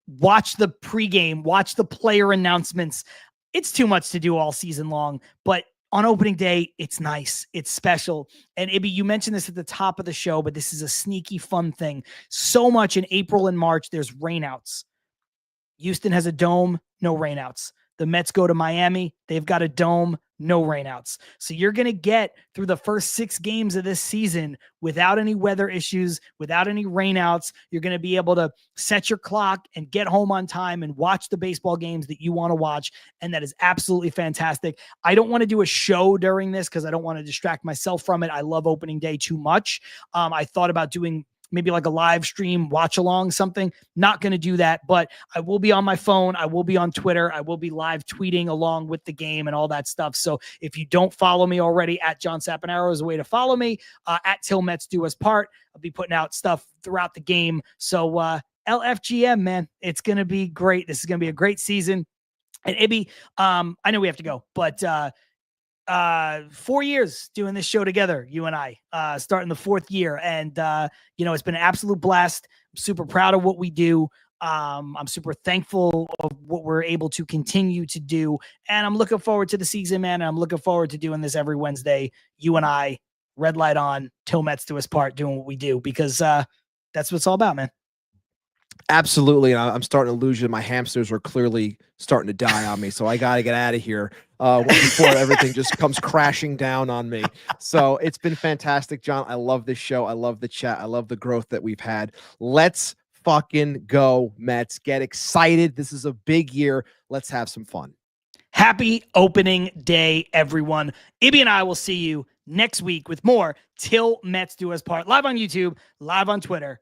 Watch the pregame. Watch the player announcements. It's too much to do all season long, but on opening day, it's nice. It's special. And Ibby, you mentioned this at the top of the show, but this is a sneaky fun thing. So much in April and March, there's rainouts. Houston has a dome, no rainouts. The Mets go to Miami. They've got a dome, no rainouts. So you're going to get through the first 6 games of this season without any weather issues, without any rainouts. You're going to be able to set your clock and get home on time and watch the baseball games that you want to watch. And that is absolutely fantastic. I don't want to do a show during this because I don't want to distract myself from it. I love opening day too much. I thought about doing maybe like a live stream, watch along something. Not going to do that, but I will be on my phone. I will be on Twitter. I will be live tweeting along with the game and all that stuff. So if you don't follow me already, at John Saponaro is a way to follow me. At Til Mets Do Us Part. I'll be putting out stuff throughout the game. So LFGM, man, it's going to be great. This is going to be a great season. And Ibby, I know we have to go, but 4 years doing this show together, you and I, starting the 4th year. And, it's been an absolute blast. I'm super proud of what we do. I'm super thankful of what we're able to continue to do. And I'm looking forward to the season, man. And I'm looking forward to doing this every Wednesday. You and I, red light on, Til Mets Do Us Part, doing what we do, because that's what it's all about, man. Absolutely. And I'm starting to lose you. My hamsters are clearly starting to die on me. So I got to get out of here before everything just comes crashing down on me. So it's been fantastic, John. I love this show. I love the chat. I love the growth that we've had. Let's fucking go, Mets. Get excited. This is a big year. Let's have some fun. Happy opening day, everyone. Ibby and I will see you next week with more Til Mets Do Us Part, live on YouTube, live on Twitter.